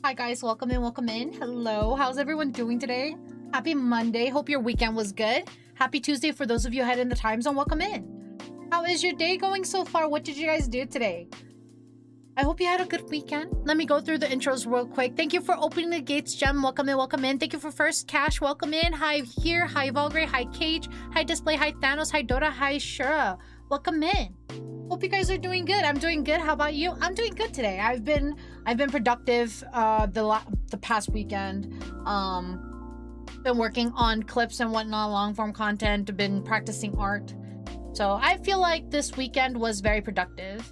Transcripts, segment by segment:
Hi guys, welcome in, welcome in. Hello, how's everyone doing today? Happy Monday, hope your weekend was good. Happy Tuesday for those of you ahead in the time zone, welcome in. How is your day going so far? What did you guys do today? I hope you had a good weekend. Let me go through the intros real quick. Thank you for opening the gates, Gem. Welcome in, welcome in. Thank you for First Cash, welcome in. Hi here, hi Valgray, hi Cage, hi Display, hi Thanos, hi Dota, hi Shura. Welcome in. Hope you guys are doing good. I'm doing good. How about you? I'm doing good today. I've been productive the past weekend. Been working on clips and whatnot, long form content, been practicing art. So I feel like this weekend was very productive.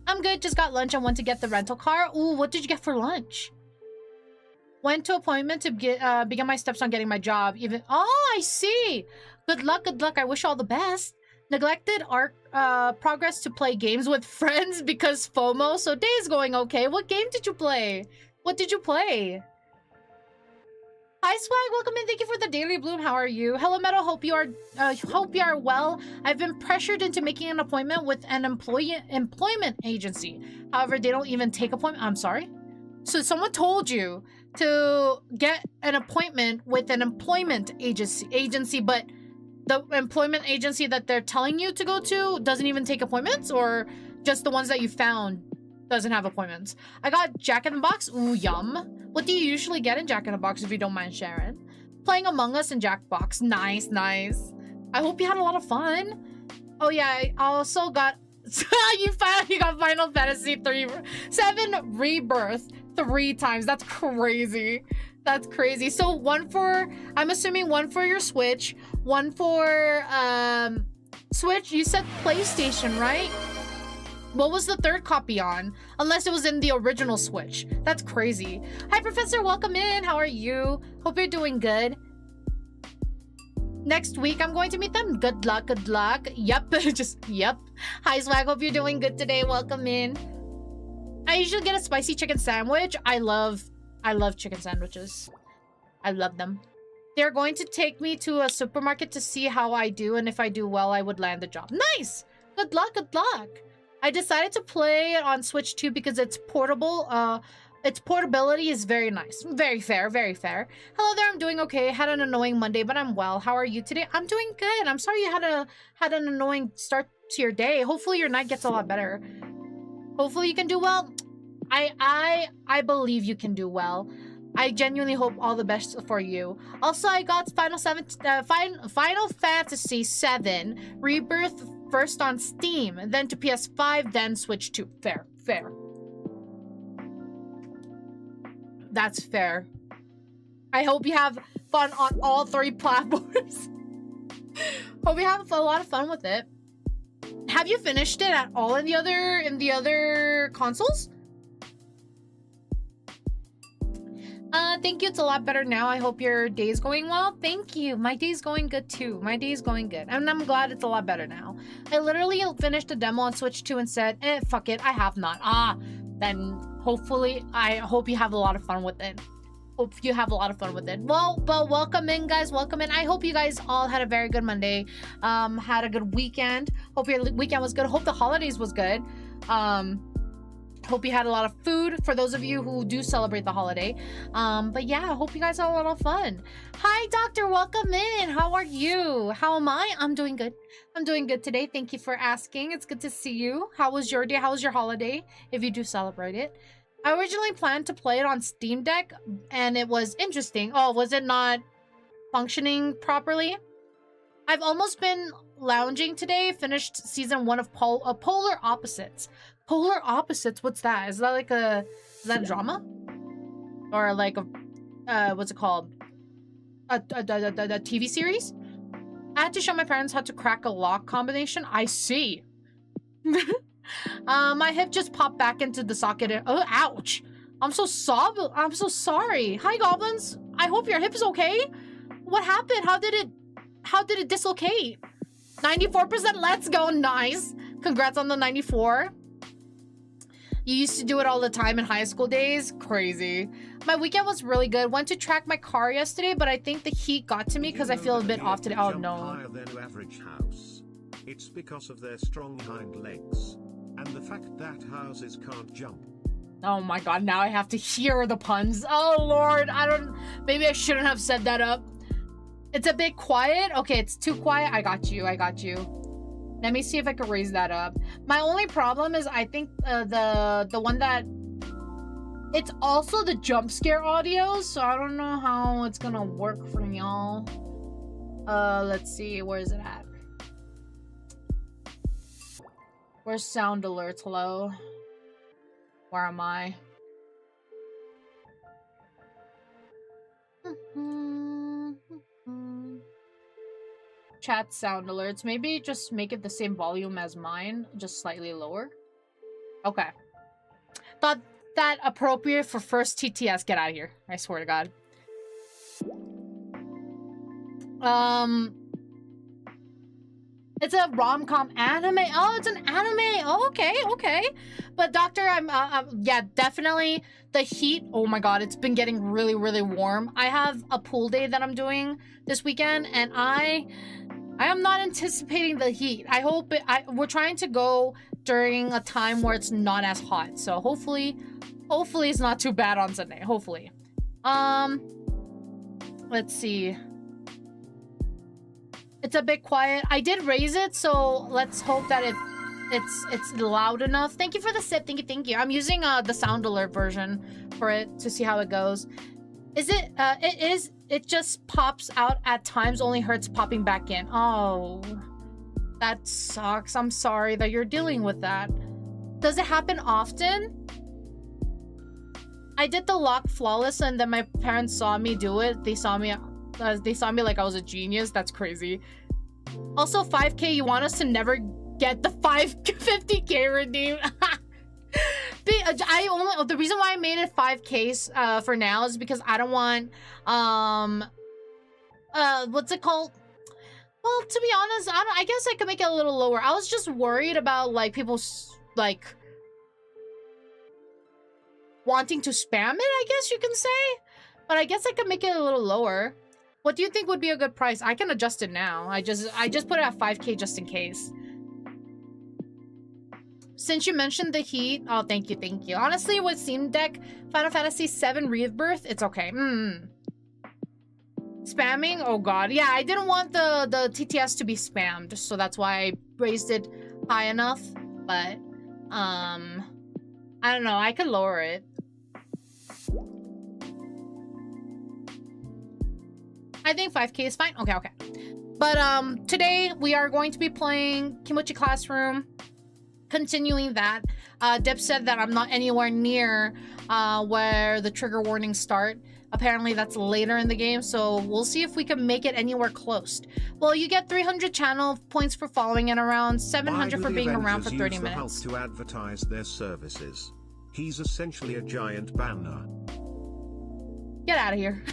I'm good. Just got lunch and went to get the rental car. Ooh, what did you get for lunch? Went to appointment to begin my steps on getting my job. Oh, I see. Good luck. Good luck. I wish you all the best. Neglected art progress to play games with friends because FOMO. So day's going okay. What game did you play? What did you play? Hi Swag, welcome in. Thank you for the daily bloom. How are you? Hello Meadow, hope you are well. I've been pressured into making an appointment with an employment agency. However, they don't even take appointment. I'm sorry. So someone told you to get an appointment with an employment agency, but the employment agency that they're telling you to go to doesn't even take appointments, or just the ones that you found doesn't have appointments. I got Jack in the Box. Ooh, yum. What do you usually get in Jack in the Box, if you don't mind sharing? Playing Among Us in Jackbox. Nice, nice. I hope you had a lot of fun. Oh yeah, I also got you got Final Fantasy 7 Rebirth 3 times. That's crazy. That's crazy. So one for, I'm assuming one for your Switch, one for Switch. You said PlayStation, right? What was the third copy on? Unless it was in the original Switch. That's crazy. Hi Professor, welcome in. How are you? Hope you're doing good. Next week I'm going to meet them. Good luck, good luck. Yep, just yep. Hi Swag, hope you're doing good today. Welcome in. I usually get a spicy chicken sandwich. I love chicken sandwiches. I love them. They're going to take me to a supermarket to see how I do, and if I do well, I would land the job. Nice! Good luck, good luck. I decided to play it on Switch 2 because it's portable. Its portability is very nice. Very fair, very fair. Hello there, I'm doing okay. Had an annoying Monday, but I'm well. How are you today? I'm doing good. I'm sorry you had an annoying start to your day. Hopefully your night gets a lot better. Hopefully you can do well. I believe you can do well. I genuinely hope all the best for you. Also, I got Final Fantasy 7 Rebirth first on Steam, then to PS5, then Switch 2. Fair, fair. That's fair. I hope you have fun on all 3 platforms. Hope you have a lot of fun with it. Have you finished it at all in the other consoles? Thank you. It's a lot better now. I hope your day's going well. Thank you. My day's going good too. My day's going good. And I'm glad it's a lot better now. I literally finished the demo on Switch 2 and said, fuck it. I have not. Then hopefully, I hope you have a lot of fun with it. Hope you have a lot of fun with it. Well, welcome in, guys. Welcome in. I hope you guys all had a very good Monday. Had a good weekend. Hope your weekend was good. Hope the holidays was good. Hope you had a lot of food for those of you who do celebrate the holiday. But yeah, I hope you guys had a lot of fun. Hi, Doctor. Welcome in. How are you? How am I? I'm doing good. I'm doing good today. Thank you for asking. It's good to see you. How was your day? How was your holiday? If you do celebrate it. I originally planned to play it on Steam Deck, and it was interesting. Oh, was it not functioning properly? I've almost been lounging today. Finished season 1 of Polar Opposites. Polar Opposites, what's that? Is that like a drama? Or like a what's it called? A TV series? I had to show my parents how to crack a lock combination. I see. My hip just popped back into the socket. Oh, ouch! I'm so sorry. Hi, goblins. I hope your hip is okay. What happened? How did it dislocate? 94%. Let's go. Nice. Congrats on the 94. You used to do it all the time in high school days? Crazy. My weekend was really good. Went to track my car yesterday, but I think the heat got to me because I feel a bit off today. Oh no. Higher than average house. It's because of their strong hind legs and the fact that houses can't jump. Oh my god, now I have to hear the puns. Oh lord, maybe I shouldn't have said that up. It's a bit quiet. Okay, it's too quiet. I got you. Let me see if I can raise that up. My only problem is I think the one that it's also the jump scare audio, so I don't know how it's gonna work for y'all. Let's see, where is it at? Where's sound alerts? Hello? Where am I? Chat sound alerts. Maybe just make it the same volume as mine, just slightly lower. Okay. Thought that appropriate for first TTS. Get out of here. I swear to God. It's a rom-com anime. Oh, it's an anime. Oh, okay. But Doctor, yeah, definitely the heat. Oh my God, it's been getting really, really warm. I have a pool day that I'm doing this weekend, and I am not anticipating the heat. I hope we're trying to go during a time where it's not as hot. So hopefully it's not too bad on Sunday. Hopefully. Let's see. It's a bit quiet. I did raise it, so let's hope that it's loud enough. Thank you for the sip. Thank you. I'm using the sound alert version for it to see how it goes. It just pops out at times, only hurts popping back in. Oh, that sucks. I'm sorry that you're dealing with that. Does it happen often? I did the lock flawless, and then my parents saw me do it. They saw me like I was a genius. That's crazy. Also, 5K, you want us to never get the 50K redeem? The reason why I made it 5Ks for now is because I don't want what's it called? Well, to be honest, I guess I could make it a little lower. I was just worried about like people like wanting to spam it, I guess you can say. But I guess I could make it a little lower. What do you think would be a good price? I can adjust it now. I just put it at 5K just in case. Since you mentioned the heat, oh, thank you. Honestly, with Steam Deck, Final Fantasy VII Rebirth, it's okay. Spamming? Oh god. Yeah, I didn't want the TTS to be spammed, so that's why I raised it high enough. But, I don't know. I could lower it. I think 5K is fine. Okay. But today we are going to be playing KIMOCHII Classroom. Continuing that, Deb said that I'm not anywhere near where the trigger warnings start. Apparently that's later in the game, so we'll see if we can make it anywhere close. Well, you get 300 channel points for following and around 700 for being around for 30 minutes. Help to advertise their services. He's essentially a giant banner. Get out of here.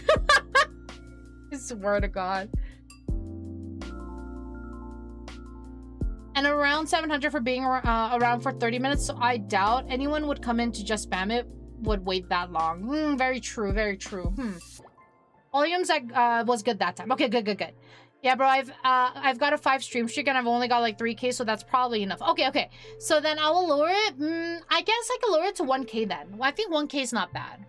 I swear to God. And around 700 for being around for 30 minutes, so I doubt anyone would come in to just spam it, would wait that long. Very true. Volumes was good that time. Okay, good. Yeah, bro, I've got a 5 stream streak and I've only got like 3K, so that's probably enough. Okay. So then I will lower it. I guess I could lower it to 1K then. I think 1K is not bad.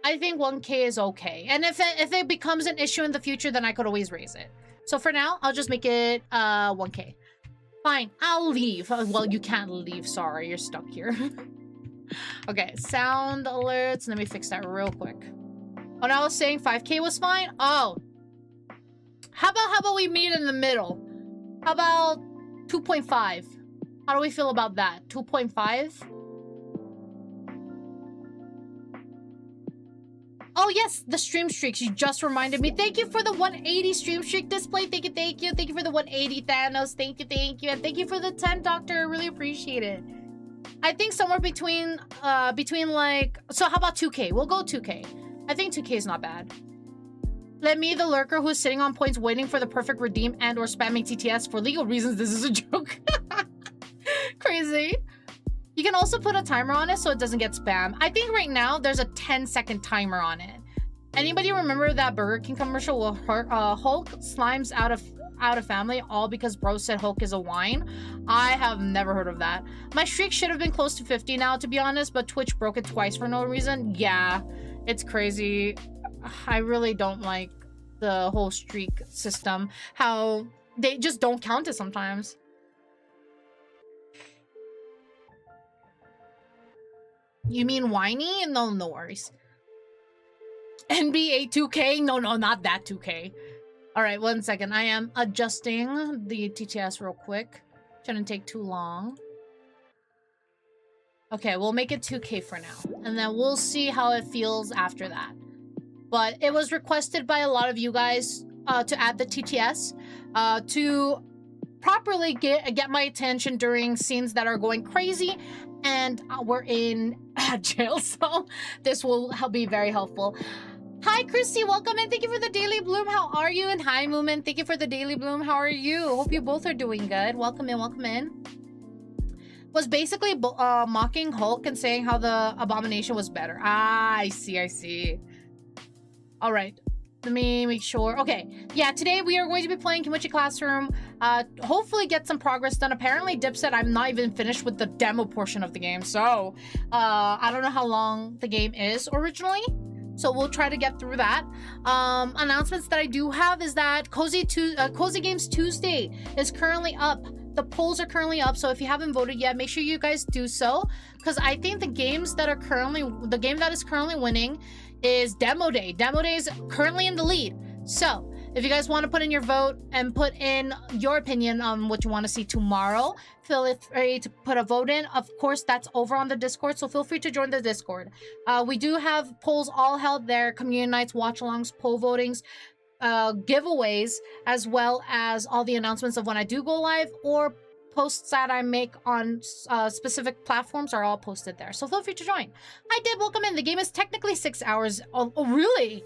I think 1K is okay. And if it becomes an issue in the future, then I could always raise it. So for now, I'll just make it 1K. Fine, I'll leave. Well, you can't leave. Sorry, you're stuck here. Okay, sound alerts. Let me fix that real quick. Oh, no, I was saying 5K was fine? Oh. How about we meet in the middle? How about 2.5? How do we feel about that? 2.5? Oh, yes, the stream streaks. You just reminded me. Thank you for the 180 stream streak display. Thank you. Thank you for the 180, Thanos. Thank you. And thank you for the 10, Doctor. I really appreciate it. I think somewhere between like... So how about 2K? We'll go 2K. I think 2K is not bad. Let me, the lurker who's sitting on points waiting for the perfect redeem and or spamming TTS for legal reasons. This is a joke. Crazy. You can also put a timer on it so it doesn't get spam. I think right now there's a 10-second timer on it. Anybody remember that Burger King commercial where Hulk slimes out out of family all because bro said Hulk is a wine. I have never heard of that. My streak should have been close to 50 now, to be honest, but Twitch broke it twice for no reason. Yeah, it's crazy. I really don't like the whole streak system. How they just don't count it sometimes. You mean whiny? No, no worries. NBA 2K? No, not that 2K. All right, 1 second. I am adjusting the TTS real quick. Shouldn't take too long. Okay, we'll make it 2K for now. And then we'll see how it feels after that. But it was requested by a lot of you guys to add the TTS to properly get my attention during scenes that are going crazy. And we're in jail, so this will be very helpful. Hi, Christy. Welcome in. Thank you for the Daily Bloom. How are you? And hi, Moomin. Thank you for the Daily Bloom. How are you? Hope you both are doing good. Welcome in. Welcome in. Was basically mocking Hulk and saying how the Abomination was better. Ah, I see. I see. All right. Let me make sure. Okay. Yeah, today we are going to be playing KIMOCHII Classroom. Hopefully get some progress done. Apparently, Dip said I'm not even finished with the demo portion of the game. So, I don't know how long the game is originally. So we'll try to get through that. Announcements that I do have is that Cozy Games Tuesday is currently up. The polls are currently up, so if you haven't voted yet, make sure you guys do so. Because I think the game that is currently winning is Demo Day. Demo Day is currently in the lead. So if you guys want to put in your vote and put in your opinion on what you want to see tomorrow, feel free to put a vote in. Of course, that's over on the Discord, so feel free to join the Discord. We do have polls all held there, community nights, watch-alongs, poll votings, giveaways, as well as all the announcements of when I do go live, or posts that I make on specific platforms are all posted there. So feel free to join. Hi, Deb. Welcome in. The game is technically 6 hours. Oh, really?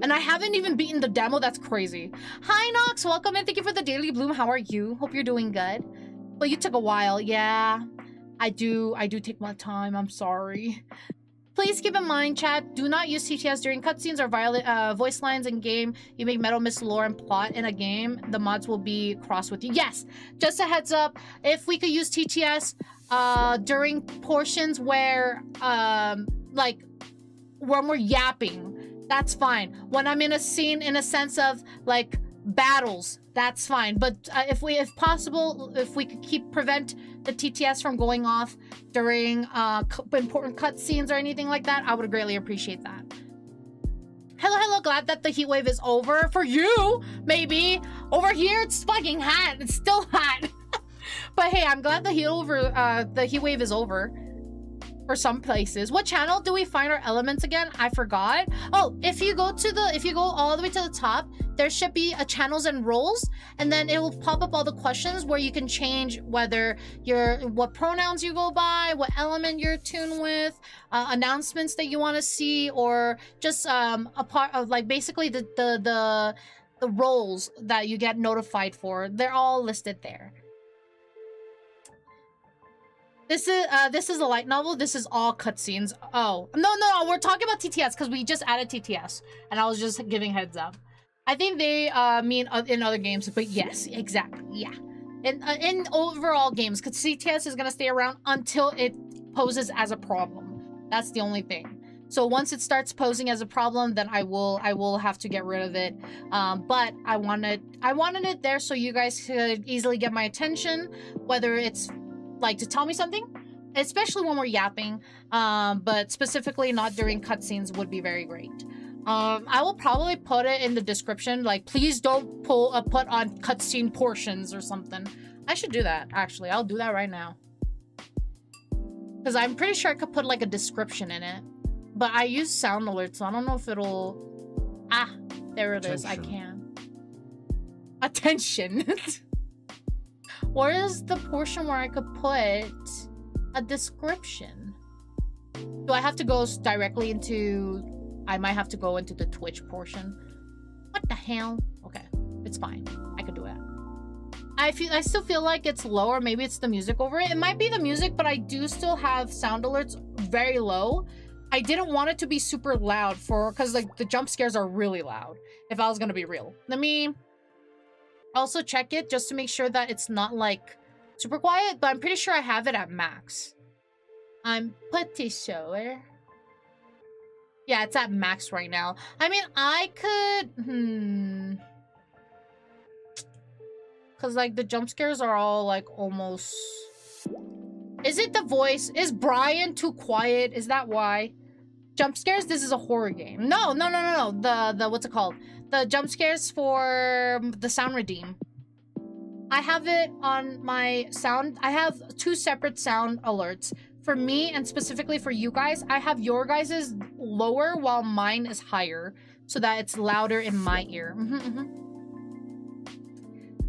And I haven't even beaten the demo. That's crazy. Hi, Nox. Welcome in. Thank you for the Daily Bloom. How are you? Hope you're doing good. Well, you took a while. Yeah, I do take my time. I'm sorry. Please keep in mind, chat, do not use TTS during cutscenes or violate voice lines in game. You make Meadow miss lore and plot in a game, the mods will be cross with you. Yes, just a heads up, if we could use TTS during portions where, like, when we're yapping, that's fine. When I'm in a scene in a sense of, like, battles, that's fine. But if possible, if we could prevent the TTS from going off during important cutscenes or anything like that, I would greatly appreciate that. Hello, glad that the heat wave is over. For you, maybe. Over here, it's fucking hot. It's still hot. But hey, I'm glad the heat wave is over. For some places. What channel do we find our elements again? I forgot. Oh, if you go all the way to the top, there should be a channels and roles, and then it will pop up all the questions where you can change whether what pronouns you go by, what element you're tuned with, announcements that you want to see, or just a part of, like, basically the roles that you get notified for. They're all listed there. This is a light novel. This is all cutscenes. Oh, no, we're talking about TTS because we just added TTS, and I was just giving heads up. I think they mean in other games, but yes, exactly, yeah. In overall games, because TTS is gonna stay around until it poses as a problem. That's the only thing. So once it starts posing as a problem, then I will have to get rid of it. But I wanted it there so you guys could easily get my attention, whether it's like to tell me something, especially when we're yapping, but specifically not during cutscenes would be very great. I will probably put it in the description, like, please don't put on cutscene portions or something. I should do that, actually. I'll do that right now. Because I'm pretty sure I could put, like, a description in it. But I use sound alerts, so I don't know if it'll... Ah, there it is. I can. Attention! Where is the portion where I could put a description? Do I have to go directly into... I might have to go into the Twitch portion. What the hell? Okay, it's fine. I could do it. I still feel like it's lower. Maybe it's the music over it. It might be the music, but I do still have sound alerts very low. I didn't want it to be super loud because, like, the jump scares are really loud, if I was gonna be real. Let me Also check it just to make sure that it's not like super quiet, but I'm pretty sure I have it at max. I'm pretty sure. Yeah, it's at max right now. I mean, I could... Because, like, the jump scares are all, like, almost... Is it the voice? Is Brian too quiet? Is that why? Jump scares? This is a horror game. No. The what's it called? The jump scares for the sound redeem. I have it on my sound. I have 2 separate sound alerts. For me, and specifically for you guys, I have your guys's lower while mine is higher, so that it's louder in my ear.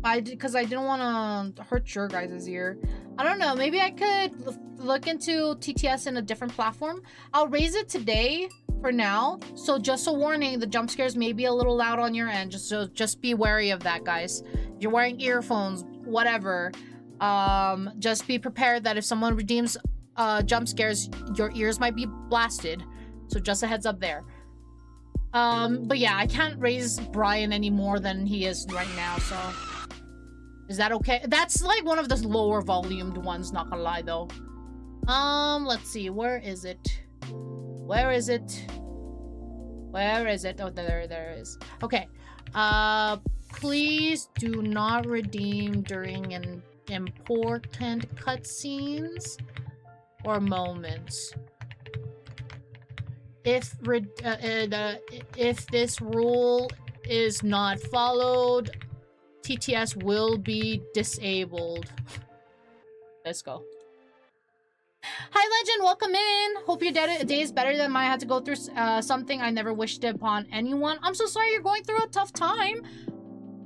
Because I didn't want to hurt your guys's ear. I don't know. Maybe I could look into TTS in a different platform. I'll raise it today for now. So just a warning, the jump scares may be a little loud on your end. Just be wary of that, guys. If you're wearing earphones, whatever. Just be prepared that if someone redeems jump scares, your ears might be blasted. So just a heads up there. But yeah, I can't raise Brian any more than he is right now, so... Is that okay? That's like one of the lower volumed ones, not gonna lie though. Let's see, where is it? Where is it? Where is it? Oh, there it is. Okay. Please do not redeem during an important cutscenes or moments. If this rule is not followed, TTS will be disabled. Let's go. Hi, Legend. Welcome in. Hope your day is better than mine. I had to go through something I never wished upon anyone. I'm so sorry you're going through a tough time.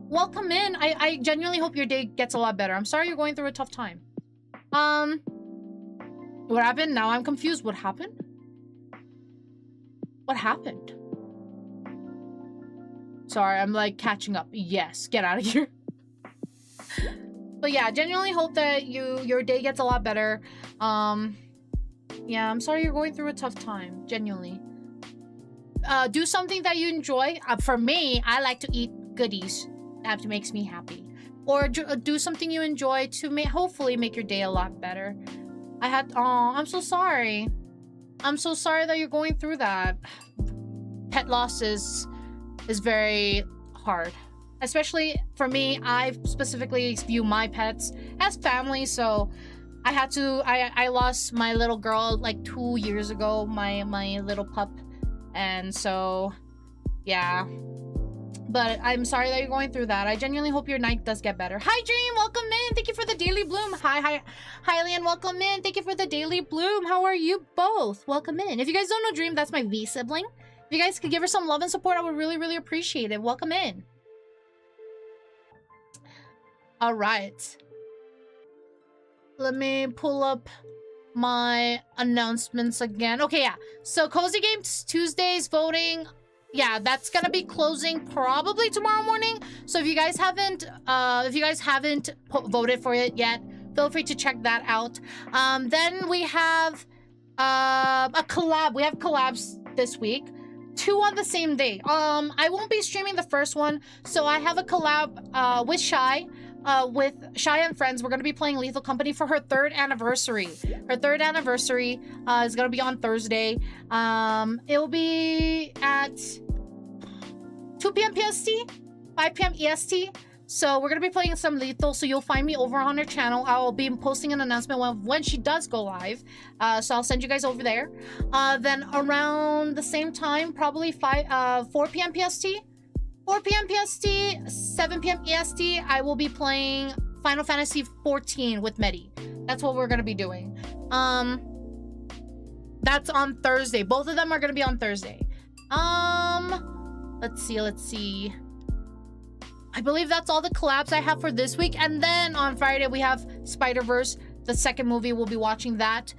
Welcome in. I genuinely hope your day gets a lot better. I'm sorry you're going through a tough time. What happened? Now I'm confused. What happened? What happened? Sorry, I'm like catching up. Yes, get out of here. But yeah, genuinely hope that your day gets a lot better. Yeah, I'm sorry you're going through a tough time. Genuinely. Do something that you enjoy. For me, I like to eat goodies. That makes me happy. Or do something you enjoy to hopefully make your day a lot better. I'm so sorry. I'm so sorry that you're going through that. Pet loss is very hard. Especially for me, I specifically view my pets as family, so I lost my little girl like 2 years ago, my little pup. And so, yeah. But I'm sorry that you're going through that. I genuinely hope your night does get better. Hi, Dream. Welcome in. Thank you for the daily bloom. Hi, Leanne. Welcome in. Thank you for the daily bloom. How are you both? Welcome in. If you guys don't know Dream, that's my V sibling. If you guys could give her some love and support, I would really, really appreciate it. Welcome in. All right. Let me pull up my announcements again. Okay, yeah. So Cozy Games Tuesdays voting. Yeah, that's gonna be closing probably tomorrow morning. So if you guys haven't voted for it yet, feel free to check that out. Then we have a collab. We have collabs this week. 2 on the same day. I won't be streaming the first one, so I have a collab with Shy and friends. We're gonna be playing Lethal Company for her 3rd anniversary. Her 3rd anniversary is gonna be on Thursday. It will be at 2 p.m. PST, 5 p.m. EST. So we're gonna be playing some Lethal. So you'll find me over on her channel. I will be posting an announcement when she does go live. So I'll send you guys over there. Then around the same time, probably 4 p.m. PST. 4 p.m. PST, 7 p.m. EST, I will be playing Final Fantasy XIV with Meadow. That's what we're going to be doing. That's on Thursday. Both of them are going to be on Thursday. Let's see. I believe that's all the collabs I have for this week. And then on Friday, we have Spider-Verse, the second movie. We'll be watching that.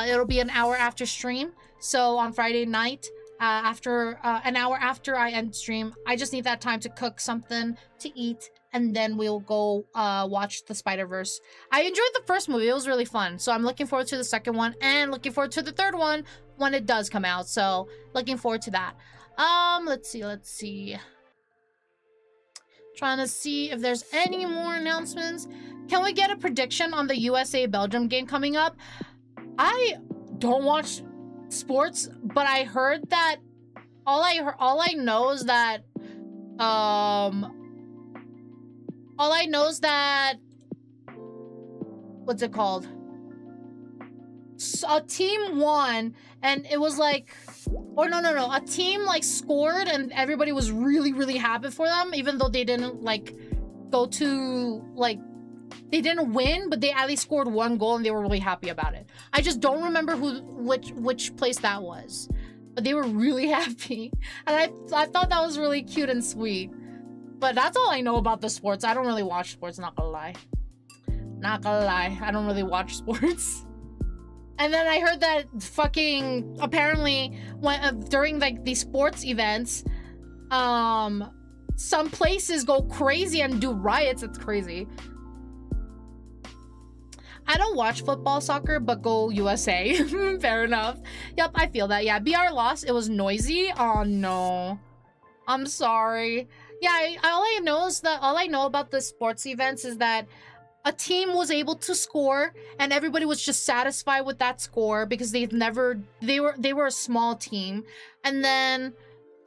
It'll be an hour after stream. So on Friday night, after an hour after I end stream, I just need that time to cook something to eat, and then we'll go watch the Spider-Verse. I enjoyed the first movie. It was really fun, so I'm looking forward to the second one and looking forward to the third one when it does come out. So looking forward to that. Let's see. Trying to see if there's any more announcements. Can we get a prediction on the USA-Belgium game coming up? I don't watch sports, but I heard that all I know is that what's it called? A team won, and it was like, or no, a team like scored, and everybody was really, really happy for them, even though they didn't like go to like, they didn't win, but they at least scored one goal, and they were really happy about it. I just don't remember which place that was, but they were really happy, and I thought that was really cute and sweet. But that's all I know about the sports. I don't really watch sports, not gonna lie. Not gonna lie, I don't really watch sports. And then I heard that fucking apparently when during like these sports events, some places go crazy and do riots. It's crazy. I don't watch football, soccer, but go USA. Fair enough. Yep, I feel that. Yeah, BR lost. It was noisy. Oh no, I'm sorry. Yeah, all I know about the sports events is that a team was able to score, and everybody was just satisfied with that score because they were a small team, and then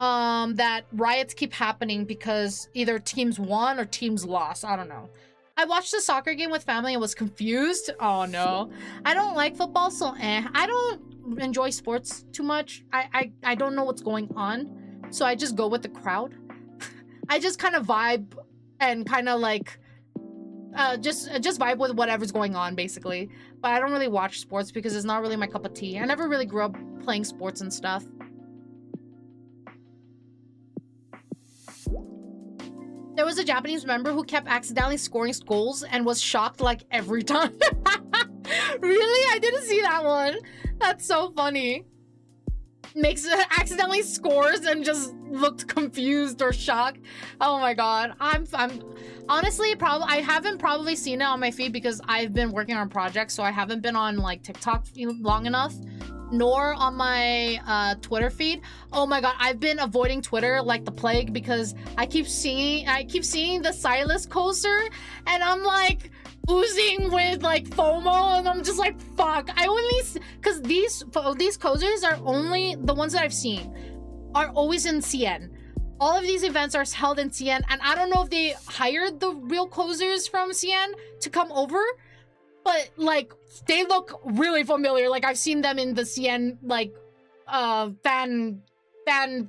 that riots keep happening because either teams won or teams lost. I don't know. I watched the soccer game with family and was confused. Oh no, I don't like football, so I don't enjoy sports too much. I don't know what's going on, so I just go with the crowd. I just kind of vibe and kind of like just vibe with whatever's going on, basically. But I don't really watch sports because it's not really my cup of tea. I never really grew up playing sports and stuff. There was a Japanese member who kept accidentally scoring goals and was shocked like every time. Really? I didn't see that one. That's so funny. Accidentally scores and just looked confused or shocked. Oh my god. I'm honestly I haven't probably seen it on my feed because I've been working on projects, so I haven't been on like TikTok long enough, nor on my Twitter feed. Oh my god, I've been avoiding Twitter like the plague because I keep seeing the Silas coaster, and I'm like oozing with like FOMO, and I'm just like, fuck. I only, because these coasters are only the ones that I've seen are always in CN. All of these events are held in CN, and I don't know if they hired the real coasters from CN to come over, but like they look really familiar. Like I've seen them in the CN like fan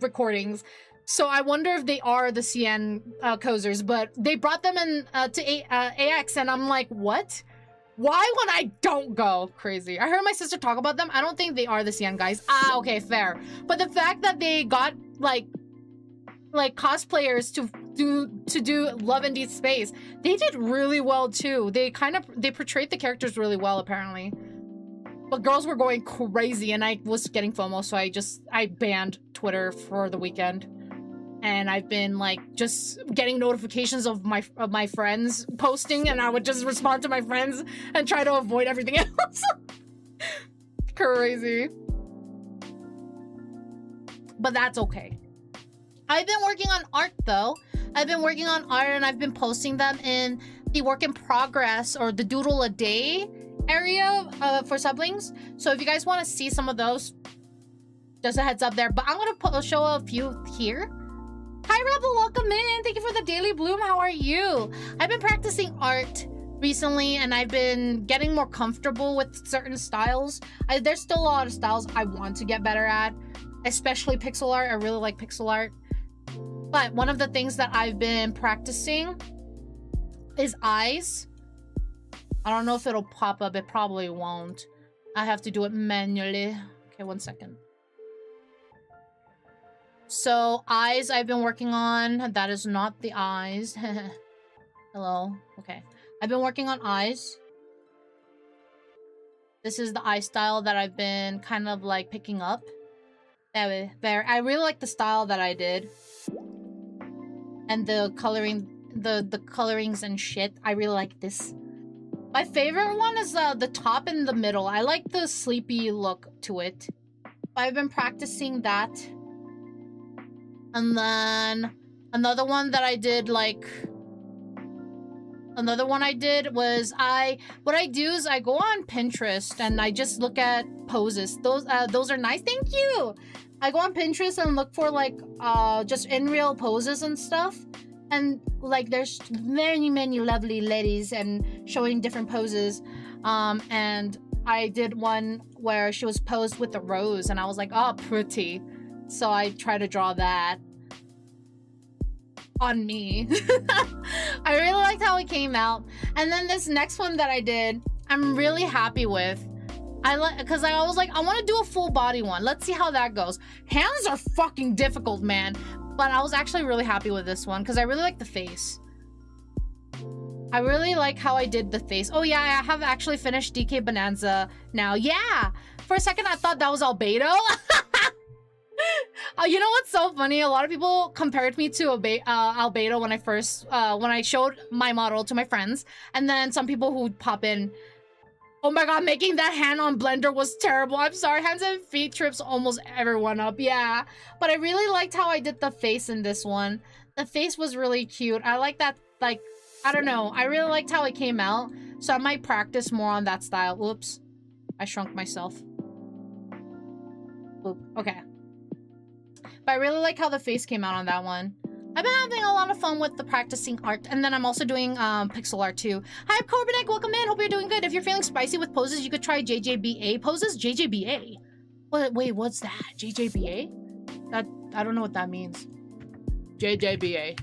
recordings. So I wonder if they are the CN coasters, but they brought them in to AX, and I'm like, what? Why when I don't go? Crazy. I heard my sister talk about them. I don't think they are the CN guys. Ah, okay, fair. But the fact that they got like cosplayers to do Love and Deep Space, they did really well too. They portrayed the characters really well apparently. But girls were going crazy, and I was getting FOMO, so I banned Twitter for the weekend. And I've been like just getting notifications of my friends posting, and I would just respond to my friends and try to avoid everything else. Crazy. But that's okay. I've been working on art though. I've been working on art, and I've been posting them in the work in progress or the doodle a day area for sublings. So if you guys want to see some of those, just a heads up there. But I'm gonna show a few here. Hi Rebel, welcome in. Thank you for the daily bloom. How are you? I've been practicing art recently, and I've been getting more comfortable with certain styles. There's still a lot of styles I want to get better at, especially pixel art. I really like pixel art. But one of the things that I've been practicing is eyes. I don't know if it'll pop up. It probably won't. I have to do it manually. Okay, 1 second. So eyes I've been working on. That is not the eyes. Hello. Okay. I've been working on eyes. This is the eye style that I've been kind of like picking up. There. I really like the style that I did. And the coloring, the colorings and shit. I really like this. My favorite one is the top and the middle. I like the sleepy look to it. I've been practicing that. And then another one that I did like Another one I did was what I do is I go on Pinterest and I just look at poses. Those are nice. Thank you. I go on Pinterest and look for like just in real poses and stuff. And like there's many lovely ladies and showing different poses. And I did one where she was posed with a rose and I was like, oh, pretty. So I try to draw that on me. I really liked how it came out. And then this next one that I did, I'm really happy with. Because I was like, I want to do a full body one. Let's see how that goes. Hands are fucking difficult, man. But I was actually really happy with this one because I really like the face. I really like how I did the face. Oh yeah, I have actually finished DK Bonanza now. Yeah. For a second, I thought that was Albedo. You know what's so funny? A lot of people compared me to Albedo when I first, when I showed my model to my friends. And then some people who would pop in, oh my god, making that hand on Blender was terrible. I'm sorry, hands and feet trips almost everyone up. Yeah. But I really liked how I did the face in this one. The face was really cute. I like that, like, I don't know. I really liked how it came out. So I might practice more on that style. Whoops. I shrunk myself. Oop. Okay. But I really like how the face came out on that one. I've been having a lot of fun with the practicing art. And then I'm also doing pixel art too. Hi, Corbinek. Welcome in. Hope you're doing good. If you're feeling spicy with poses, you could try JJBA poses. JJBA? Wait, what's that? JJBA? I don't know what that means. JJBA.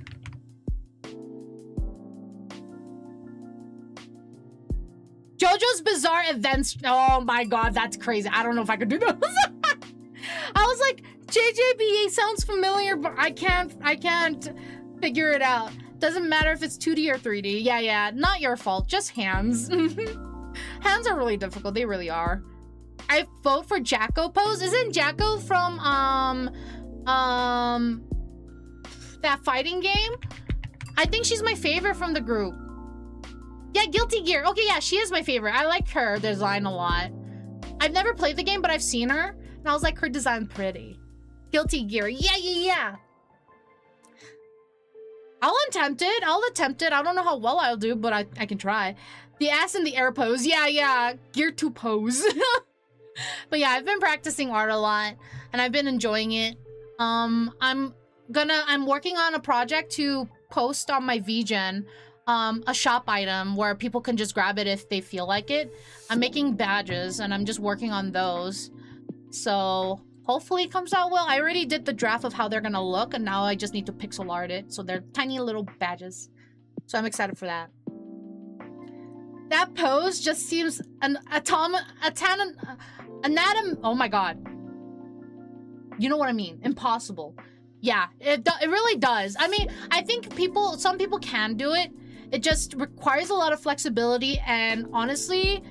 JoJo's Bizarre Events. Oh my god, that's crazy. I don't know if I could do those. I was like, JJBA sounds familiar, but I can't figure it out. Doesn't matter if it's 2D or 3D. Yeah, not your fault. Just hands. Hands are really difficult. They really are. I vote for Jacko pose. Isn't Jacko from that fighting game? I think she's my favorite from the group. Yeah, Guilty Gear. Okay, yeah, she is my favorite. I like her design a lot. I've never played the game, but I've seen her, and I was like, her design pretty. Guilty Gear. Yeah. I'll attempt it. I don't know how well I'll do, but I can try. The ass in the air pose. Yeah. Gear 2 pose. But yeah, I've been practicing art a lot, and I've been enjoying it. I'm working on a project to post on my VGen. A shop item where people can just grab it if they feel like it. I'm making badges and I'm just working on those. So hopefully it comes out well. I already did the draft of how they're gonna look and now I just need to pixel art it. So they're tiny little badges. So I'm excited for that. That pose just seems oh my god. You know what I mean? Impossible. Yeah, it really does. I mean, I think some people can do it. It just requires a lot of flexibility and honestly,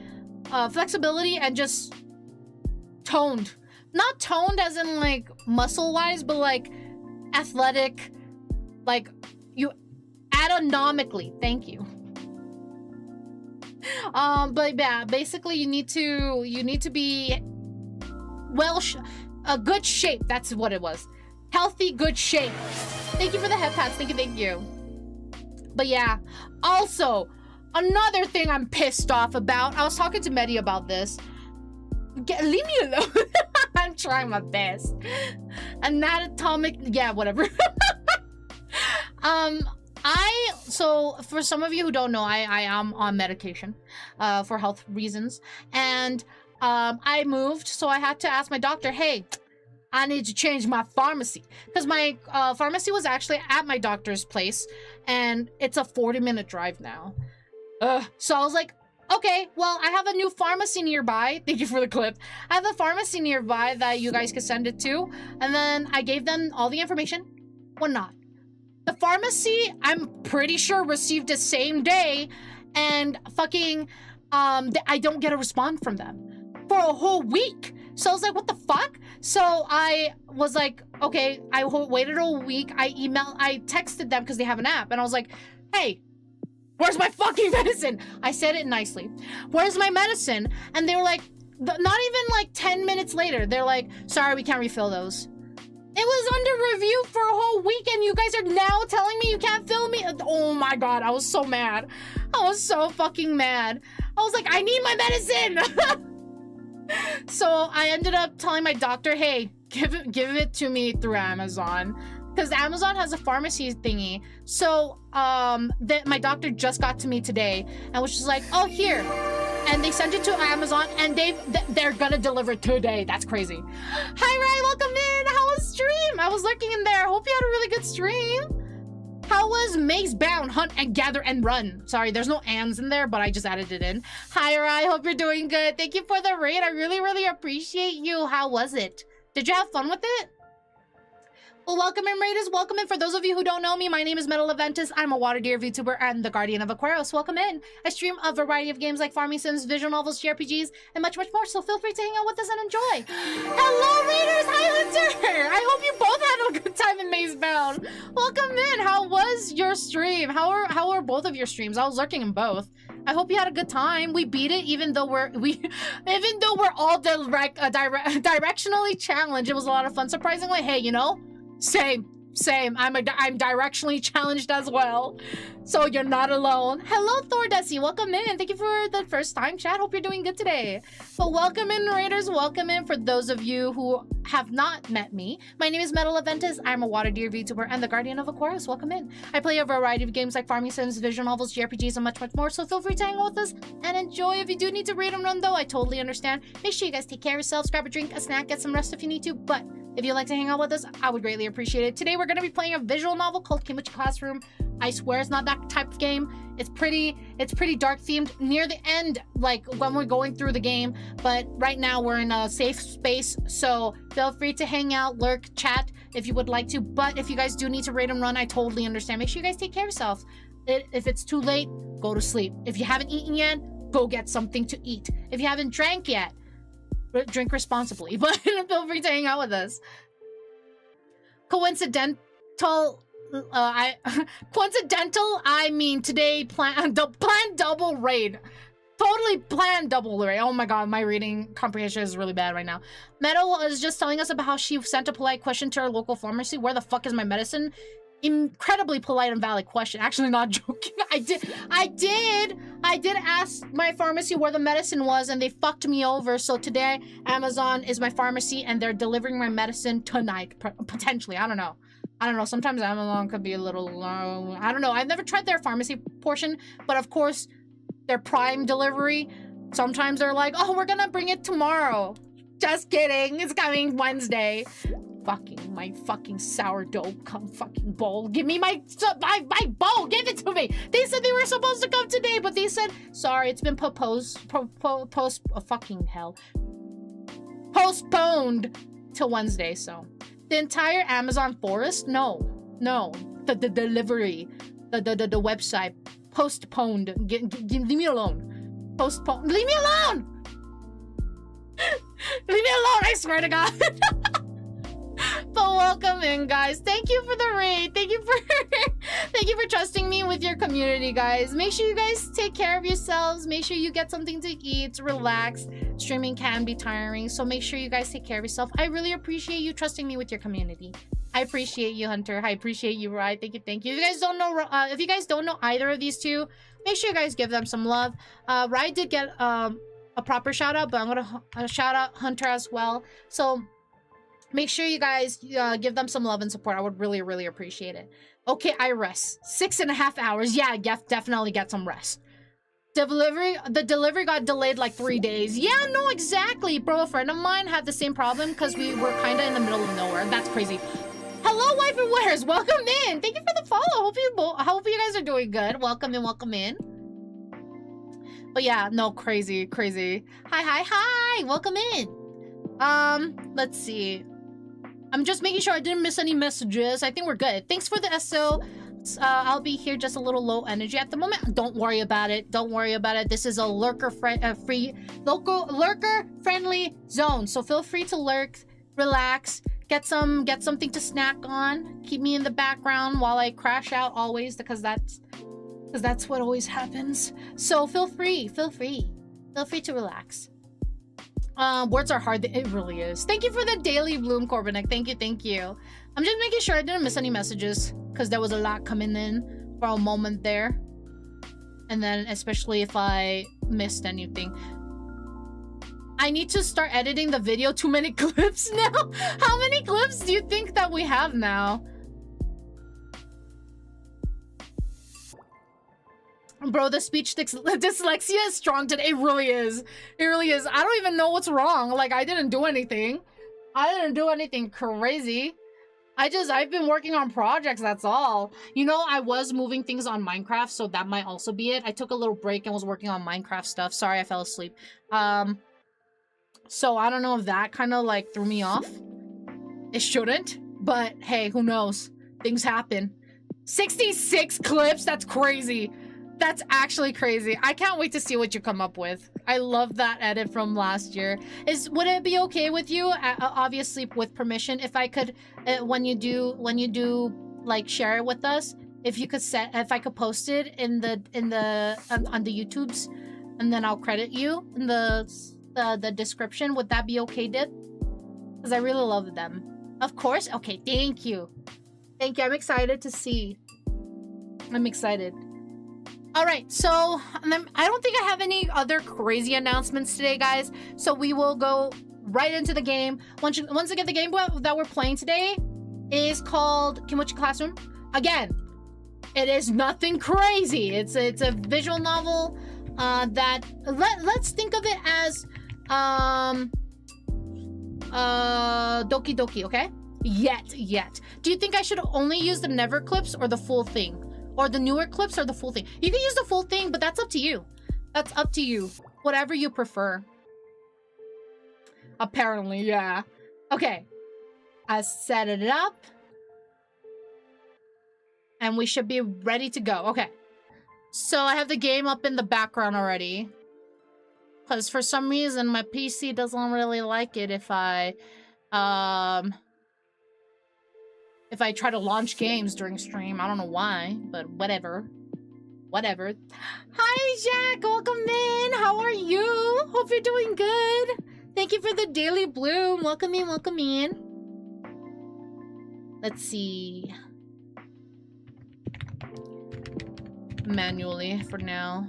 flexibility and just toned. Not toned as in like muscle-wise, but like athletic, like you anatomically. Thank you. But yeah, basically you need to be a good shape. That's what it was. Healthy, good shape. Thank you for the head pats. Thank you. But yeah, also, another thing I'm pissed off about. I was talking to Meadow about this. Leave me alone. I'm trying my best. Anatomic, yeah, whatever. So for some of you who don't know, I am on medication for health reasons. And I moved, so I had to ask my doctor, hey, I need to change my pharmacy because my pharmacy was actually at my doctor's place and it's a 40-minute drive now. So I was like, okay, well, I have a new pharmacy nearby. Thank you for the clip. I have a pharmacy nearby that you guys can send it to. And then I gave them all the information. Whatnot. The pharmacy, I'm pretty sure, received the same day and fucking, I don't get a response from them for a whole week. So I was like, what the fuck? So I was like, okay, I waited a week. I texted them because they have an app. And I was like, hey, where's my fucking medicine? I said it nicely. Where's my medicine? And they were like, not even like 10 minutes later, they're like, sorry, we can't refill those. It was under review for a whole week and you guys are now telling me you can't film me? Oh my god, I was so mad. I was so fucking mad. I was like, I need my medicine! So I ended up telling my doctor, hey, give it to me through Amazon. Because Amazon has a pharmacy thingy. So my doctor just got to me today and was just like, oh, here. And they sent it to Amazon and they're gonna deliver it today. That's crazy. Hi, Rai, welcome in. How was stream? I was lurking in there. Hope you had a really good stream. How was Maze Bound, Hunt and Gather and Run? Sorry, there's no ands in there, but I just added it in. Hi, Rai, hope you're doing good. Thank you for the raid. I really, really appreciate you. How was it? Did you have fun with it? Well, welcome in, Raiders. Welcome in. For those of you who don't know me, my name is Meadow. I'm a water deer VTuber and the guardian of Aquarius. Welcome in. I stream a variety of games like farming sims, visual novels, JRPGs, and much, much more. So feel free to hang out with us and enjoy. Hello, Raiders. Hi, Hunter. I hope you both had a good time in Maze Bound. Welcome in. How was your stream? How are both of your streams? I was lurking in both. I hope you had a good time. We beat it, even though we're all directionally challenged. It was a lot of fun. Surprisingly, hey, you know. Same. I'm directionally challenged as well. So you're not alone. Hello, Thor Desi. Welcome in. Thank you for the first time chat. Hope you're doing good today. But welcome in, Raiders. Welcome in. For those of you who have not met me, my name is Metal Aventus. I'm a water deer VTuber and the guardian of Aquarius. Welcome in. I play a variety of games like farming sims, visual novels, JRPGs, and much, much more. So feel free to hang out with us and enjoy. If you do need to raid and run, though, I totally understand. Make sure you guys take care of yourselves. Grab a drink, a snack, get some rest if you need to. But if you'd like to hang out with us, I would greatly appreciate it. Today, we're going to be playing a visual novel called KIMOCHII CLASSROOM. I swear it's not that type of game. It's pretty dark themed near the end, like when we're going through the game. But right now, we're in a safe space. So feel free to hang out, lurk, chat if you would like to. But if you guys do need to raid and run, I totally understand. Make sure you guys take care of yourself. If it's too late, go to sleep. If you haven't eaten yet, go get something to eat. If you haven't drank yet, drink responsibly, but feel free to hang out with us. Coincidental, I mean today plan double raid. Totally planned double raid. Oh my god, my reading comprehension is really bad right now. Meadow is just telling us about how she sent a polite question to her local pharmacy. Where the fuck is my medicine? Incredibly polite and valid question. Actually, not joking. I did ask my pharmacy where the medicine was and they fucked me over. So today Amazon is my pharmacy and they're delivering my medicine tonight, potentially. I don't know. Sometimes Amazon could be a little low. I don't know. I've never tried their pharmacy portion, but of course their Prime delivery, sometimes they're like, oh, we're gonna bring it tomorrow. Just kidding. It's coming Wednesday. My fucking sourdough fucking bowl. Give me my bowl. Give it to me. They said they were supposed to come today, but they said, sorry, it's been postponed till Wednesday. So the entire Amazon forest? No. The delivery, the website postponed. Leave me alone. Postponed. Leave me alone. Leave me alone. I swear to God. But welcome in, guys. Thank you for the raid. Thank you for trusting me with your community, guys. Make sure you guys take care of yourselves. Make sure you get something to eat, relax. Streaming can be tiring, so make sure you guys take care of yourself. I really appreciate you trusting me with your community. I appreciate you, Hunter. I appreciate you, Rye. Thank you. If you guys don't know either of these two, make sure you guys give them some love. Rye did get a proper shout out, but I'm gonna shout out Hunter as well. So make sure you guys give them some love and support. I would really, really appreciate it. Okay, I rest. 6.5 hours. Yeah, definitely get some rest. The delivery got delayed like 3 days. Yeah, no, exactly. Bro, a friend of mine had the same problem because we were kind of in the middle of nowhere. That's crazy. Hello, Wife and Wares. Welcome in. Thank you for the follow. Hope you guys are doing good. Welcome in. But yeah, no, crazy. Hi. Welcome in. Let's see. I'm just making sure I didn't miss any messages. I think we're good. Thanks for the SO. I'll be here just a little low energy at the moment. Don't worry about it. This is a lurker-friendly zone. So feel free to lurk, relax, get something to snack on. Keep me in the background while I crash out always, because that's what always happens. So feel free to relax. Words are hard. It really is. Thank you for the daily bloom, Corbinek. Thank you, thank you. I'm just making sure I didn't miss any messages because there was a lot coming in for a moment there. And then especially if I missed anything. I need to start editing the video. Too many clips now. How many clips do you think that we have now? Bro, the speech dyslexia is strong today. It really is. It really is. I don't even know what's wrong. Like, I didn't do anything. I didn't do anything crazy. I've been working on projects, that's all. You know, I was moving things on Minecraft, so that might also be it. I took a little break and was working on Minecraft stuff. Sorry, I fell asleep. So I don't know if that kind of like threw me off. It shouldn't, but hey, who knows? Things happen. 66 clips? That's crazy. That's actually crazy. I can't wait to see what you come up with. I love that edit from last year. Would it be okay with you, obviously with permission, if I could, when you do like share it with us, if I could post it on the YouTubes, and then I'll credit you in the description? Would that be okay, Dip? Because I really love them. Of course. Okay. Thank you. Thank you. I'm excited to see. I'm excited. All right, so I don't think I have any other crazy announcements today, guys. So we will go right into the game. Once again, the game that we're playing today is called KIMOCHII CLASSROOM. Again, it is nothing crazy. It's a visual novel that let's think of it as Doki Doki, okay? Yet. Do you think I should only use the never clips or the full thing? Or the newer clips or the full thing? You can use the full thing, but that's up to you. That's up to you. Whatever you prefer. Apparently, yeah. Okay. I set it up. And we should be ready to go. Okay. So I have the game up in the background already. Because for some reason, my PC doesn't really like it if I try to launch games during stream. I don't know why, but whatever. Whatever. Hi, Jack. Welcome in. How are you? Hope you're doing good. Thank you for the daily bloom. Welcome in, welcome in. Let's see. Manually for now.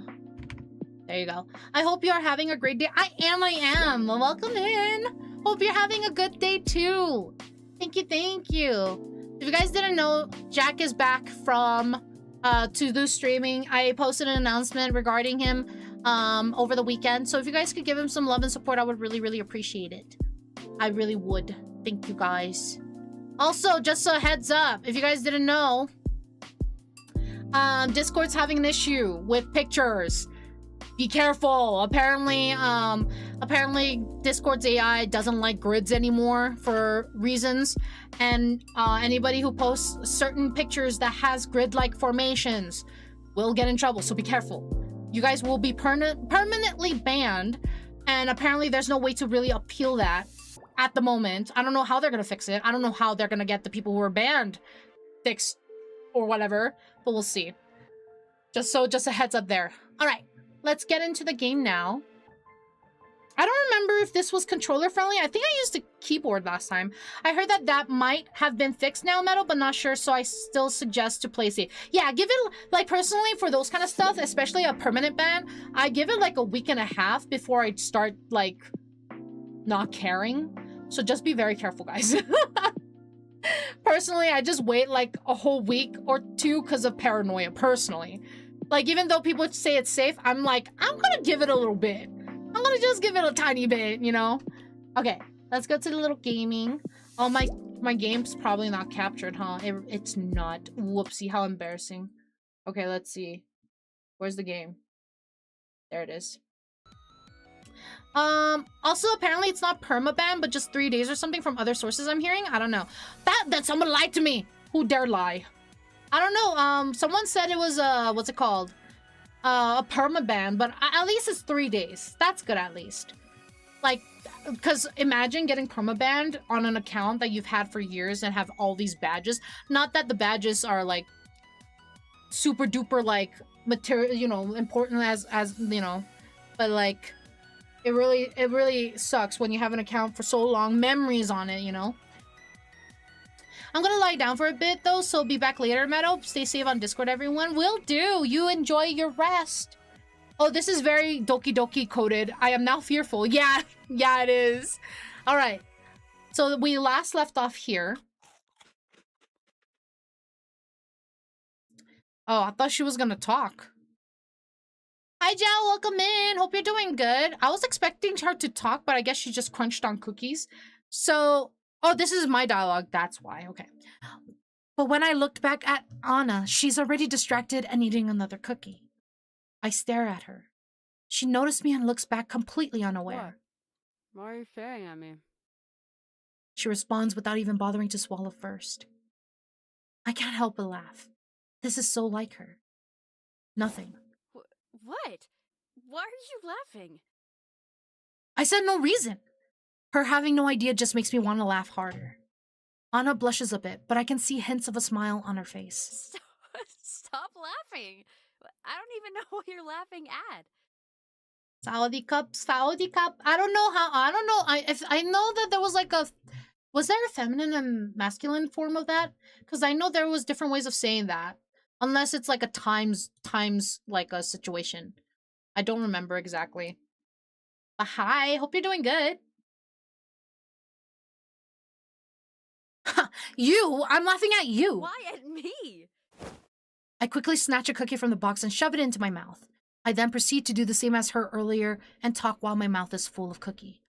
There you go. I hope you are having a great day. I am. Welcome in. Hope you're having a good day too. Thank you. If you guys didn't know, Jack is back from to do streaming. I posted an announcement regarding him over the weekend. So if you guys could give him some love and support, I would really appreciate it. I really would. Thank you, guys. Also, just a heads up, if you guys didn't know, Discord's having an issue with pictures. Be careful. Apparently Discord's AI doesn't like grids anymore for reasons, and anybody who posts certain pictures that has grid-like formations will get in trouble, so be careful. You guys will be permanently banned, and apparently there's no way to really appeal that at the moment. I don't know how they're gonna fix it. I don't know how they're gonna get the people who are banned fixed or whatever, but we'll see. Just a heads up there. All right. Let's get into the game now. I don't remember if this was controller friendly. I think I used a keyboard last time. I heard that might have been fixed now, Meadow, but not sure, so I still suggest to play safe. Yeah, give it, like, personally, for those kind of stuff, especially a permanent ban, I give it like a week and a half before I start, like, not caring. So just be very careful, guys. Personally, I just wait like a whole week or two because of paranoia, personally. Like, even though people say it's safe, I'm like, I'm gonna give it a little bit. I'm gonna just give it a tiny bit, you know? Okay, let's go to the little gaming. Oh, my game's probably not captured, huh? It's not. Whoopsie, how embarrassing. Okay, let's see. Where's the game? There it is. Also, apparently it's not permaban, but just 3 days or something from other sources I'm hearing. I don't know. That someone lied to me. Who dare lie? I don't know. Someone said it was what's it called? A permaban, but at least it's 3 days. That's good, at least. Like, because imagine getting permabanned on an account that you've had for years and have all these badges. Not that the badges are like super duper like material, you know, important as you know, but like It really sucks when you have an account for so long, memories on it, you know? I'm gonna lie down for a bit though, so be back later, Meadow. Stay safe on Discord, everyone. Will do. You enjoy your rest. Oh, this is very Doki Doki coded. I am now fearful. Yeah, yeah, it is. All right. So we last left off here. Oh, I thought she was gonna talk. Hi, Jal. Welcome in. Hope you're doing good. I was expecting her to talk, but I guess she just crunched on cookies. So, oh, this is my dialogue. That's why. Okay. But when I looked back at Anna, she's already distracted and eating another cookie. I stare at her. She noticed me and looks back completely unaware. What? Why are you staring at me? She responds without even bothering to swallow first. I can't help but laugh. This is so like her. Nothing. What? Why are you laughing? I said no reason. Her having no idea just makes me want to laugh harder. Anna blushes a bit, but I can see hints of a smile on her face. Stop laughing. I don't even know what you're laughing at. Saudi cup, Saudi cup. I don't know. I know that there was like a... Was there a feminine and masculine form of that? Because I know there was different ways of saying that. Unless it's like a times like a situation. I don't remember exactly. But hi, hope you're doing good. You? I'm laughing at you. Why at me? I quickly snatch a cookie from the box and shove it into my mouth. I then proceed to do the same as her earlier and talk while my mouth is full of cookie.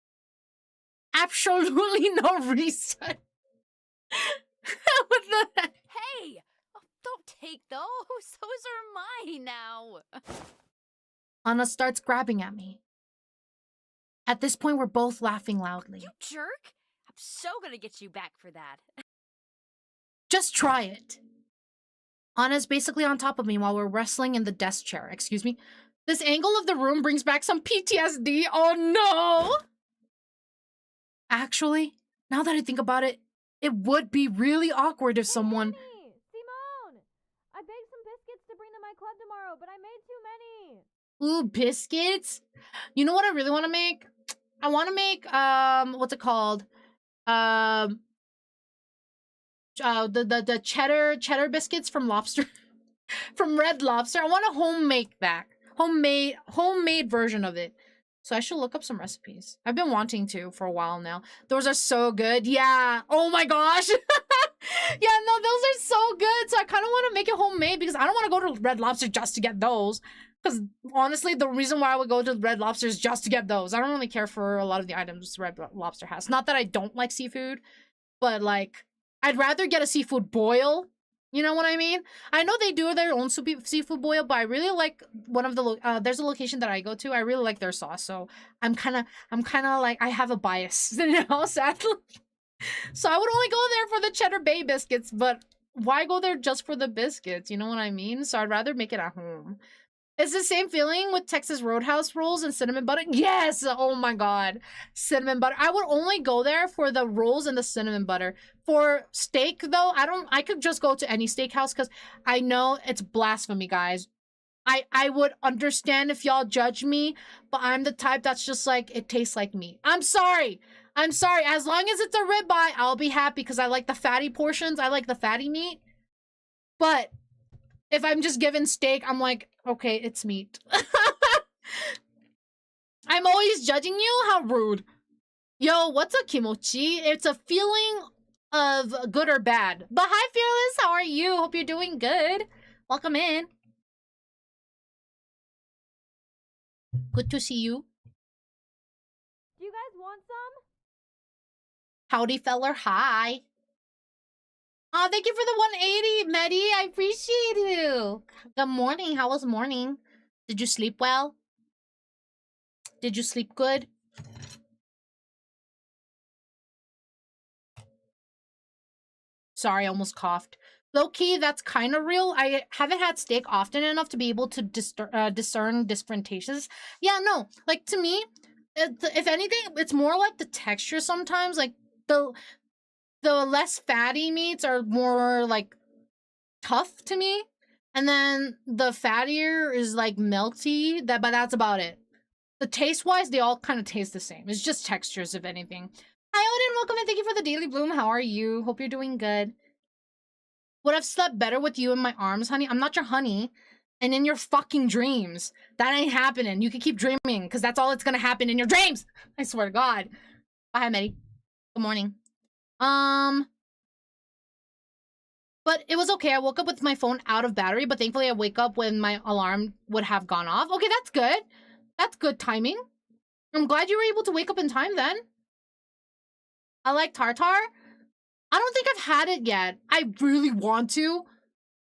Absolutely no reason. What the heck? Hey! Oh, don't take those. Those are mine now. Anna starts grabbing at me. At this point, we're both laughing loudly. You jerk! I'm so gonna get you back for that. Just try it. Anna's basically on top of me while we're wrestling in the desk chair. Excuse me. This angle of the room brings back some PTSD. Oh no! Actually, now that I think about it, it would be really awkward if someone... Hey, Simone! I baked some biscuits to bring to my club tomorrow, but I made too many. Ooh, biscuits? You know what I really want to make? I want to make, what's it called? The cheddar biscuits from Lobster, from Red Lobster. I want a homemade version of it. So I should look up some recipes. I've been wanting to for a while now. Those are so good. Yeah. Oh my gosh. Yeah, no, those are so good. So I kind of want to make it homemade because I don't want to go to Red Lobster just to get those. Because honestly, the reason why I would go to Red Lobster is just to get those. I don't really care for a lot of the items Red Lobster has. Not that I don't like seafood, but like, I'd rather get a seafood boil. You know what I mean? I know they do their own seafood boil, but I really like one of the there's a location that I go to. I really like their sauce, so I'm kind of like I have a bias, you know, sadly. So I would only go there for the Cheddar Bay biscuits, but why go there just for the biscuits? You know what I mean? So I'd rather make it at home. It's the same feeling with Texas Roadhouse rolls and cinnamon butter. Yes! Oh my god. Cinnamon butter. I would only go there for the rolls and the cinnamon butter. For steak, though, I could just go to any steakhouse because I know it's blasphemy, guys. I would understand if y'all judge me, but I'm the type that's just like, it tastes like meat. I'm sorry. I'm sorry. As long as it's a ribeye, I'll be happy because I like the fatty portions. I like the fatty meat. But if I'm just given steak, I'm like, okay, it's meat. I'm always judging you? How rude. Yo, what's a kimochi? It's a feeling of good or bad. But hi, Fearless. How are you? Hope you're doing good. Welcome in. Good to see you. Do you guys want some? Howdy, feller. Hi. Oh, thank you for the 180, Medi. I appreciate you. Good morning. How was morning? Did you sleep well? Did you sleep good? Sorry, I almost coughed. Low-key, that's kind of real. I haven't had steak often enough to be able to discern different tastes. Yeah, no. Like, to me, if anything, it's more like the texture sometimes. Like, the less fatty meats are more, like, tough to me. And then the fattier is, like, melty. But that's about it. The taste-wise, they all kind of taste the same. It's just textures, if anything. Hi, Odin. Welcome and thank you for the daily bloom. How are you? Hope you're doing good. Would have slept better with you in my arms, honey. I'm not your honey. And in your fucking dreams. That ain't happening. You can keep dreaming, because that's all that's gonna happen in your dreams. I swear to God. Hi, Maddie. Good morning. But it was okay. I woke up with my phone out of battery, but thankfully I wake up when my alarm would have gone off. Okay, that's good. That's good timing. I'm glad you were able to wake up in time then. I like tartar. I don't think I've had it yet. I really want to,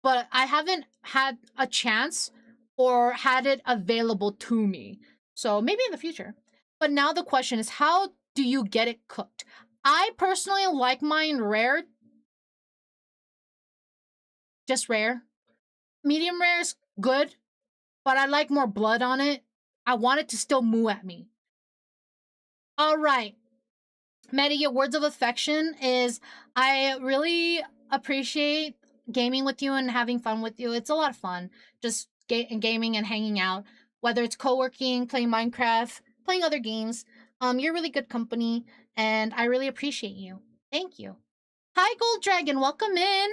but I haven't had a chance or had it available to me. So maybe in the future. But now the question is, how do you get it cooked? I personally like mine rare. Just rare. Medium rare is good, but I like more blood on it. I want it to still moo at me. All right. Maddie, your words of affection is, I really appreciate gaming with you and having fun with you. It's a lot of fun. Just gaming and hanging out. Whether it's co-working, playing Minecraft, playing other games. You're really good company, and I really appreciate you. Thank you. Hi, Gold Dragon. Welcome in.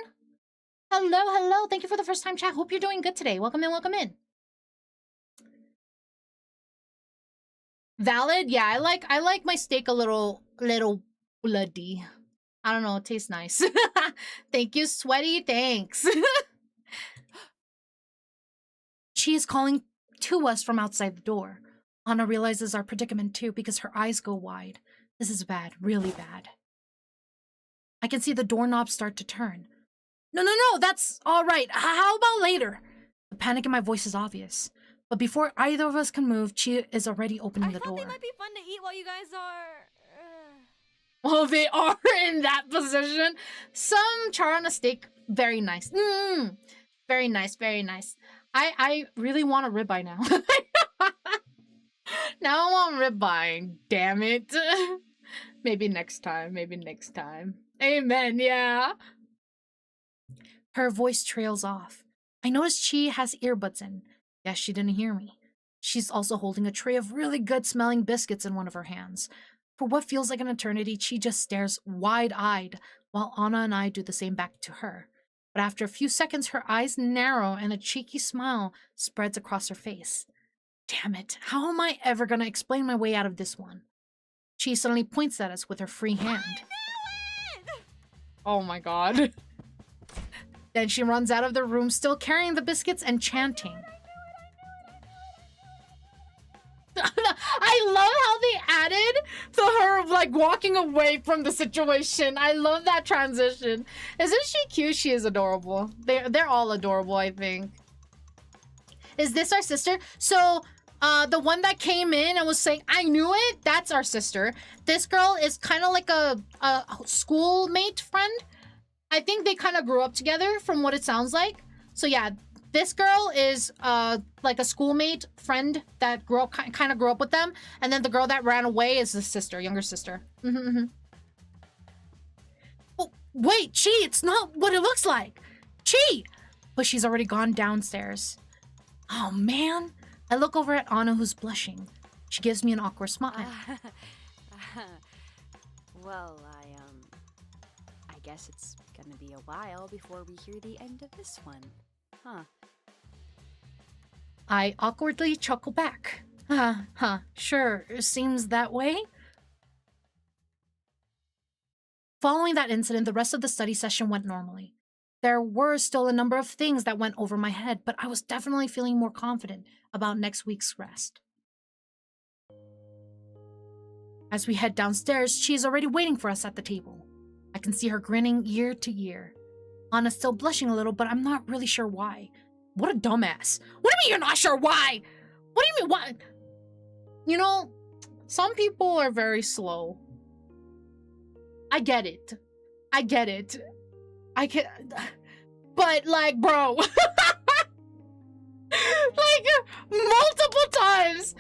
Hello, hello. Thank you for the first time chat. Hope you're doing good today. Welcome in, welcome in. Valid? Yeah, I like my steak a little bloody. I don't know, it tastes nice. Thank you, Sweaty. Thanks. She is calling to us from outside the door. Anna realizes our predicament too because her eyes go wide. This is bad, really bad. I can see the doorknob start to turn. No, that's all right. How about later? The panic in my voice is obvious. But before either of us can move, Chia is already opening the door. I thought they might be fun to eat while you guys are... Oh, they are in that position. Some char on a steak. Very nice. Very nice, very nice. I really want a ribeye now. Now I want ribeye. Damn it. Maybe next time. Maybe next time. Amen, yeah. Her voice trails off. I noticed Chi has earbuds in. Yes, she didn't hear me. She's also holding a tray of really good-smelling biscuits in one of her hands. For what feels like an eternity, Chi just stares wide-eyed, while Anna and I do the same back to her. But after a few seconds, her eyes narrow and a cheeky smile spreads across her face. Damn it, how am I ever gonna explain my way out of this one? Chi suddenly points at us with her free hand. I knew it! Oh my god. Then she runs out of the room, still carrying the biscuits and chanting. I love how they added to her, like, walking away from the situation. I love that transition. Isn't she cute? She is adorable. They're all adorable, I think. Is this our sister? So, the one that came in and was saying, I knew it, that's our sister. This girl is kind of like a schoolmate friend. I think they kind of grew up together from what it sounds like. So yeah, this girl is like a schoolmate friend that kind of grew up with them. And then the girl that ran away is the sister, younger sister. Oh, wait, Chi, it's not what it looks like. Chi! But she's already gone downstairs. Oh, man. I look over at Anna, who's blushing. She gives me an awkward smile. Well, I guess it's gonna be a while before we hear the end of this one. Huh. I awkwardly chuckle back. Sure, seems that way. Following that incident, the rest of the study session went normally. There were still a number of things that went over my head, but I was definitely feeling more confident about next week's rest. As we head downstairs, she's already waiting for us at the table. I can see her grinning ear to ear. Anna's still blushing a little, but I'm not really sure why. What a dumbass. What do you mean you're not sure why? What do you mean why? You know, some people are very slow. I get it. I get it. I can, but like, bro, like multiple times,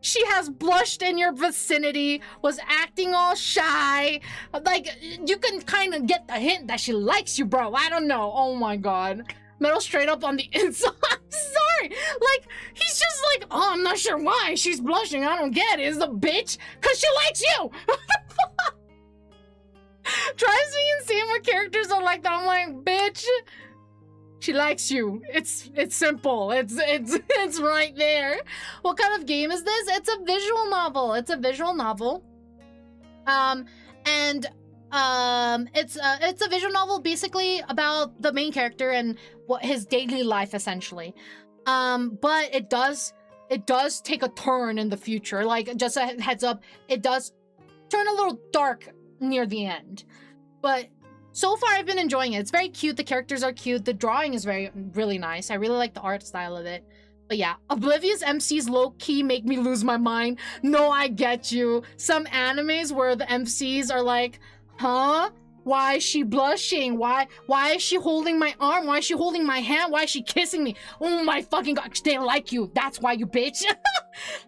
she has blushed in your vicinity, was acting all shy. Like, you can kind of get the hint that she likes you, bro. I don't know. Oh my god. Meadow straight up on the inside. I'm sorry. sorry. Like, he's just like, oh, I'm not sure why she's blushing. I don't get it. Is the bitch? Because she likes you. Drives me insane when characters are like that. I'm like, bitch, she likes you. It's simple. It's right there. What kind of game is this? It's a visual novel. It's a visual novel. It's a visual novel basically about the main character and what his daily life essentially. But it does take a turn in the future. Like, just a heads up, it does turn a little dark near the end. But so far I've been enjoying it. It's very cute. The characters are cute. The drawing is really nice. I really like the art style of it. But yeah, Oblivion's MCs low-key make me lose my mind. No, I get you. Some animes where the MCs are like, huh? Why is she blushing? Why is she holding my arm? Why is she holding my hand? Why is she kissing me? Oh my fucking god, they like you. That's why, you bitch.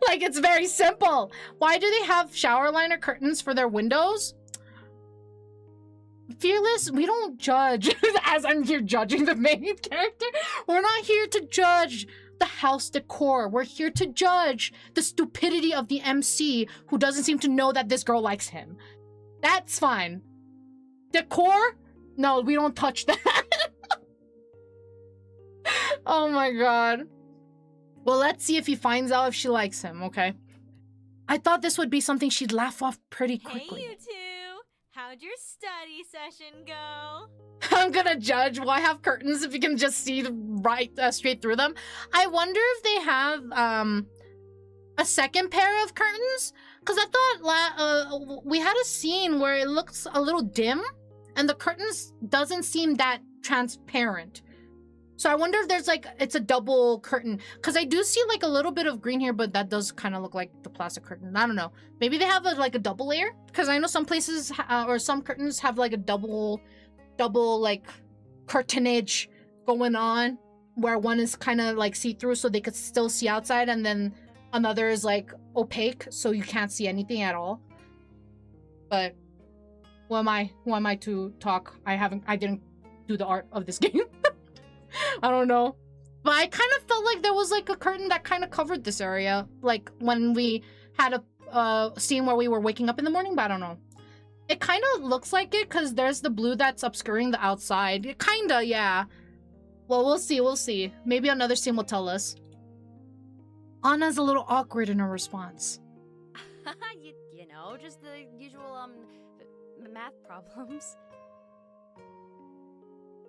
Like, it's very simple. Why do they have shower liner curtains for their windows? Fearless, we don't judge. As I'm here judging the main character. We're not here to judge the house decor. We're here to judge the stupidity of the MC who doesn't seem to know that this girl likes him. That's fine. Decor? No, we don't touch that. Oh my god. Well, let's see if he finds out if she likes him, okay? I thought this would be something she'd laugh off pretty quickly. Hey, you two. How'd your study session go? I'm gonna judge. Why have curtains if you can just see straight through them? I wonder if they have a second pair of curtains, because I thought we had a scene where it looks a little dim and the curtains doesn't seem that transparent. So I wonder if there's like, it's a double curtain, because I do see like a little bit of green here, but that does kind of look like the plastic curtain. I don't know. Maybe they have like a double layer, because I know some places or some curtains have like a double like curtainage going on, where one is kind of like see-through so they could still see outside, and then another is like opaque so you can't see anything at all. But who am I to talk? I didn't do the art of this game. I don't know. But I kind of felt like there was like a curtain that kind of covered this area, like when we had a scene where we were waking up in the morning, but I don't know. It kind of looks like it because there's the blue that's obscuring the outside. It kind of, yeah. Well, we'll see. Maybe another scene will tell us. Anna's a little awkward in her response. you know, just the usual math problems.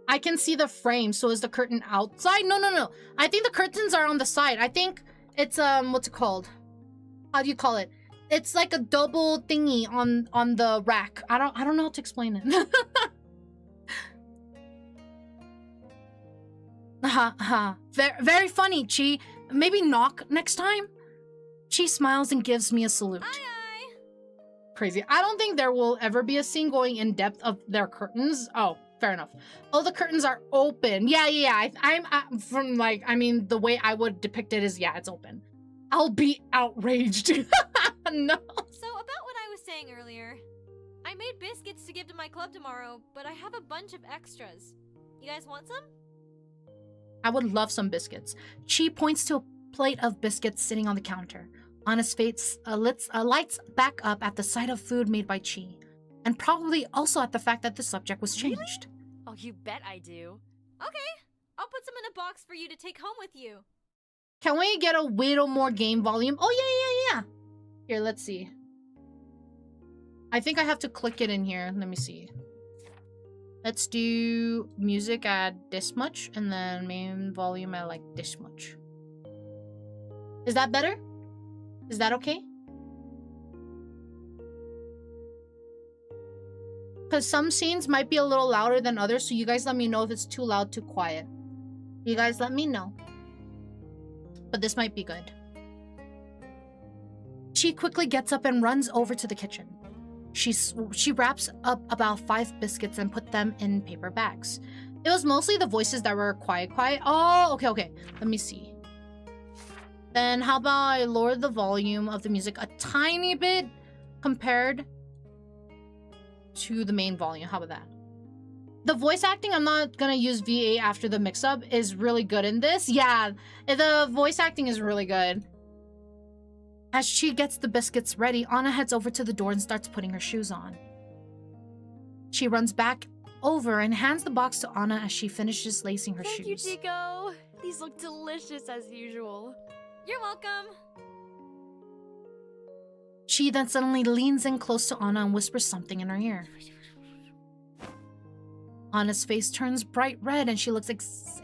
I can see the frame, so is the curtain outside? No. I think the curtains are on the side. I think it's, what's it called? How do you call it? It's like a double thingy on the rack. I don't know how to explain it. Very funny, Chi. Maybe knock next time? Chi smiles and gives me a salute. Aye. Crazy. I don't think there will ever be a scene going in depth of their curtains. Oh, fair enough. Oh, the curtains are open. Yeah. I'm from like, I mean, the way I would depict it is, yeah, it's open. I'll be outraged. No. So about what I was saying earlier, I made biscuits to give to my club tomorrow, but I have a bunch of extras. You guys want some? I would love some biscuits. Chi points to a plate of biscuits sitting on the counter. Anna's face lights back up at the sight of food made by Chi, and probably also at the fact that the subject was changed. Really? Oh, you bet I do. Okay, I'll put some in a box for you to take home with you. Can we get a little more game volume? Oh, yeah. Here, let's see. I think I have to click it in here. Let me see. Let's do music at this much, and then main volume at like this much. Is that better? Is that okay? Because some scenes might be a little louder than others, so you guys let me know if it's too loud, too quiet. You guys let me know. But this might be good. She quickly gets up and runs over to the kitchen. She wraps up about 5 biscuits and put them in paper bags. It was mostly the voices that were quiet. Oh, okay. Let me see. Then how about I lower the volume of the music a tiny bit compared to the main volume. How about that? The voice acting, I'm not gonna use VA after the mix-up, is really good in this. Yeah, the voice acting is really good. As she gets the biscuits ready, Anna heads over to the door and starts putting her shoes on. She runs back over and hands the box to Anna as she finishes lacing her shoes. Thank you, Chico. These look delicious as usual. You're welcome. She then suddenly leans in close to Anna and whispers something in her ear. Anna's face turns bright red and she looks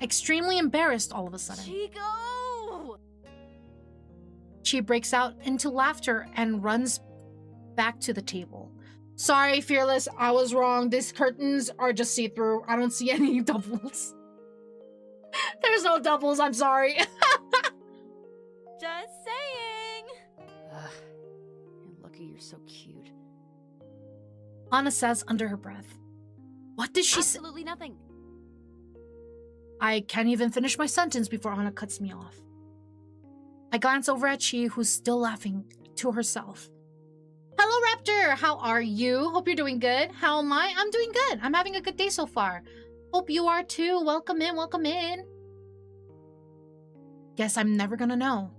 extremely embarrassed all of a sudden. Chico! She breaks out into laughter and runs back to the table. Sorry, Fearless, I was wrong. These curtains are just see-through. I don't see any doubles. There's no doubles, I'm sorry. Just saying. Ugh, you're lucky you're so cute. Anna says under her breath. What did she say? Absolutely nothing. I can't even finish my sentence before Anna cuts me off. I glance over at Chi, who's still laughing to herself. Hello, Raptor! How are you? Hope you're doing good. How am I? I'm doing good. I'm having a good day so far. Hope you are too. Welcome in, welcome in. Guess I'm never gonna know.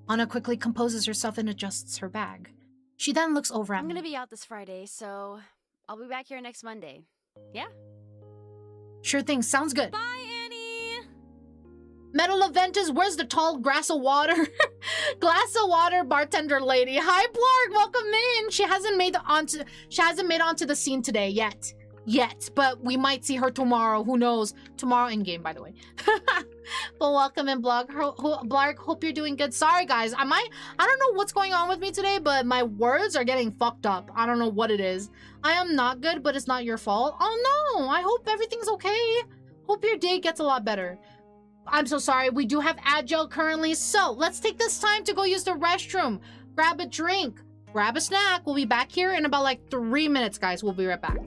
Anna quickly composes herself and adjusts her bag. She then looks over at I'm me. gonna be out this Friday, so I'll be back here next Monday. Yeah? Sure thing, sounds good. Bye, Annie. Metal Aventus, where's the tall glass of water? Glass of water bartender lady. Hi, Blarg, welcome in. She hasn't made it onto the scene today yet. But we might see her tomorrow. Who knows? Tomorrow in game, by the way. But welcome in, Blarg. Hope you're doing good. Sorry, guys. I don't know what's going on with me today, but my words are getting fucked up. I don't know what it is. I am not good, but it's not your fault. Oh no! I hope everything's okay. Hope your day gets a lot better. I'm so sorry. We do have Agile currently, so let's take this time to go use the restroom. Grab a drink. Grab a snack. We'll be back here in about like 3 minutes, guys. We'll be right back.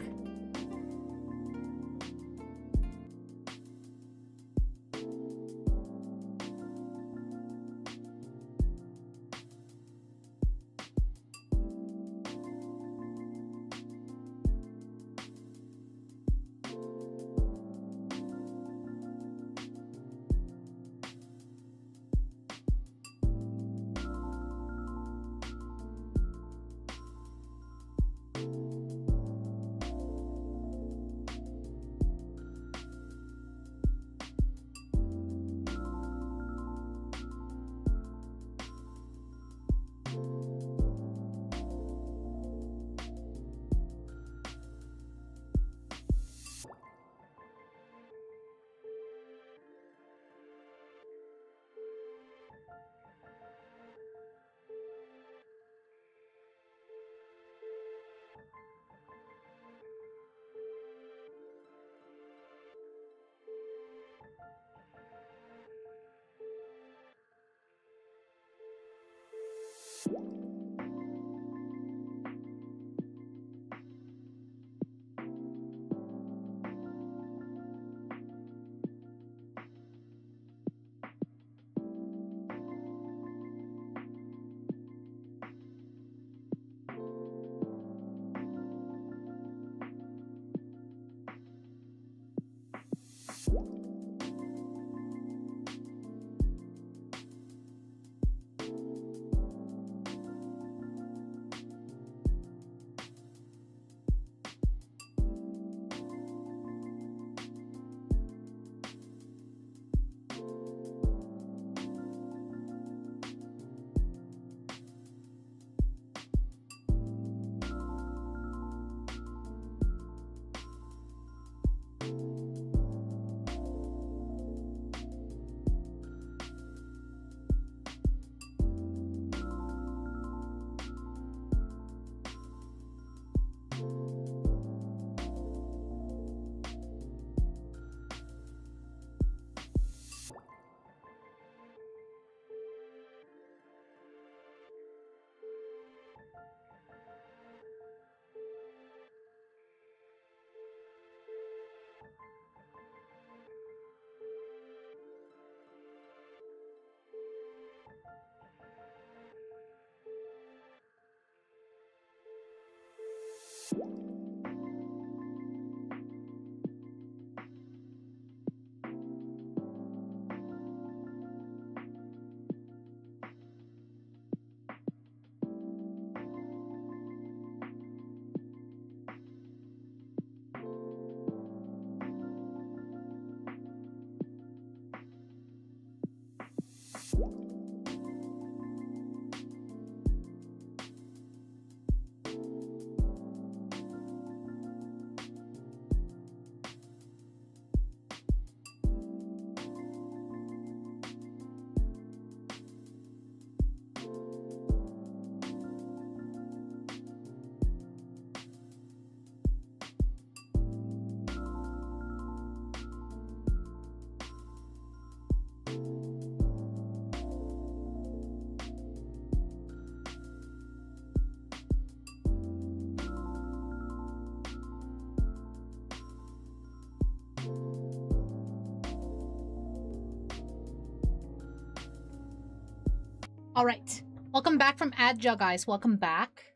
All right. Welcome back from Adja, guys. Welcome back.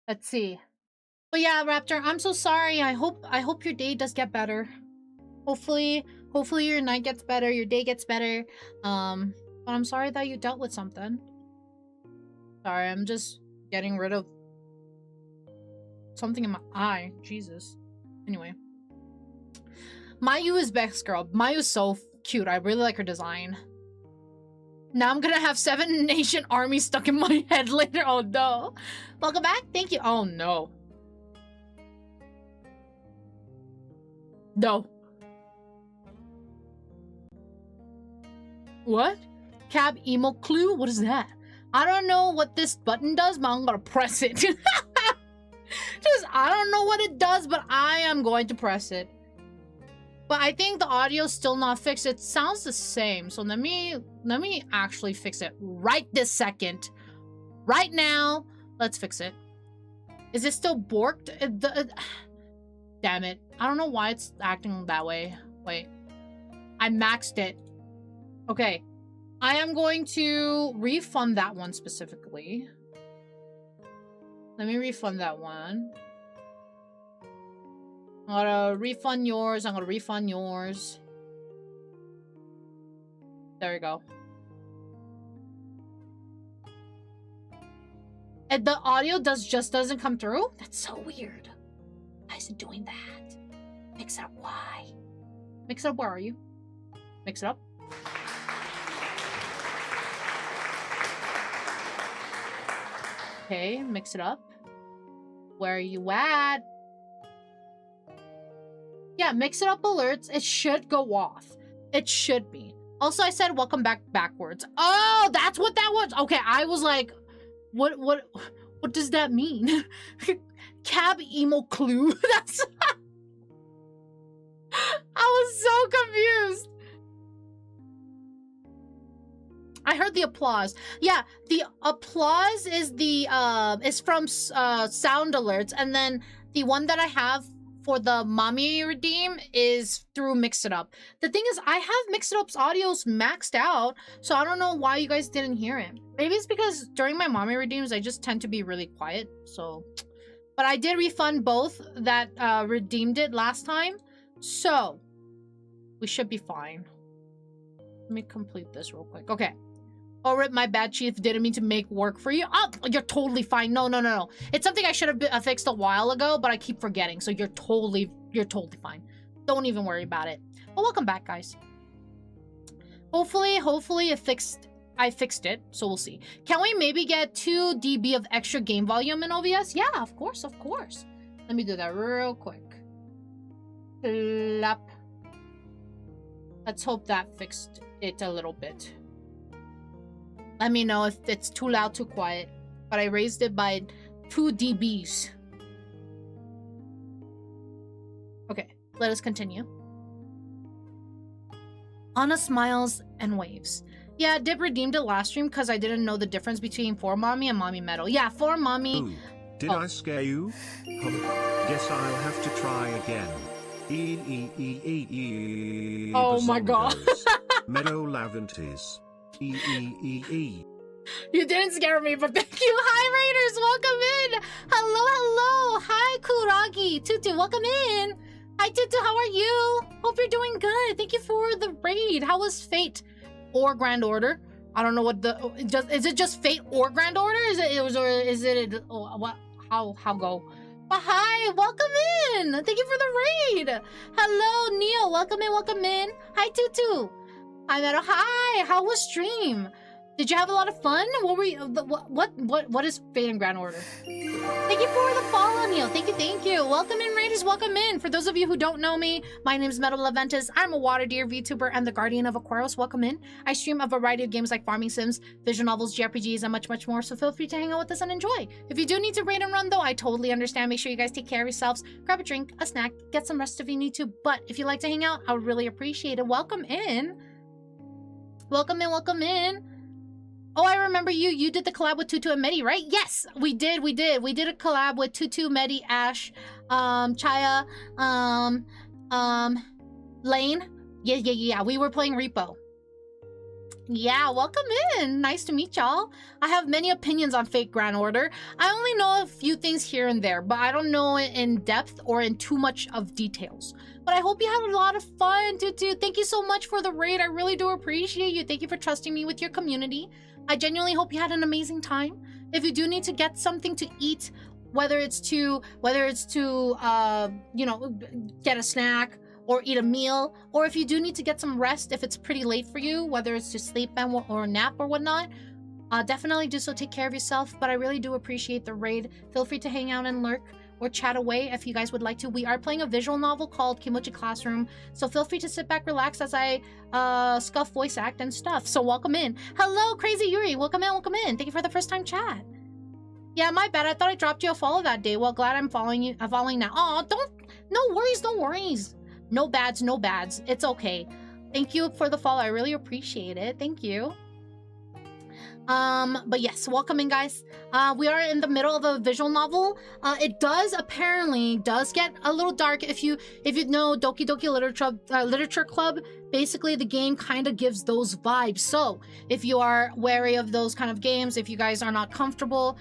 Let's see. But yeah, Raptor, I'm so sorry. I hope your day does get better. Hopefully your night gets better, your day gets better. But I'm sorry that you dealt with something. Sorry, I'm just getting rid of something in my eye. Jesus. Anyway. Mayu is best girl. Mayu's so cute. I really like her design. Now I'm gonna have 7 Nation armies stuck in my head later. Oh no. Welcome back. Thank you. Oh no. No. What? Cab emo clue? What is that? I don't know what this button does, but I'm gonna press it. I don't know what it does, but I am going to press it. But I think the audio's still not fixed. It sounds the same. So let me actually fix it right this second. Right now. Let's fix it. Is it still borked? Damn it. I don't know why it's acting that way. Wait. I maxed it. Okay. I am going to refund that one specifically. Let me refund that one. I'm gonna refund yours. I'm gonna refund yours. There we go. And the audio just doesn't come through? That's so weird. Why is it doing that? Mix it up. Why? Mix it up. Where are you? Mix it up. Okay, mix it up. Where are you at? Yeah, mix it up alerts. It should go off. It should be. Also, I said welcome back backwards. Oh, that's what that was. Okay, I was like, what does that mean? Cab emo clue. That's I was so confused. I heard the applause. Yeah, the applause is the is from sound alerts, and then the one that I have for the mommy redeem is through Mix It Up. The thing is, I have Mix It Up's audios maxed out, so I don't know why you guys didn't hear it. Maybe it's because during my mommy redeems, I just tend to be really quiet, so. But I did refund both that redeemed it last time, so we should be fine. Let me complete this real quick. Okay. Oh, rip, my bad, Chief. Didn't mean to make work for you. Oh, you're totally fine. No. It's something I should have fixed a while ago, but I keep forgetting. So you're totally fine. Don't even worry about it. Well, welcome back, guys. Hopefully I fixed it, so we'll see. Can we maybe get 2 dB of extra game volume in OBS? Yeah, of course. Let me do that real quick. Plop. Let's hope that fixed it a little bit. Let me know if it's too loud, too quiet. But I raised it by 2 dBs. Okay, let us continue. Anna smiles and waves. Yeah, Dib redeemed it last stream because I didn't know the difference between For Mommy and Mommy Meadow. Yeah, For Mommy... Ooh, did I scare you? Guess I'll have to try again. Oh my god. Meadow Laventis. You didn't scare me, but thank you. Hi, Raiders. Welcome in. Hello. Hi, Kuragi. Tutu, welcome in. Hi, Tutu. How are you? Hope you're doing good. Thank you for the raid. How was Fate or Grand Order? I don't know what the... Is it just Fate or Grand Order? How go? But hi, welcome in. Thank you for the raid. Hello, Neil. Welcome in. Hi, Tutu. Hi, Meadow. Hi. How was stream? Did you have a lot of fun? What were you? What is Fate and Grand Order? Thank you for the follow, Neil. Thank you. Welcome in, Raiders. Welcome in. For those of you who don't know me, my name is Meadow Laventis. I'm a water deer VTuber and the guardian of Aquarius. Welcome in. I stream a variety of games like farming sims, visual novels, JRPGs, and much more. So feel free to hang out with us and enjoy. If you do need to raid and run, though, I totally understand. Make sure you guys take care of yourselves. Grab a drink, a snack, get some rest if you need to. But if you like to hang out, I would really appreciate it. Welcome in. Welcome in. Oh, I remember you. You did the collab with Tutu and Medi, right? Yes, we did. We did a collab with Tutu, Medi, Ash, Chaya, Lane. Yeah. We were playing Repo. Yeah, welcome in. Nice to meet y'all. I have many opinions on Fate Grand Order. I only know a few things here and there, but I don't know it in depth or in too much of details. But I hope you had a lot of fun, Tutu. Thank you so much for the raid. I really do appreciate you. Thank you for trusting me with your community. I genuinely hope you had an amazing time. If you do need to get something to eat, whether it's to you know, get a snack or eat a meal, or if you do need to get some rest if it's pretty late for you, whether it's to sleep or nap or whatnot, definitely do so. Take care of yourself. But I really do appreciate the raid. Feel free to hang out and lurk or chat away if you guys would like to. We are playing a visual novel called KIMOCHII CLASSROOM, so feel free to sit back, relax as I scuff voice act and stuff. So welcome in. Hello, Crazy Yuri. Welcome in, welcome in. Thank you for the first time chat. Yeah, my bad. I thought I dropped you a follow that day. Well, glad I'm following you. I'm following now. Oh, no worries, no worries. No bads, no bads. It's okay. Thank you for the follow. I really appreciate it. Thank you. But yes, welcome in, guys. We are in the middle of a visual novel. It apparently does get a little dark. If you know Doki Doki Literature Club, basically the game kind of gives those vibes. So if you are wary of those kind of games, if you guys are not comfortable,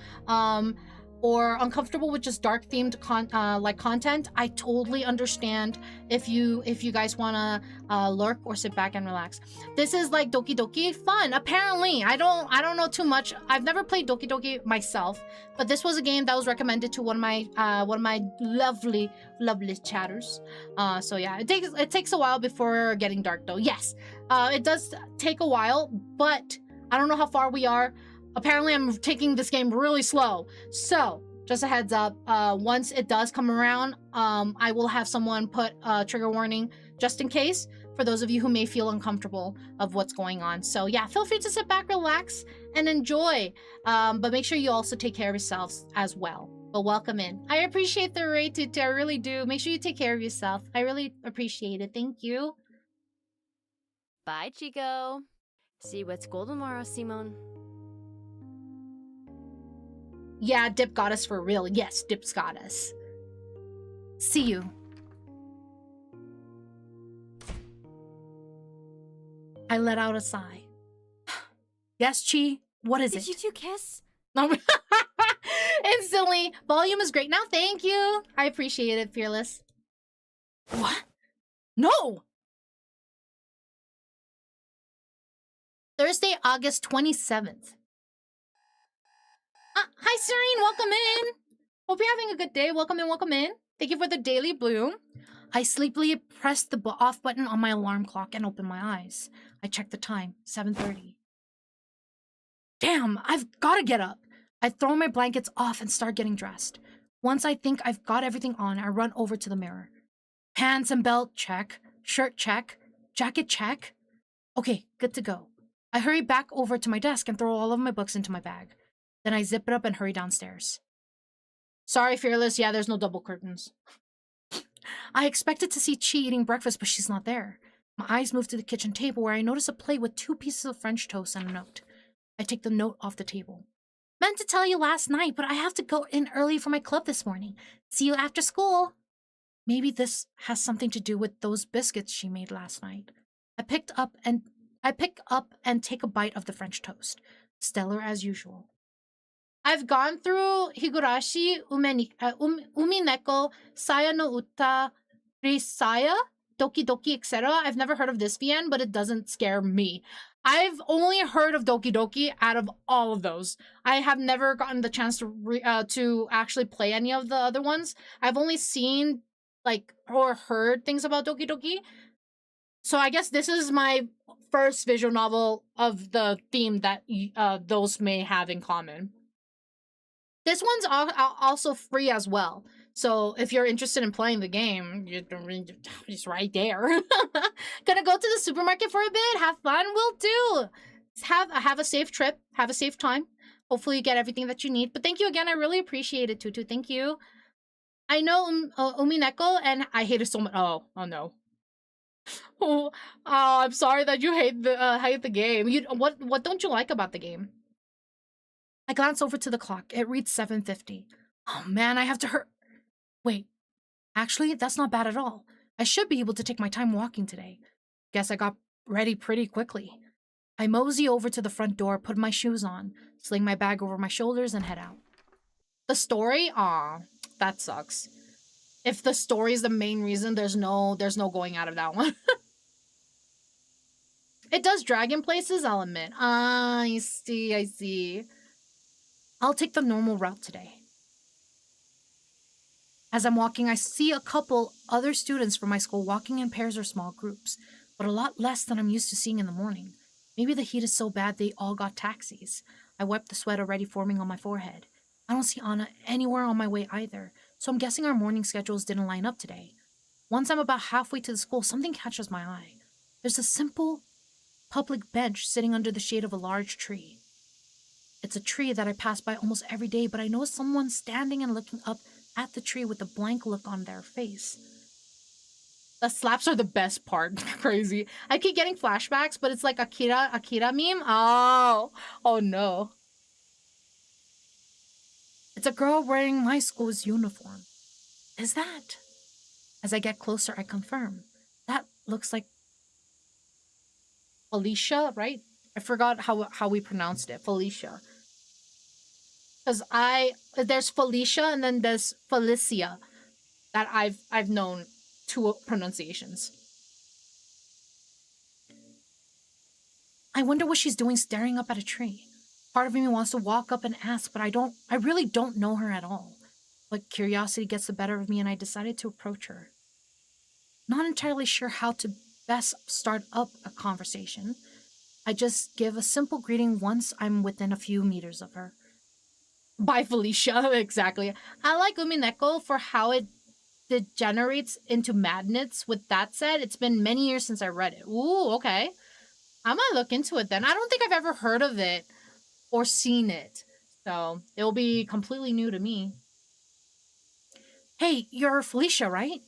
or uncomfortable with just dark themed content, I totally understand if you guys wanna lurk or sit back and relax. This is like Doki Doki fun. Apparently, I don't know too much. I've never played Doki Doki myself, but this was a game that was recommended to one of my lovely chatters. So yeah, it takes a while before getting dark though. Yes, it does take a while, but I don't know how far we are. Apparently, I'm taking this game really slow. So, just a heads up, once it does come around, I will have someone put a trigger warning just in case for those of you who may feel uncomfortable of what's going on. So yeah, feel free to sit back, relax, and enjoy. But make sure you also take care of yourselves as well. But welcome in. I appreciate the raid, Tutu. I really do. Make sure you take care of yourself. I really appreciate it. Thank you. Bye, Chico. See you at school tomorrow, Simone. Yeah, Dip got us for real. Yes, Dip's got us. See you. I let out a sigh. Yes, Chi? What is it? Did you two kiss? Instantly. Volume is great now. Thank you. I appreciate it, Fearless. What? No! Thursday, August 27th. Hi, Serene. Welcome in. Hope you're having a good day. Welcome in, welcome in. Thank you for the daily bloom. I sleepily pressed the off button on my alarm clock and opened my eyes. I checked the time, 7:30. Damn, I've got to get up. I throw my blankets off and start getting dressed. Once I think I've got everything on, I run over to the mirror. Pants and belt, check. Shirt, check. Jacket, check. Okay, good to go. I hurry back over to my desk and throw all of my books into my bag. Then I zip it up and hurry downstairs. Sorry, Fearless. Yeah, there's no double curtains. I expected to see Chi eating breakfast, but she's not there. My eyes move to the kitchen table where I notice a plate with 2 pieces of French toast and a note. I take the note off the table. Meant to tell you last night, but I have to go in early for my club this morning. See you after school. Maybe this has something to do with those biscuits she made last night. I pick up and take a bite of the French toast. Stellar as usual. I've gone through Higurashi, Umineko, Saya no Uta, Risaya, Doki Doki, etc. I've never heard of this VN, but it doesn't scare me. I've only heard of Doki Doki out of all of those. I have never gotten the chance to actually play any of the other ones. I've only seen or heard things about Doki Doki. So I guess this is my first visual novel of the theme that those may have in common. This one's also free as well. So if you're interested in playing the game, it's right there. Gonna go to the supermarket for a bit, have fun, will do. Have a safe trip, have a safe time. Hopefully you get everything that you need. But thank you again, I really appreciate it, Tutu. Thank you. I know Umineko, and I hate it so much. Oh no. Oh, I'm sorry that you hate the game. What don't you like about the game? I glance over to the clock. It reads 7:50. Oh man, I have to Wait, actually, that's not bad at all. I should be able to take my time walking today. Guess I got ready pretty quickly. I mosey over to the front door, put my shoes on, sling my bag over my shoulders, and head out. The story? Aw, that sucks. If the story is the main reason, there's no going out of that one. It does drag in places, I'll admit. Ah, I see. I'll take the normal route today. As I'm walking, I see a couple other students from my school walking in pairs or small groups, but a lot less than I'm used to seeing in the morning. Maybe the heat is so bad they all got taxis. I wipe the sweat already forming on my forehead. I don't see Anna anywhere on my way either, so I'm guessing our morning schedules didn't line up today. Once I'm about halfway to the school, something catches my eye. There's a simple public bench sitting under the shade of a large tree. It's a tree that I pass by almost every day, but I notice someone standing and looking up at the tree with a blank look on their face. The slaps are the best part. Crazy. I keep getting flashbacks, but it's like Akira meme. Oh no. It's a girl wearing my school's uniform. Is that? As I get closer, I confirm. That looks like Felicia, right? I forgot how we pronounced it. Felicia. Because there's Felicia and then there's Felicia that I've known two pronunciations. I wonder what she's doing staring up at a tree. Part of me wants to walk up and ask, but I really don't know her at all. But curiosity gets the better of me and I decided to approach her. Not entirely sure how to best start up a conversation. I just give a simple greeting once I'm within a few meters of her. Bye, Felicia. Exactly. I like Umineko for how it degenerates into madness. With that said, it's been many years since I read it. Ooh, okay. I might look into it then. I don't think I've ever heard of it or seen it, so it'll be completely new to me. Hey, you're Felicia, right?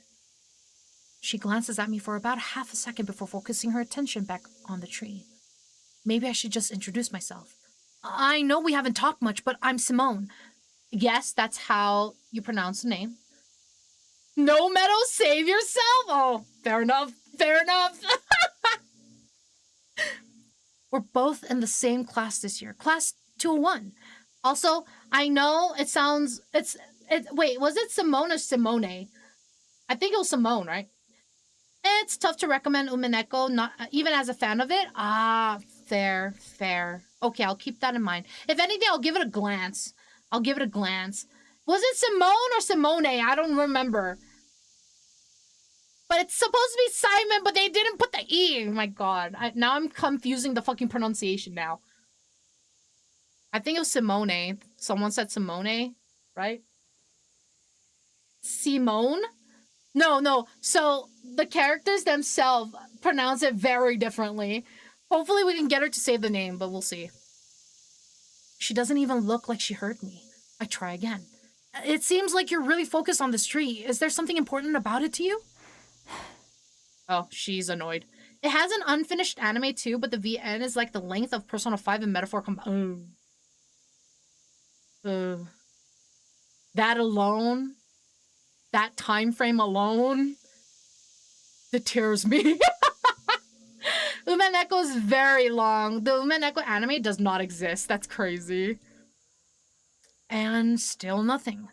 She glances at me for about half a second before focusing her attention back on the tree. Maybe I should just introduce myself. I know we haven't talked much, but I'm Simone. Yes, that's how you pronounce the name. No, Meadow, save yourself! Oh, fair enough. We're both in the same class this year, class 201. Also, I know it sounds, wait, was it Simone or Simone? I think it was Simone, right? It's tough to recommend Umineko, not even as a fan of it. Ah, fair. Okay, I'll keep that in mind. If anything, I'll give it a glance. Was it Simone or Simone? I don't remember. But it's supposed to be Simon, but they didn't put the E. Oh my god. Now I'm confusing the fucking pronunciation now. I think it was Simone. Someone said Simone, right? Simone? No. So the characters themselves pronounce it very differently. Hopefully we can get her to say the name, but we'll see. She doesn't even look like she heard me. I try again. It seems like you're really focused on this tree. Is there something important about it to you? Oh, she's annoyed. It has an unfinished anime too, but the VN is like the length of Persona 5 and Metaphor that alone, that time frame alone, deters me. Umineko is very long. The Umineko anime does not exist. That's crazy. And still nothing.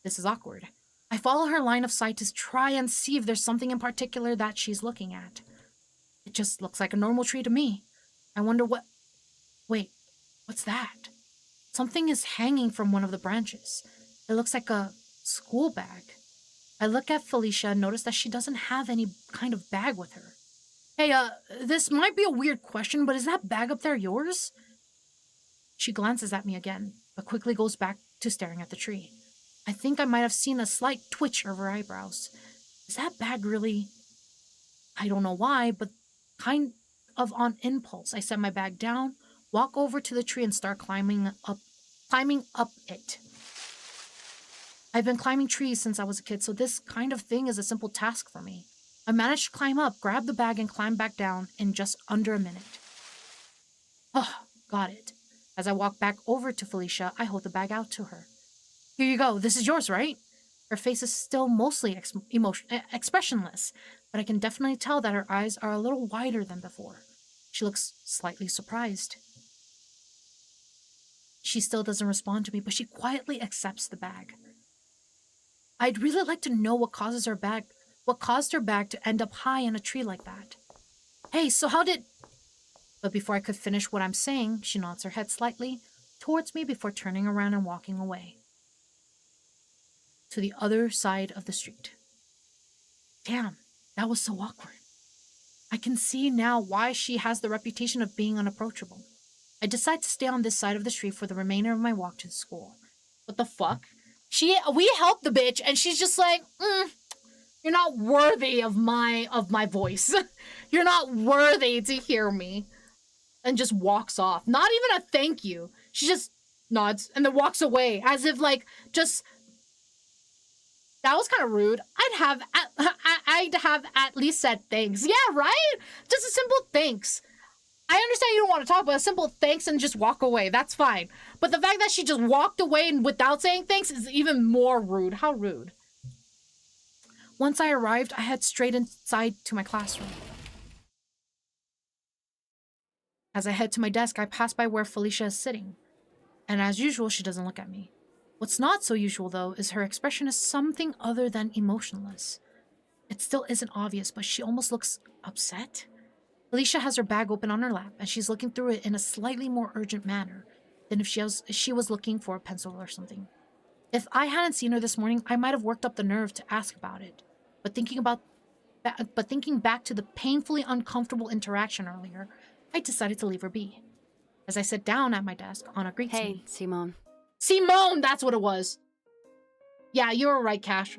This is awkward. I follow her line of sight to try and see if there's something in particular that she's looking at. It just looks like a normal tree to me. I wonder what... Wait, what's that? Something is hanging from one of the branches. It looks like a school bag. I look at Felicia and notice that she doesn't have any kind of bag with her. Hey, this might be a weird question, but is that bag up there yours? She glances at me again, but quickly goes back to staring at the tree. I think I might have seen a slight twitch of her eyebrows. Is that bag really... I don't know why, but kind of on impulse, I set my bag down, walk over to the tree and start climbing up it. I've been climbing trees since I was a kid, so this kind of thing is a simple task for me. I managed to climb up, grab the bag, and climb back down in just under a minute. Oh, got it. As I walk back over to Felicia, I hold the bag out to her. Here you go. This is yours, right? Her face is still mostly expressionless, but I can definitely tell that her eyes are a little wider than before. She looks slightly surprised. She still doesn't respond to me, but she quietly accepts the bag. I'd really like to know what caused her bag to end up high in a tree like that. Hey, so how did... But before I could finish what I'm saying, she nods her head slightly towards me before turning around and walking away to the other side of the street. Damn, that was so awkward. I can see now why she has the reputation of being unapproachable. I decide to stay on this side of the street for the remainder of my walk to school. What the fuck? We helped the bitch, and she's just like, you're not worthy of my voice. You're not worthy to hear me. And just walks off. Not even a thank you. She just nods and then walks away as if like just... That was kind of rude. I'd have at least said thanks. Yeah, right? Just a simple thanks. I understand you don't want to talk, but a simple thanks and just walk away. That's fine. But the fact that she just walked away and without saying thanks is even more rude. How rude. Once I arrived, I head straight inside to my classroom. As I head to my desk, I pass by where Felicia is sitting. And as usual, she doesn't look at me. What's not so usual, though, is her expression is something other than emotionless. It still isn't obvious, but she almost looks upset. Felicia has her bag open on her lap, and she's looking through it in a slightly more urgent manner than if she was looking for a pencil or something. If I hadn't seen her this morning, I might have worked up the nerve to ask about it. But thinking back to the painfully uncomfortable interaction earlier, I decided to leave her be. As I sat down at my desk, Anna greets me. Hey, Simone. Simone, that's what it was. Yeah, you were right, Cash.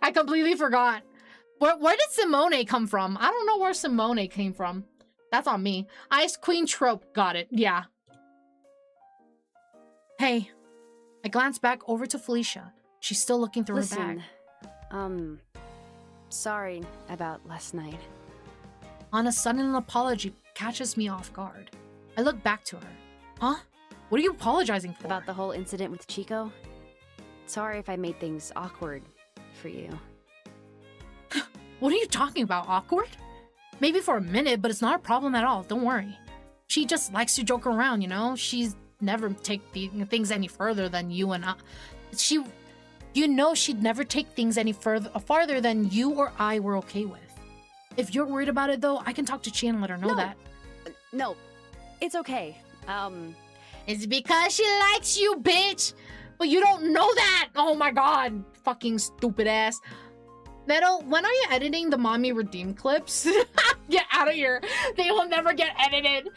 I completely forgot. Where did Simone come from? I don't know where Simone came from. That's on me. Ice Queen trope. Got it. Yeah. Hey. I glanced back over to Felicia. She's still looking through her bag. Sorry about last night. Anna's sudden apology catches me off guard. I look back to her. Huh? What are you apologizing for? About the whole incident with Chico? Sorry if I made things awkward for you. What are you talking about? Awkward? Maybe for a minute, but it's not a problem at all. Don't worry. She just likes to joke around, you know? She's never take things any further than you and I. You know she'd never take things any farther than you or I were okay with. If you're worried about it, though, I can talk to Chi and let her know that. No, it's okay. It's because she likes you, bitch! But you don't know that! Oh my god! Fucking stupid ass. Meadow, when are you editing the Mommy Redeem clips? Get out of here. They will never get edited.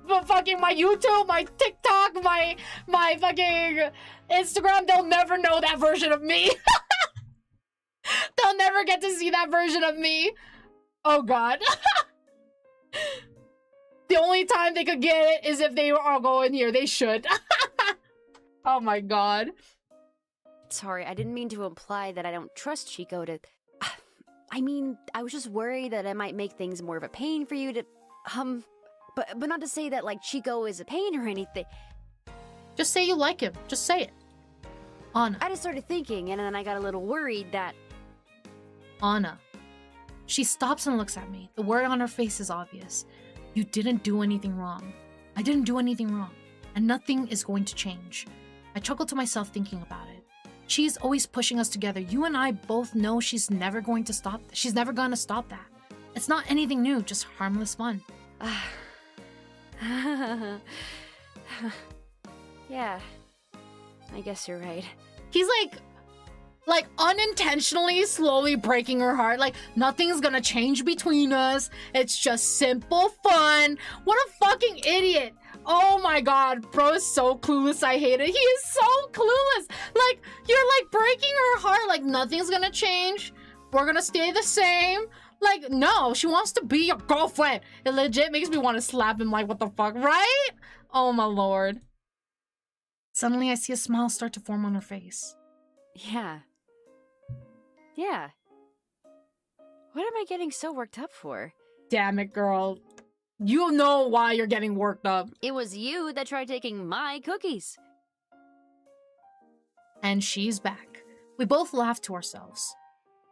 But fucking my YouTube, my TikTok, my fucking Instagram, they'll never know that version of me. They'll never get to see that version of me. Oh god. The only time they could get it is if they all go in here. They should. Oh my god. Sorry, I didn't mean to imply that I don't trust Chico to... I mean, I was just worried that it might make things more of a pain for you to... But not to say that, like, Chico is a pain or anything. Just say you like him. Just say it. Anna. I just started thinking, and then I got a little worried that... Anna. She stops and looks at me. The worry on her face is obvious. You didn't do anything wrong. I didn't do anything wrong. And nothing is going to change. I chuckle to myself thinking about it. She's always pushing us together. You and I both know she's never going to stop. She's never going to stop that. It's not anything new, just harmless fun. Yeah, I guess you're right. He's like unintentionally slowly breaking her heart. Like, nothing's gonna change between us. It's just simple fun. What a fucking idiot. Oh my god, bro is so clueless. I hate it. He is so clueless. Like, you're like breaking her heart. Like, nothing's gonna change. We're gonna stay the same. Like, no, she wants to be your girlfriend. It legit makes me want to slap him. Like, what the fuck, right? Oh my lord. Suddenly I see a smile start to form on her face. Yeah. Yeah. What am I getting so worked up for? Damn it, girl. You know why you're getting worked up. It was you that tried taking my cookies. And she's back. We both laughed to ourselves.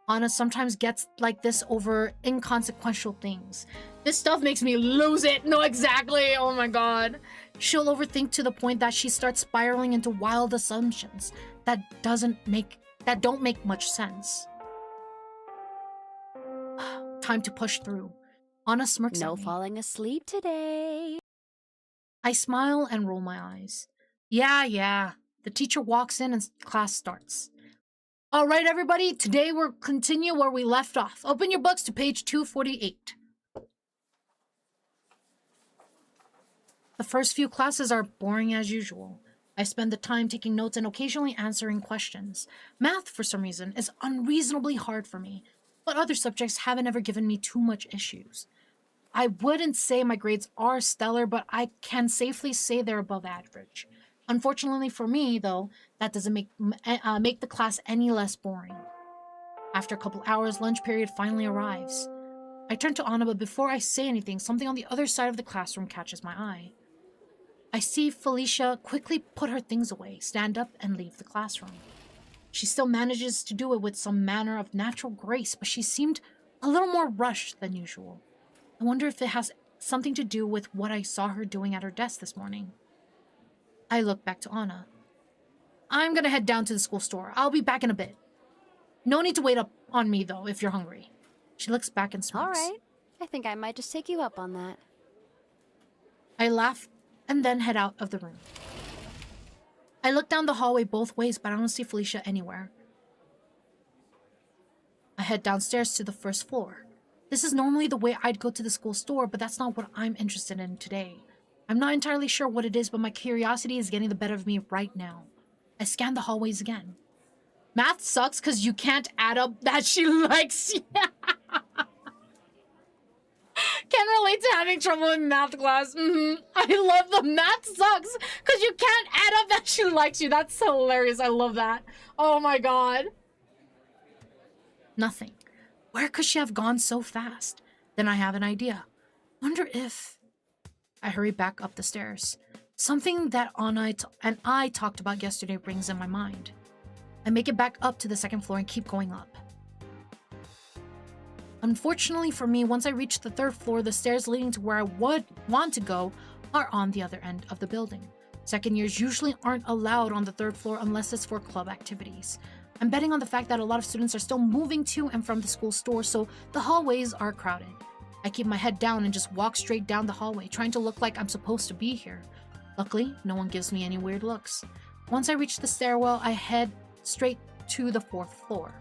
Anna sometimes gets like this over inconsequential things. This stuff makes me lose it. No, exactly. Oh my god. She'll overthink to the point that she starts spiraling into wild assumptions that don't make much sense. Time to push through. Anna smirks No at me. falling asleep today. I smile and roll my eyes. Yeah. The teacher walks in and class starts. All right, everybody. Today we'll continue where we left off. Open your books to page 248. The first few classes are boring as usual. I spend the time taking notes and occasionally answering questions. Math, for some reason, is unreasonably hard for me, but other subjects haven't ever given me too much issues. I wouldn't say my grades are stellar, but I can safely say they're above average. Unfortunately for me, though, that doesn't make the class any less boring. After a couple hours, lunch period finally arrives. I turn to Anna, but before I say anything, something on the other side of the classroom catches my eye. I see Felicia quickly put her things away, stand up, and leave the classroom. She still manages to do it with some manner of natural grace, but she seemed a little more rushed than usual. I wonder if it has something to do with what I saw her doing at her desk this morning. I look back to Anna. I'm gonna head down to the school store. I'll be back in a bit. No need to wait up on me, though, if you're hungry. She looks back and smirks. All right. I think I might just take you up on that. I laugh and then head out of the room. I look down the hallway both ways, but I don't see Felicia anywhere. I head downstairs to the first floor. This is normally the way I'd go to the school store, but that's not what I'm interested in today. I'm not entirely sure what it is, but my curiosity is getting the better of me right now. I scan the hallways again. Math sucks because you can't add up that she likes you. Can relate to having trouble in math class. I love the math sucks because you can't add up that she likes you. That's hilarious. I love that. Oh my god. Nothing. Where could she have gone so fast? Then I have an idea. Wonder if... I hurry back up the stairs. Something that Anna and I talked about yesterday rings in my mind. I make it back up to the second floor and keep going up. Unfortunately for me, once I reach the third floor, the stairs leading to where I would want to go are on the other end of the building. Second years usually aren't allowed on the third floor unless it's for club activities. I'm betting on the fact that a lot of students are still moving to and from the school store, so the hallways are crowded. I keep my head down and just walk straight down the hallway, trying to look like I'm supposed to be here. Luckily, no one gives me any weird looks. Once I reach the stairwell, I head straight to the fourth floor.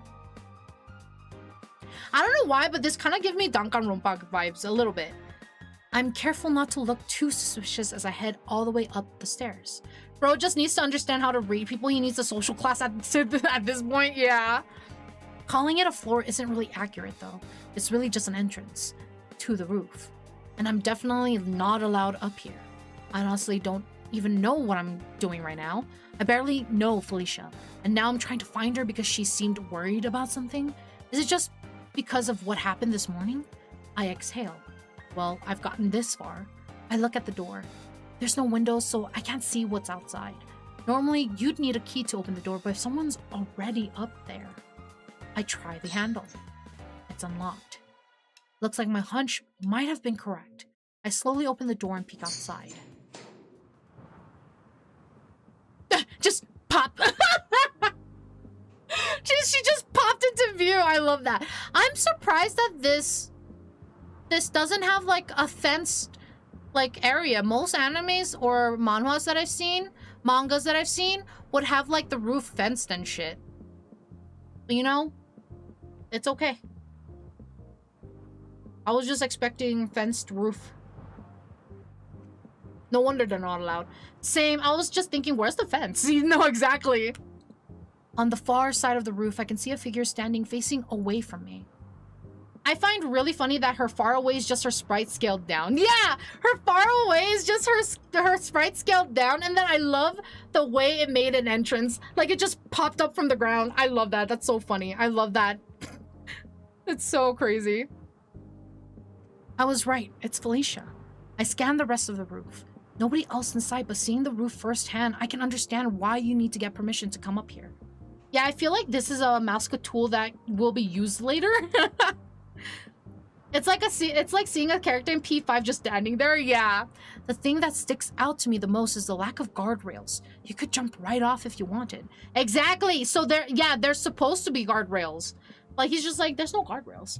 I don't know why, but this kind of gives me Danganronpa vibes a little bit. I'm careful not to look too suspicious as I head all the way up the stairs. Bro just needs to understand how to read people. He needs a social class at this point, yeah. Calling it a floor isn't really accurate, though. It's really just an entrance to the roof. And I'm definitely not allowed up here. I honestly don't even know what I'm doing right now. I barely know Felicia, and now I'm trying to find her because she seemed worried about something. Is it just because of what happened this morning? I exhale. Well, I've gotten this far. I look at the door. There's no windows, so I can't see what's outside. Normally, you'd need a key to open the door, but if someone's already up there, I try the handle. It's unlocked. Looks like my hunch might have been correct. I slowly open the door and peek outside. Just pop. She just popped into view. I love that. I'm surprised that this doesn't have like a fenced like area. Most animes or mangas that I've seen would have like the roof fenced and shit. But, you know, it's okay. I was just expecting fenced roof. No wonder they're not allowed. Same, I was just thinking, where's the fence? You know, exactly. On the far side of the roof, I can see a figure standing facing away from me. I find really funny that her far away is just her sprite scaled down. Yeah, her far away is just her sprite scaled down, and then I love the way it made an entrance. Like, it just popped up from the ground. I love that. That's so funny. I love that. It's so crazy. I was right. It's Felicia. I scanned the rest of the roof. Nobody else in sight, but seeing the roof firsthand, I can understand why you need to get permission to come up here. Yeah, I feel like this is a Mouska tool that will be used later. It's like seeing a character in P5 just standing there. Yeah. The thing that sticks out to me the most is the lack of guardrails. You could jump right off if you wanted. Exactly. So there's supposed to be guardrails. Like, he's just like, there's no guardrails.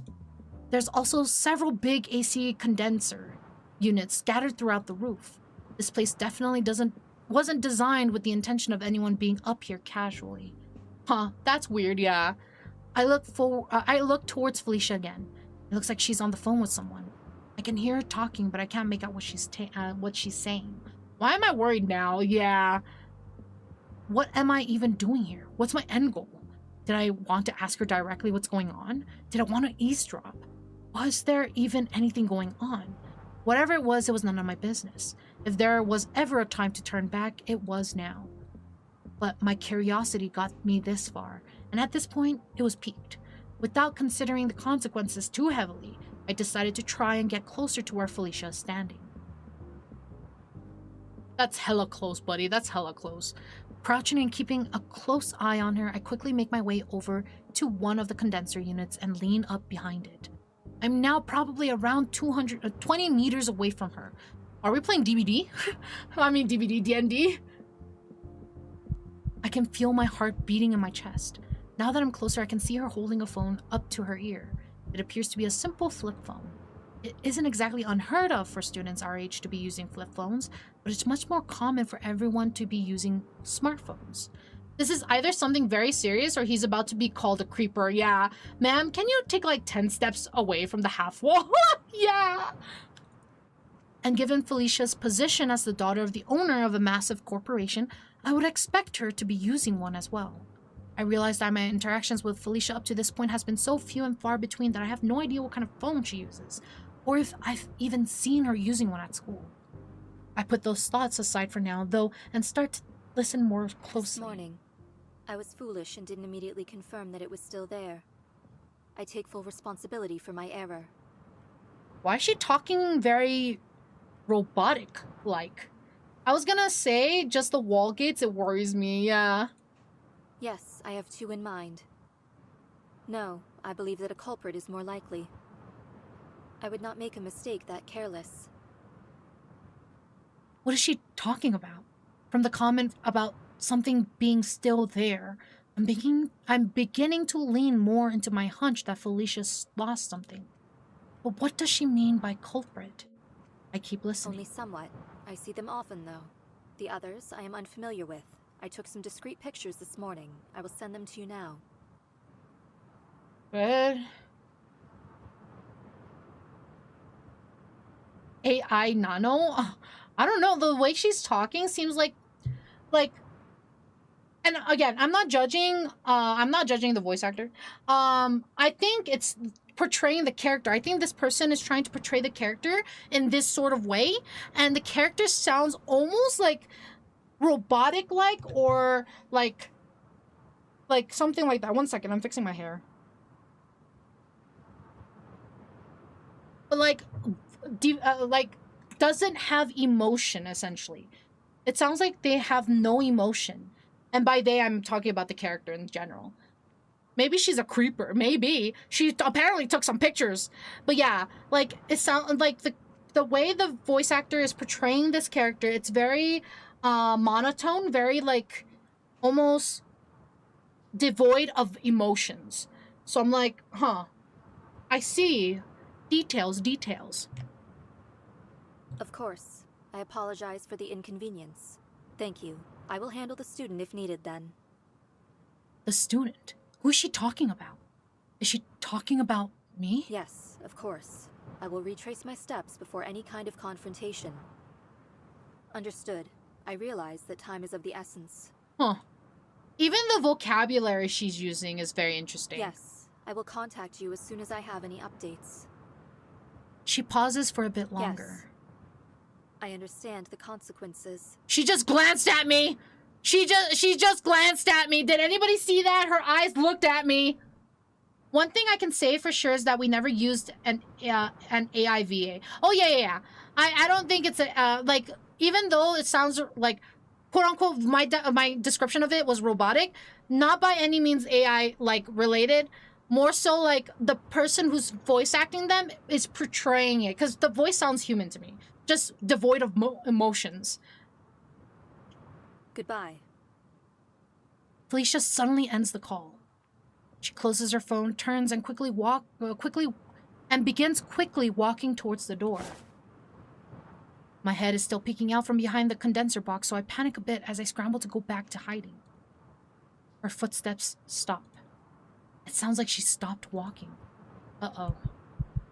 There's also several big AC condenser units scattered throughout the roof. This place definitely wasn't designed with the intention of anyone being up here casually. Huh, that's weird, yeah. I look towards Felicia again. It looks like she's on the phone with someone. I can hear her talking, but I can't make out what she's saying. Why am I worried now? Yeah. What am I even doing here? What's my end goal? Did I want to ask her directly what's going on? Did I want to eavesdrop? Was there even anything going on? Whatever it was none of my business. If there was ever a time to turn back, it was now. But my curiosity got me this far, and at this point, it was piqued. Without considering the consequences too heavily, I decided to try and get closer to where Felicia is standing. That's hella close, buddy. That's hella close. Crouching and keeping a close eye on her, I quickly make my way over to one of the condenser units and lean up behind it. I'm now probably around 20 meters away from her. Are we playing DVD? I mean DVD, D&D? I can feel my heart beating in my chest. Now that I'm closer, I can see her holding a phone up to her ear. It appears to be a simple flip phone. It isn't exactly unheard of for students our age to be using flip phones, but it's much more common for everyone to be using smartphones. This is either something very serious or he's about to be called a creeper. Yeah. Ma'am, can you take like 10 steps away from the half wall? Yeah. And given Felicia's position as the daughter of the owner of a massive corporation, I would expect her to be using one as well. I realized that my interactions with Felicia up to this point has been so few and far between that I have no idea what kind of phone she uses, or if I've even seen her using one at school. I put those thoughts aside for now, though, and start to listen more closely. This morning, I was foolish and didn't immediately confirm that it was still there. I take full responsibility for my error. Why is she talking very robotic-like? I was gonna say just the wall gates, it worries me, yeah. Yes, I have two in mind. No, I believe that a culprit is more likely. I would not make a mistake that careless. What is she talking about? From the comment about something being still there, I'm beginning to lean more into my hunch that Felicia's lost something. But what does she mean by culprit? I keep listening. Only somewhat. I see them often, though. The others I am unfamiliar with. I took some discreet pictures this morning. I will send them to you now. Good. AI Nano? I don't know. The way she's talking seems like, and again, I'm not judging the voice actor. I think it's portraying the character. I think this person is trying to portray the character in this sort of way, and the character sounds almost like robotic-like, or like something like that. 1 second, I'm fixing my hair. But like doesn't have emotion, essentially. It sounds like they have no emotion. And by they, I'm talking about the character in general. Maybe she's a creeper. Maybe. She apparently took some pictures. But yeah, like, it sounds like the way the voice actor is portraying this character, it's very monotone, very like almost devoid of emotions. So I'm like, huh, I see. Details. Of course. I apologize for the inconvenience. Thank you. I will handle the student if needed then. The student? Who is she talking about? Is she talking about me? Yes, of course. I will retrace my steps before any kind of confrontation. Understood. I realize that time is of the essence. Huh. Even the vocabulary she's using is very interesting. Yes, I will contact you as soon as I have any updates. She pauses for a bit longer. Yes. I understand the consequences. She just glanced at me! She just glanced at me! Did anybody see that? Her eyes looked at me! One thing I can say for sure is that we never used an AIVA. Oh, yeah. I don't think it's a, like, even though it sounds like quote unquote, my description of it was robotic. Not by any means AI like related. More so like the person who's voice acting them is portraying it, because the voice sounds human to me, just devoid of emotions. Goodbye. Felicia suddenly ends the call. She closes her phone, turns, and begins quickly walking towards the door. My head is still peeking out from behind the condenser box, so I panic a bit as I scramble to go back to hiding. Her footsteps stop. It sounds like she stopped walking. Uh-oh.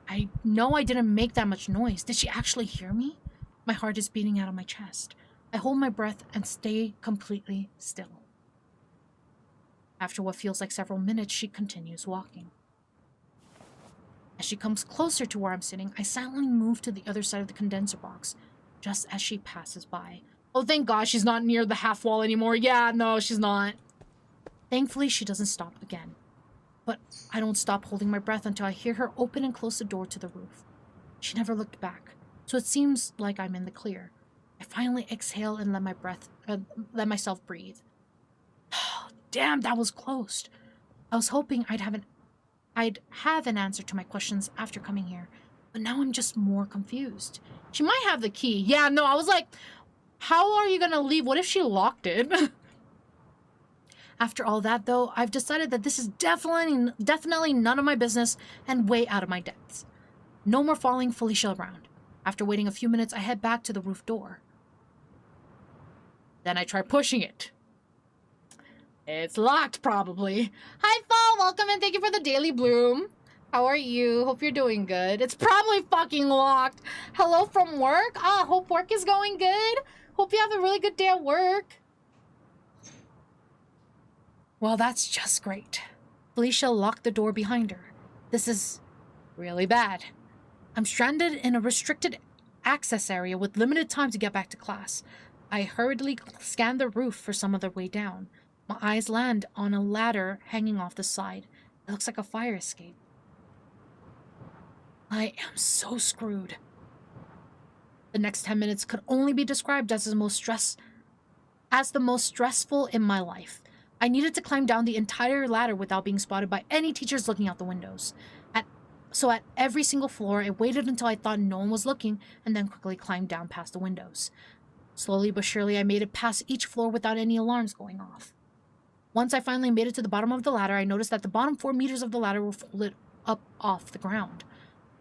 I know I didn't make that much noise. Did she actually hear me? My heart is beating out of my chest. I hold my breath and stay completely still. After what feels like several minutes, she continues walking. As she comes closer to where I'm sitting, I silently move to the other side of the condenser box, just as she passes by. Oh, thank God she's not near the half wall anymore. Yeah, no, she's not. Thankfully, she doesn't stop again. But I don't stop holding my breath until I hear her open and close the door to the roof. She never looked back, so it seems like I'm in the clear. I finally exhale and let myself breathe. Damn, that was close. I was hoping I'd have an answer to my questions after coming here, but now I'm just more confused. She might have the key. Yeah, no, I was like, how are you gonna leave? What if she locked it? After all that, though, I've decided that this is definitely none of my business and way out of my depths. No more following Felicia around. After waiting a few minutes, I head back to the roof door. Then I try pushing it. It's locked, probably. Hi, Fall. Welcome and thank you for the daily bloom. How are you? Hope you're doing good. It's probably fucking locked. Hello from work? Hope work is going good. Hope you have a really good day at work. Well, that's just great. Felicia locked the door behind her. This is really bad. I'm stranded in a restricted access area with limited time to get back to class. I hurriedly scan the roof for some other way down. My eyes land on a ladder hanging off the side. It looks like a fire escape. I am so screwed. The next 10 minutes could only be described as the most stressful in my life. I needed to climb down the entire ladder without being spotted by any teachers looking out the windows. So at every single floor, I waited until I thought no one was looking and then quickly climbed down past the windows. Slowly but surely, I made it past each floor without any alarms going off. Once I finally made it to the bottom of the ladder, I noticed that the bottom 4 meters of the ladder were folded up off the ground.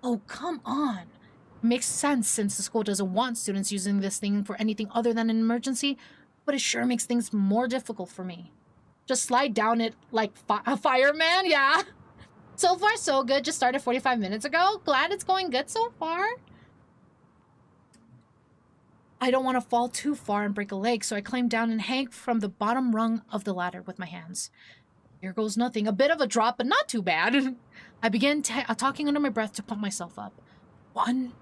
Oh, come on. It makes sense since the school doesn't want students using this thing for anything other than an emergency, but it sure makes things more difficult for me. Just slide down it like a fireman, yeah. So far, so good. Just started 45 minutes ago. Glad it's going good so far. I don't want to fall too far and break a leg, so I climb down and hang from the bottom rung of the ladder with my hands. Here goes nothing. A bit of a drop, but not too bad. I begin talking under my breath to pump myself up. 1,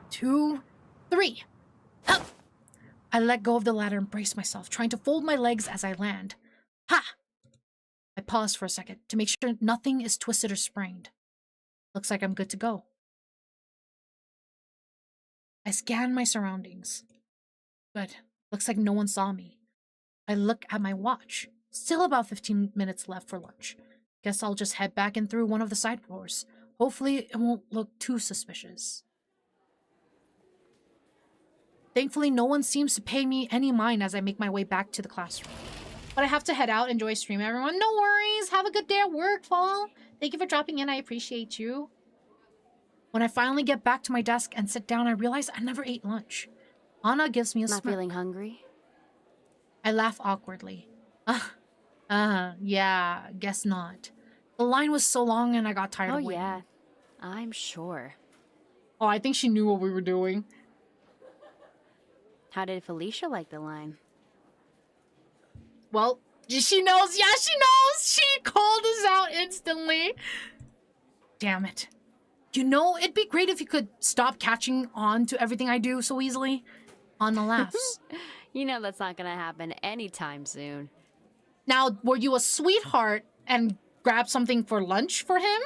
2, 3. Up! I let go of the ladder and brace myself, trying to fold my legs as I land. Ha! I pause for a second to make sure nothing is twisted or sprained. Looks like I'm good to go. I scan my surroundings. Good. Looks like no one saw me. I look at my watch. Still about 15 minutes left for lunch. Guess I'll just head back in through one of the side doors. Hopefully it won't look too suspicious. Thankfully, no one seems to pay me any mind as I make my way back to the classroom. But I have to head out. Enjoy stream, everyone. No worries. Have a good day at work, Fall. Thank you for dropping in. I appreciate you. When I finally get back to my desk and sit down, I realize I never ate lunch. Anna gives me a smirk. Not feeling hungry? I laugh awkwardly. Yeah, guess not. The line was so long and I got tired of waiting. Oh yeah, I'm sure. Oh, I think she knew what we were doing. How did Felicia like the line? Well, she knows. Yeah, she knows. She called us out instantly. Damn it. You know, it'd be great if you could stop catching on to everything I do so easily. Anna laughs. You know that's not gonna happen anytime soon. Now, were you a sweetheart and grabbed something for lunch for him?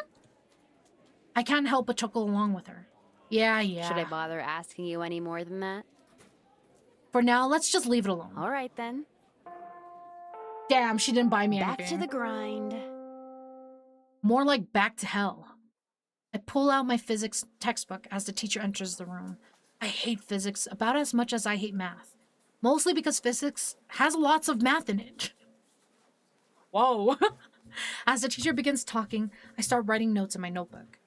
I can't help but chuckle along with her. Yeah. Should I bother asking you any more than that? For now, let's just leave it alone. All right then. Damn, she didn't buy me Back anything. to the grind. More like back to hell. I pull out my physics textbook as the teacher enters the room. I hate physics about as much as I hate math. Mostly because physics has lots of math in it. Whoa. As the teacher begins talking, I start writing notes in my notebook.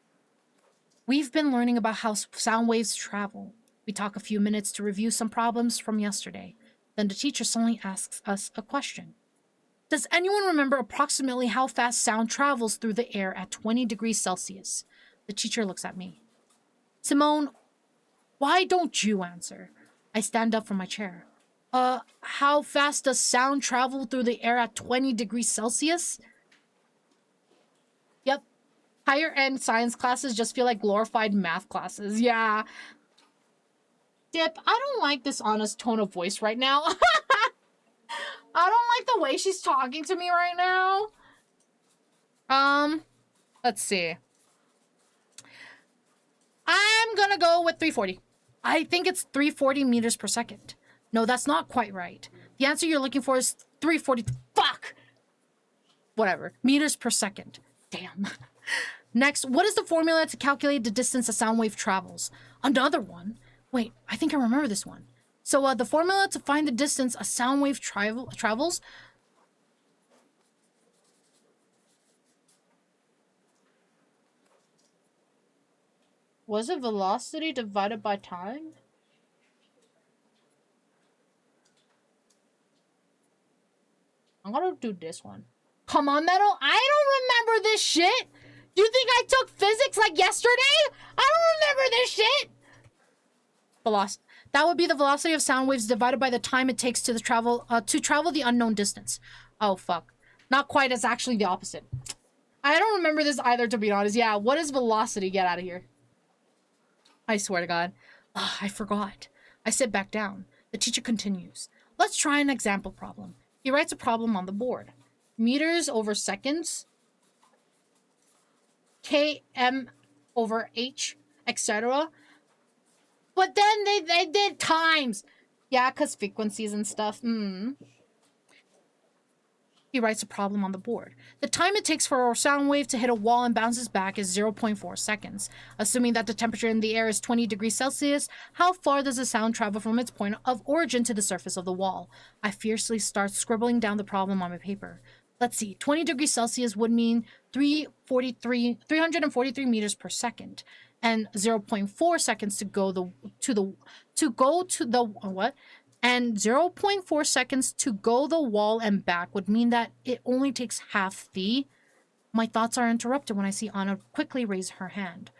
We've been learning about how sound waves travel. We talk a few minutes to review some problems from yesterday. Then the teacher suddenly asks us a question. Does anyone remember approximately how fast sound travels through the air at 20 degrees Celsius? The teacher looks at me. Simone, why don't you answer? I stand up from my chair. How fast does sound travel through the air at 20 degrees Celsius? Yep. Higher end science classes just feel like glorified math classes. Yeah. Dip, I don't like this honest tone of voice right now. I don't like the way she's talking to me right now. Let's see. I'm gonna go with 340. I think it's 340 meters per second. No, that's not quite right. The answer you're looking for is 340. Fuck! Whatever. Meters per second. Damn. Next, what is the formula to calculate the distance a sound wave travels? Another one. Wait, I think I remember this one. So, the formula to find the distance a sound wave travels... Was it velocity divided by time? I'm gonna do this one. Come on, Meadow. I don't remember this shit. You think I took physics like yesterday? I don't remember this shit. Velocity. That would be the velocity of sound waves divided by the time it takes to travel the unknown distance. Oh, fuck. Not quite. It's actually the opposite. I don't remember this either, to be honest. Yeah, what is velocity? Get out of here. I swear to God. Ugh, I forgot. I sit back down. The teacher continues. Let's try an example problem. He writes a problem on the board. Meters over seconds. km over h, etc. But then they did times. Yeah, because frequencies and stuff. He writes a problem on the board. The time it takes for a sound wave to hit a wall and bounces back is 0.4 seconds. Assuming that the temperature in the air is 20 degrees Celsius, how far does the sound travel from its point of origin to the surface of the wall? I fiercely start scribbling down the problem on my paper. Let's see, 20 degrees Celsius would mean 343 meters per second. And 0.4 seconds to go to the what? And 0.4 seconds to go the wall and back would mean that it only takes half the... My thoughts are interrupted when I see Anna quickly raise her hand.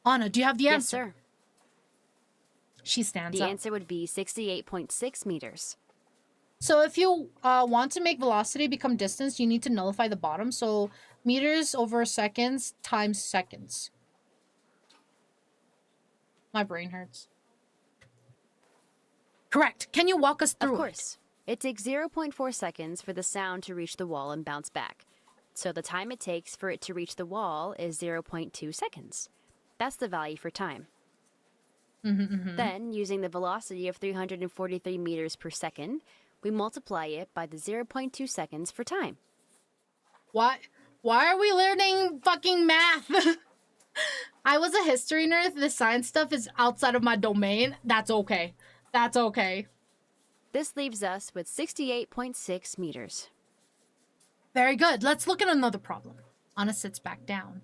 Anna, do you have the answer? Yes, sir. She stands The up. answer would be 68.6 meters. So if you want to make velocity become distance, you need to nullify the bottom. So meters over seconds times seconds. My brain hurts. Correct. Can you walk us through Of course. It takes 0.4 seconds for the sound to reach the wall and bounce back. So the time it takes for it to reach the wall is 0.2 seconds. That's the value for time. Then, using the velocity of 343 meters per second, we multiply it by the 0.2 seconds for time. Why are we learning fucking math? I was a history nerd. The science stuff is outside of my domain. That's okay. That's okay. This leaves us with 68.6 meters. Very good. Let's look at another problem. Anna sits back down.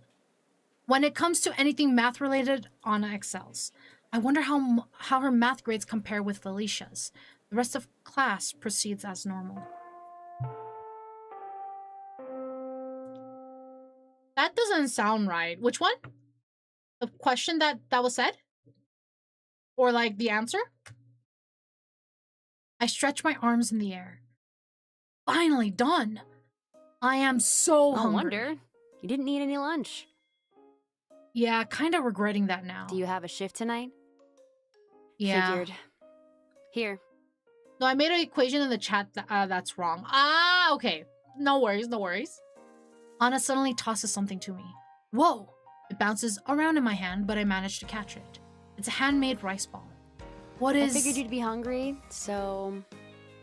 When it comes to anything math related, Anna excels. I wonder how her math grades compare with Felicia's. The rest of class proceeds as normal. That doesn't sound right. Which one? The question that was said? Or like the answer? I stretch my arms in the air. Finally done. I am so hungry. No wonder. You didn't eat any lunch. Yeah, kind of regretting that now. Do you have a shift tonight? Yeah. Figured. Here. No, I made an equation in the chat that's wrong. Ah, okay. No worries, no worries. Anna suddenly tosses something to me. Whoa! It bounces around in my hand, but I manage to catch it. It's a handmade rice ball. What I is... figured you'd be hungry, so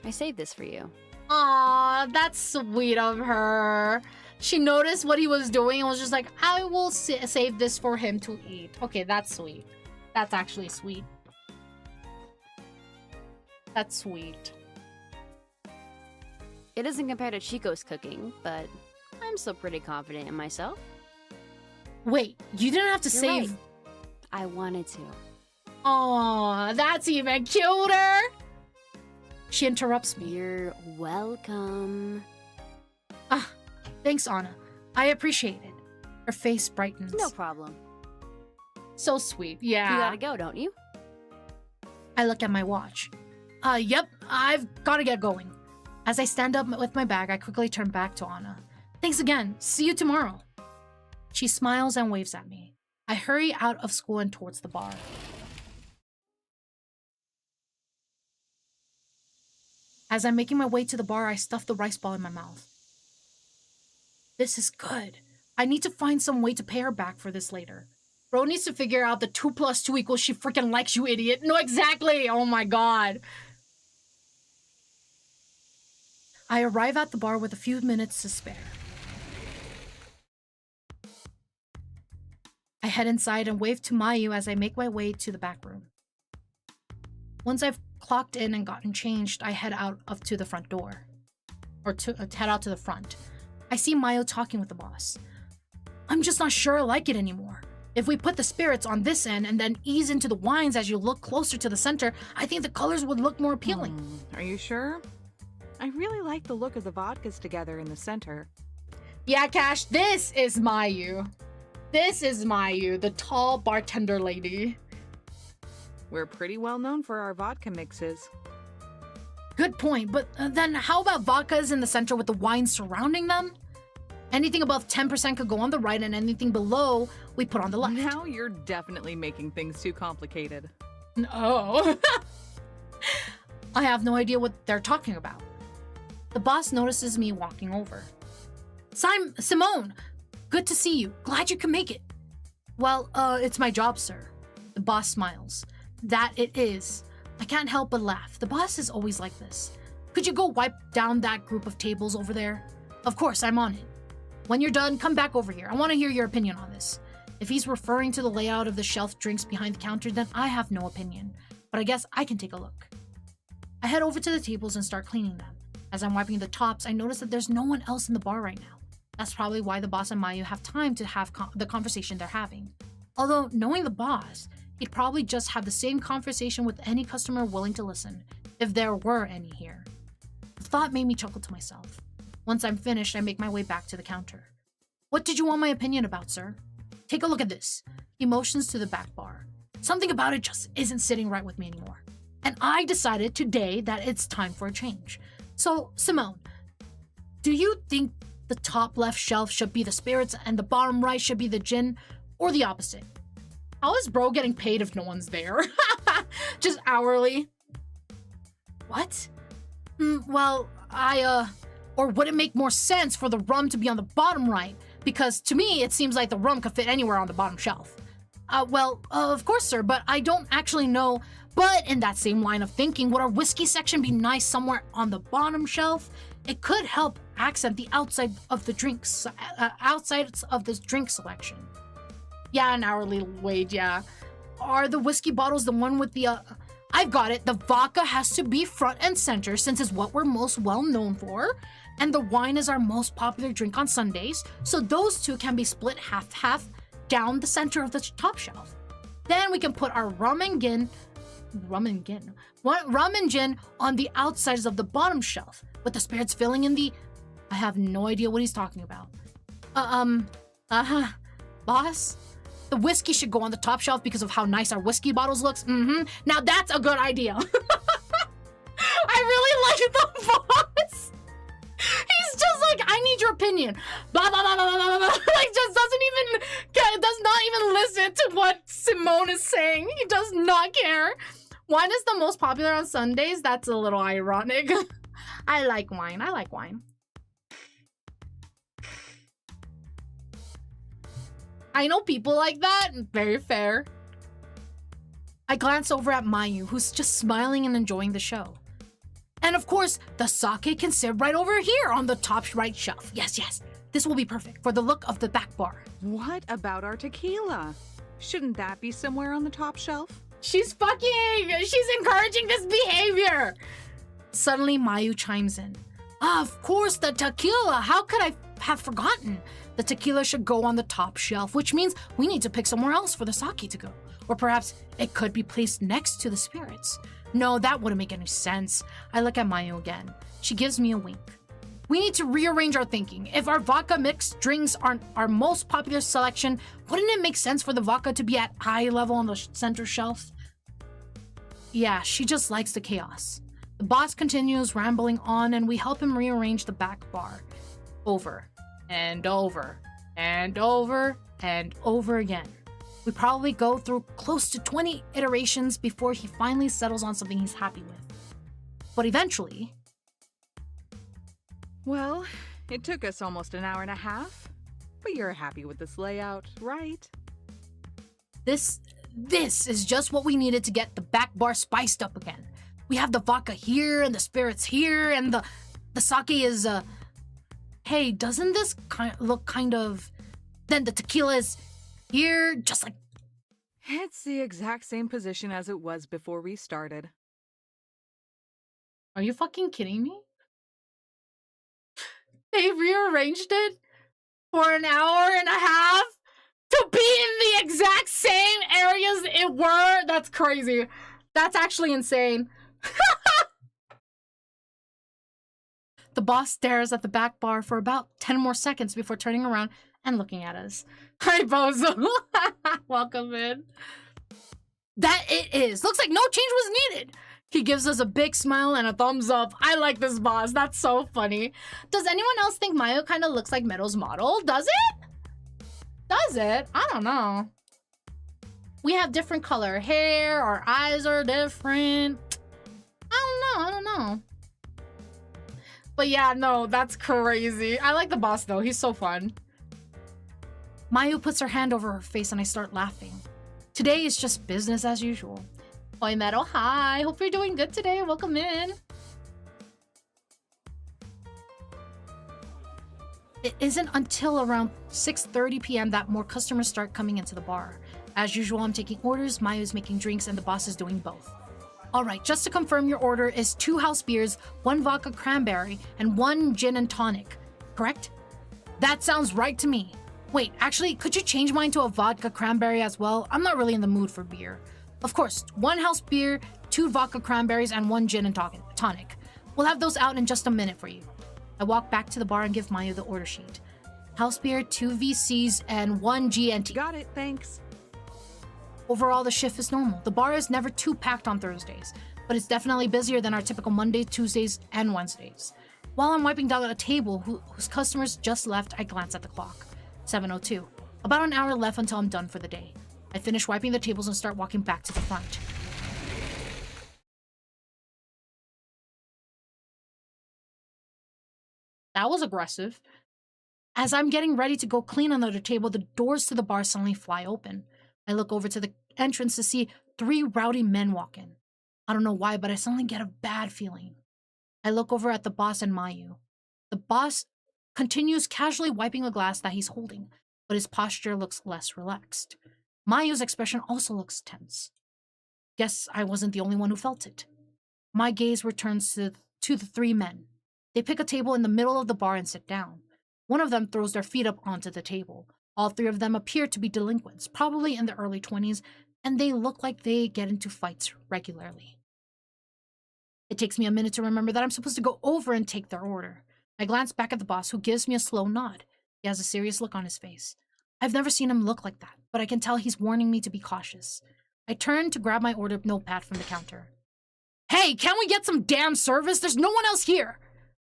I saved this for you. Aw, that's sweet of her. She noticed what he was doing and was just like, I will save this for him to eat. Okay, that's sweet. That's actually sweet. That's sweet. It doesn't compare to Chico's cooking, but I'm still pretty confident in myself. Wait, you didn't have to You're save... right. I wanted to. Aw, that's even cuter. She interrupts me. You're welcome. Ah, thanks, Anna. I appreciate it. Her face brightens. No problem. So sweet. Yeah. You gotta go, don't you? I look at my watch. Yep, I've gotta get going. As I stand up with my bag, I quickly turn back to Anna. Thanks again. See you tomorrow. She smiles and waves at me. I hurry out of school and towards the bar. As I'm making my way to the bar, I stuff the rice ball in my mouth. This is good. I need to find some way to pay her back for this later. Bro needs to figure out the 2 + 2 = she freaking likes you, idiot. No, exactly. Oh my god. I arrive at the bar with a few minutes to spare. I head inside and wave to Mayu as I make my way to the back room. Once I've clocked in and gotten changed, I head out to the front door. Head out to the front. I see Mayu talking with the boss. I'm just not sure I like it anymore. If we put the spirits on this end and then ease into the wines as you look closer to the center, I think the colors would look more appealing. Are you sure? I really like the look of the vodkas together in the center. Yeah, Cash, this is Mayu. This is Mayu, the tall bartender lady. We're pretty well known for our vodka mixes. Good point, but then how about vodkas in the center with the wine surrounding them? Anything above 10% could go on the right, and anything below, we put on the left. Now you're definitely making things too complicated. No. I have no idea what they're talking about. The boss notices me walking over. Simone! Good to see you. Glad you can make it. Well, it's my job, sir. The boss smiles. That it is. I can't help but laugh. The boss is always like this. Could you go wipe down that group of tables over there? Of course, I'm on it. When you're done, come back over here. I want to hear your opinion on this. If he's referring to the layout of the shelf drinks behind the counter, then I have no opinion. But I guess I can take a look. I head over to the tables and start cleaning them. As I'm wiping the tops, I notice that there's no one else in the bar right now. That's probably why the boss and Mayu have time to have the conversation they're having. Although, knowing the boss, he'd probably just have the same conversation with any customer willing to listen, if there were any here. The thought made me chuckle to myself. Once I'm finished, I make my way back to the counter. What did you want my opinion about, sir? Take a look at this. He motions to the back bar. Something about it just isn't sitting right with me anymore. And I decided today that it's time for a change. So, Simone, do you think the top left shelf should be the spirits and the bottom right should be the gin, or the opposite? How is bro getting paid if no one's there? Just hourly? What? Well, or would it make more sense for the rum to be on the bottom right? Because to me, it seems like the rum could fit anywhere on the bottom shelf. Well, of course, sir, but I don't actually know. But in that same line of thinking, would our whiskey section be nice somewhere on the bottom shelf? It could help accent the outside of the drinks, outside of this drink selection. Yeah, an hourly wage, yeah. Are the whiskey bottles the one with the, I've got it. The vodka has to be front and center since it's what we're most well known for. And the wine is our most popular drink on Sundays. So those two can be split half-half down the center of the top shelf. Then we can put our rum and gin on the outsides of the bottom shelf, with the spirits filling in the... I have no idea what he's talking about. Boss? The whiskey should go on the top shelf because of how nice our whiskey bottles looks. Now that's a good idea. I really like the boss. He's just like, I need your opinion. Blah, blah, blah, blah, blah, blah. Like, just does not even listen to what Simone is saying. He does not care. Wine is the most popular on Sundays. That's a little ironic. I like wine. I like wine. I know people like that. Very fair. I glance over at Mayu, who's just smiling and enjoying the show. And of course, the sake can sit right over here on the top right shelf. Yes, yes, this will be perfect for the look of the back bar. What about our tequila? Shouldn't that be somewhere on the top shelf? She's encouraging this behavior. Suddenly, Mayu chimes in. Of course, the tequila. How could I have forgotten? The tequila should go on the top shelf, which means we need to pick somewhere else for the sake to go. Or perhaps it could be placed next to the spirits. No, that wouldn't make any sense. I look at Mayu again. She gives me a wink. We need to rearrange our thinking. If our vodka mixed drinks aren't our most popular selection, wouldn't it make sense for the vodka to be at eye level on the center shelf? Yeah, she just likes the chaos. The boss continues rambling on, and we help him rearrange the back bar. Over and over and over and over again. We probably go through close to 20 iterations before he finally settles on something he's happy with. But eventually... Well, it took us almost an hour and a half, but you're happy with this layout, right? This is just what we needed to get the back bar spiced up again. We have the vodka here and the spirits here and the sake is hey, doesn't this look kind of... Then the tequila is here, just like... It's the exact same position as it was before we started. Are you fucking kidding me? They rearranged it for an hour and a half to be in the exact same areas it were? That's crazy. That's actually insane. The boss stares at the back bar for about 10 more seconds before turning around and looking at us. Hi, Bozo. Welcome in. That it is. Looks like no change was needed. He gives us a big smile and a thumbs up. I like this boss. That's so funny. Does anyone else think Mayu kind of looks like Meadow's model? Does it? Does it? I don't know. We have different color hair. Our eyes are different. I don't know. But yeah, no, that's crazy. I like the boss though. He's so fun. Mayu puts her hand over her face and I start laughing. Today is just business as usual. Oi, Meadow, hi. Hope you're doing good today. Welcome in. It isn't until around 6:30 p.m. that more customers start coming into the bar. As usual, I'm taking orders, Mayu is making drinks, and the boss is doing both. Alright, just to confirm, your order is 2 house beers, 1 vodka cranberry, and 1 gin and tonic, correct? That sounds right to me. Wait, actually, could you change mine to a vodka cranberry as well? I'm not really in the mood for beer. Of course, 1 house beer, 2 vodka cranberries, and 1 gin and tonic. We'll have those out in just a minute for you. I walk back to the bar and give Mayu the order sheet. House beer, 2 VCs, and 1 GNT. Got it, thanks. Overall, the shift is normal. The bar is never too packed on Thursdays, but it's definitely busier than our typical Mondays, Tuesdays, and Wednesdays. While I'm wiping down a table whose customers just left, I glance at the clock. 7:02. About an hour left until I'm done for the day. I finish wiping the tables and start walking back to the front. That was aggressive. As I'm getting ready to go clean another table, the doors to the bar suddenly fly open. I look over to the entrance to see 3 rowdy men walk in. I don't know why, but I suddenly get a bad feeling. I look over at the boss and Mayu. The boss continues casually wiping a glass that he's holding, but his posture looks less relaxed. Mayu's expression also looks tense. Guess I wasn't the only one who felt it. My gaze returns to the 3 men. They pick a table in the middle of the bar and sit down. One of them throws their feet up onto the table. All 3 of them appear to be delinquents, probably in the early 20s, and they look like they get into fights regularly. It takes me a minute to remember that I'm supposed to go over and take their order. I glance back at the boss, who gives me a slow nod. He has a serious look on his face. I've never seen him look like that, but I can tell he's warning me to be cautious. I turn to grab my order notepad from the counter. Hey, can't we get some damn service? There's no one else here!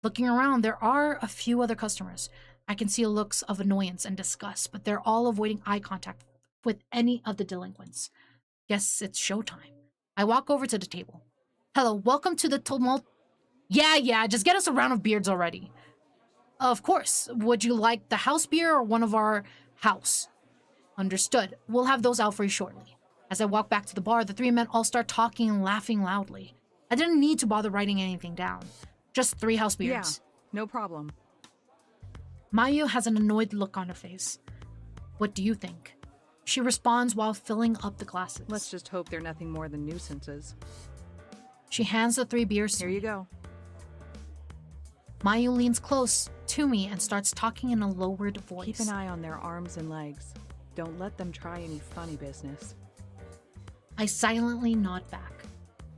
Looking around, there are a few other customers. I can see looks of annoyance and disgust, but they're all avoiding eye contact with any of the delinquents. Guess it's showtime. I walk over to the table. Hello, welcome to the tumult. Yeah, just get us a round of beers already. Of course. Would you like the house beer or one of our house? Understood. We'll have those out for you shortly. As I walk back to the bar, the three men all start talking and laughing loudly. I didn't need to bother writing anything down. Just 3 house beards. Yeah, no problem. Mayu has an annoyed look on her face. What do you think? She responds while filling up the glasses. Let's just hope they're nothing more than nuisances. She hands the 3 beers to Here me. you go. Mayu leans close to me and starts talking in a lowered voice. Keep an eye on their arms and legs. Don't let them try any funny business. I silently nod back.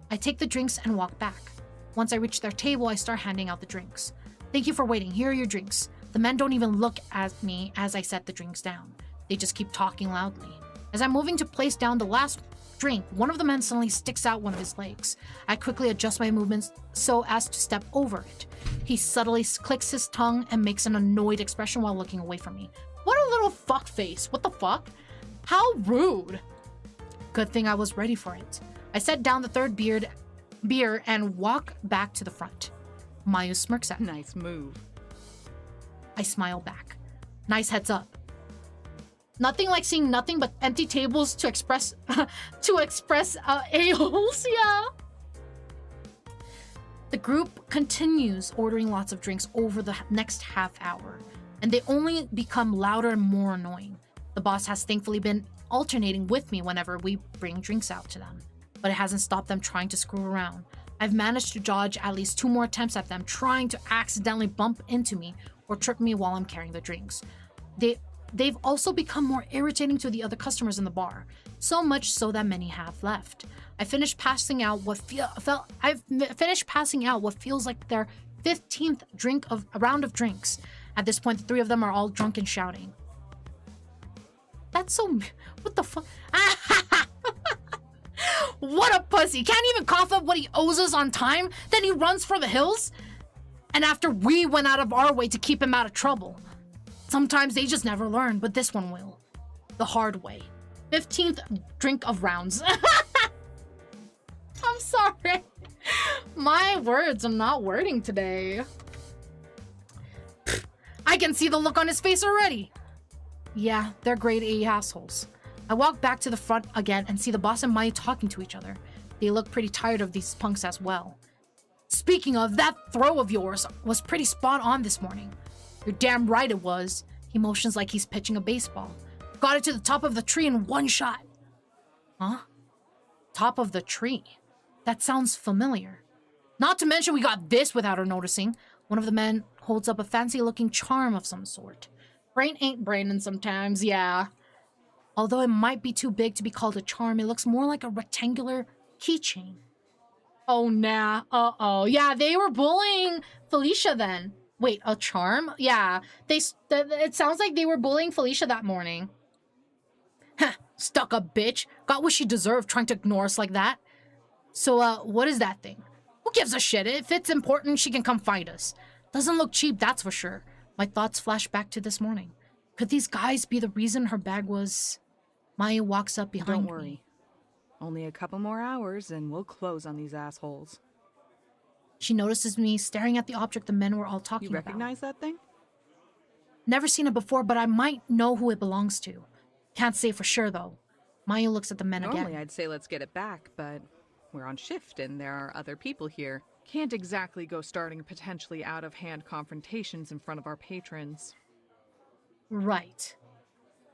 I take the drinks and walk back. Once I reach their table, I start handing out the drinks. Thank you for waiting. Here are your drinks. The men don't even look at me as I set the drinks down. They just keep talking loudly. As I'm moving to place down the last drink, one of the men suddenly sticks out one of his legs. I quickly adjust my movements so as to step over it. He subtly clicks his tongue and makes an annoyed expression while looking away from me. What a little fuck face. What the fuck? How rude. Good thing I was ready for it. I set down the 3rd beer and walk back to the front. Mayu smirks at me. Nice move. I smile back. Nice heads up. Nothing like seeing nothing but empty tables to express a-holes, yeah. The group continues ordering lots of drinks over the next half hour, and they only become louder and more annoying. The boss has thankfully been alternating with me whenever we bring drinks out to them, but it hasn't stopped them trying to screw around. I've managed to dodge at least 2 more attempts at them trying to accidentally bump into me or trip me while I'm carrying the drinks. They've also become more irritating to the other customers in the bar, so much so that many have left. I finished passing out what feels like their 15th round of drinks. At this point, the 3 of them are all drunk and shouting. That's so... What the fuck? What a pussy. Can't even cough up what he owes us on time. Then he runs for the hills. And after we went out of our way to keep him out of trouble. Sometimes they just never learn, but this one will. The hard way. 15th drink of rounds. I'm sorry. My words, I'm not wording today. I can see the look on his face already. Yeah, they're grade A assholes. I walk back to the front again and see the boss and Mayu talking to each other. They look pretty tired of these punks as well. Speaking of, that throw of yours was pretty spot on this morning. You're damn right it was. He motions like he's pitching a baseball. Got it to the top of the tree in 1 shot. Huh? Top of the tree? That sounds familiar. Not to mention we got this without her noticing. One of the men holds up a fancy-looking charm of some sort. Brain ain't brainin' sometimes, yeah. Although it might be too big to be called a charm, it looks more like a rectangular keychain. Oh, nah. Uh-oh. Yeah, they were bullying Felicia then. Wait, a charm? Yeah. It sounds like they were bullying Felicia that morning. Heh, stuck-up bitch. Got what she deserved trying to ignore us like that. So, what is that thing? Who gives a shit? If it's important, she can come find us. Doesn't look cheap, that's for sure. My thoughts flash back to this morning. Could these guys be the reason her bag was... Mayu walks up behind me. Don't worry. Only a couple more hours and we'll close on these assholes. She notices me staring at the object the men were all talking You about. recognize that thing? Never seen it before, but I might know who it belongs to. Can't say for sure, though. Mayu looks at the men Normally again. I'd say let's get it back, but we're on shift and there are other people here. Can't exactly go starting potentially out-of-hand confrontations in front of our patrons. Right.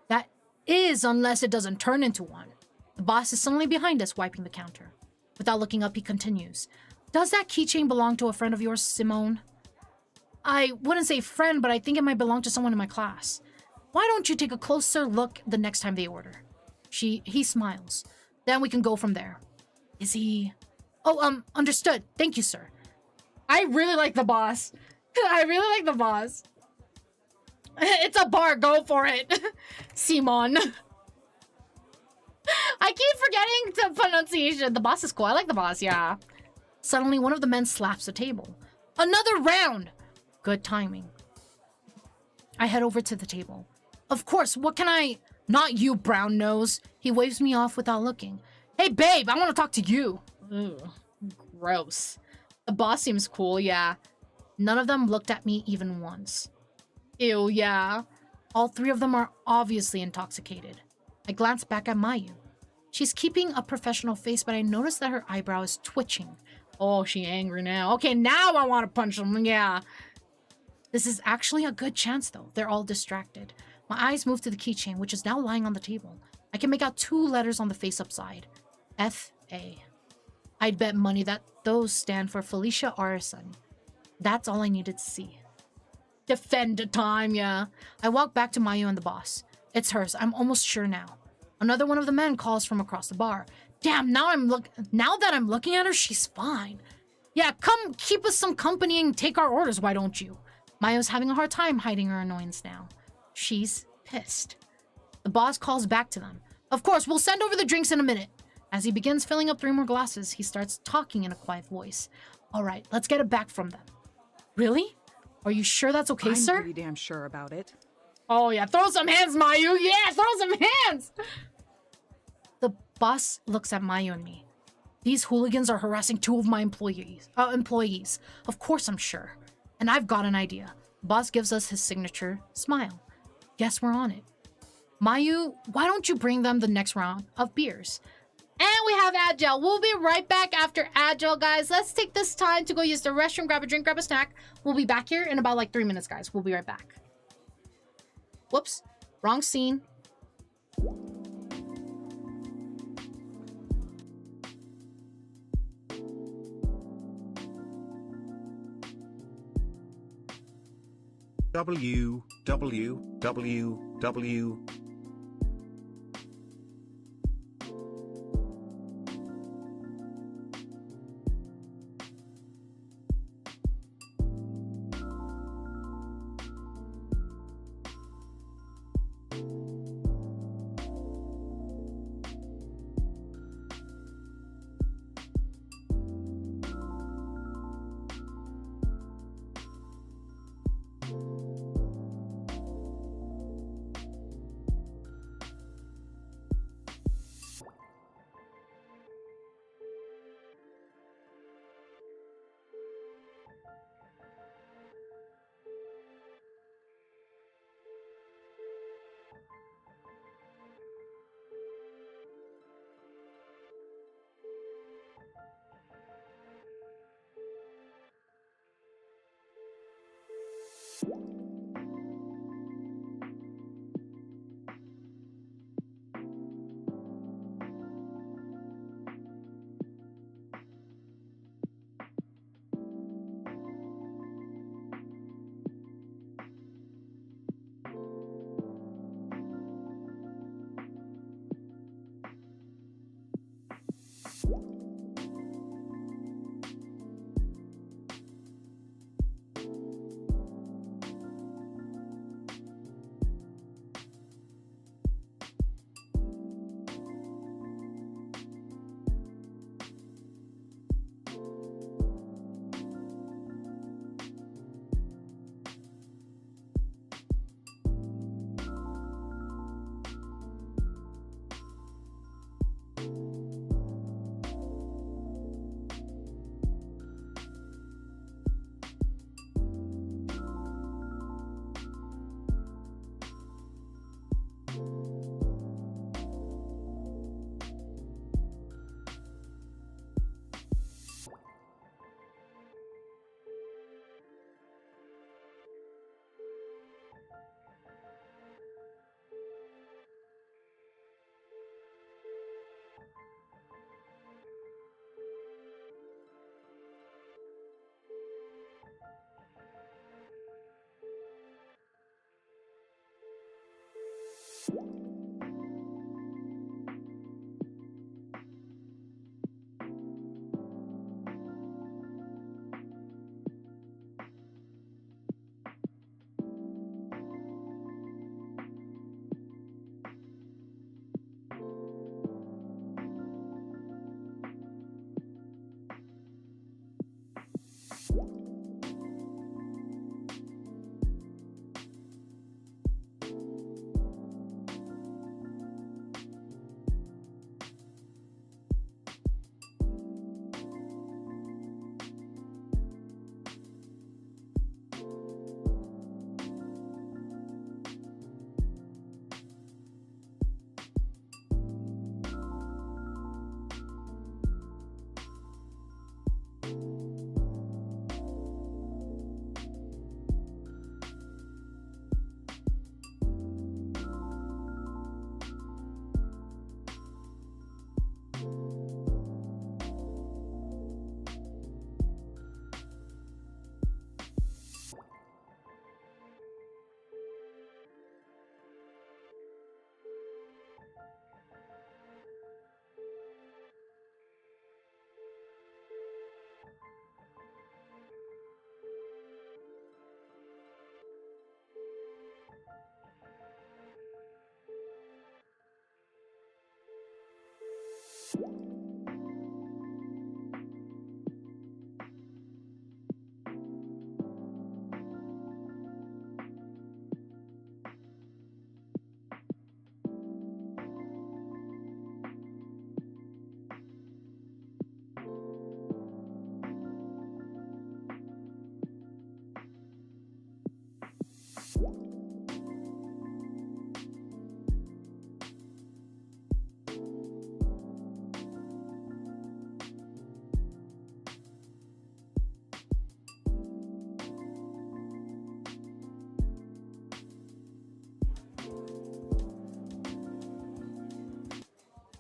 That is, unless it doesn't turn into one. The boss is suddenly behind us, wiping the counter. Without looking up, he continues. Does that keychain belong to a friend of yours, Simone? I wouldn't say friend, but I think it might belong to someone in my class. Why don't you take a closer look the next time they order? He smiles. Then we can go from there. Is he... Oh, understood. Thank you, sir. I really like the boss. I really like the boss. It's a bar. Go for it. Simon. I keep forgetting the pronunciation. The boss is cool. I like the boss, yeah. Suddenly, one of the men slaps the table. Another round! Good timing. I head over to the table. Of course, what can I... Not you, brown nose. He waves me off without looking. Hey, babe, I want to talk to you. Ugh, gross. The boss seems cool, yeah. None of them looked at me even once. Ew, yeah. All 3 of them are obviously intoxicated. I glance back at Mayu. She's keeping a professional face, but I notice that her eyebrow is twitching. Oh, she angry now. Okay, now I want to punch them. Yeah. This is actually a good chance, though. They're all distracted. My eyes move to the keychain, which is now lying on the table. I can make out 2 letters on the face-up side. F-A. I'd bet money that those stand for Felicia Arison. That's all I needed to see. Defender time, yeah. I walk back to Mayu and the boss. It's hers. I'm almost sure now. Another one of the men calls from across the bar. Damn, now that I'm looking at her, she's fine. Yeah, come keep us some company and take our orders, why don't you? Mayu's having a hard time hiding her annoyance now. She's pissed. The boss calls back to them. Of course, we'll send over the drinks in a minute. As he begins filling up 3 more glasses, he starts talking in a quiet voice. All right, let's get it back from them. Really? Are you sure that's okay, sir? I'm pretty damn sure about it. Oh yeah, throw some hands, Mayu. Yeah, throw some hands. The boss looks at Mayu and me. These hooligans are harassing 2 of my employees. Of course I'm sure. And I've got an idea. The boss gives us his signature smile. Guess we're on it. Mayu, why don't you bring them the next round of beers? And we have Agile. We'll be right back after Agile, guys. Let's take this time to go use the restroom, grab a drink, grab a snack. We'll be back here in about like 3 minutes, guys. We'll be right back. Whoops. Wrong scene. www.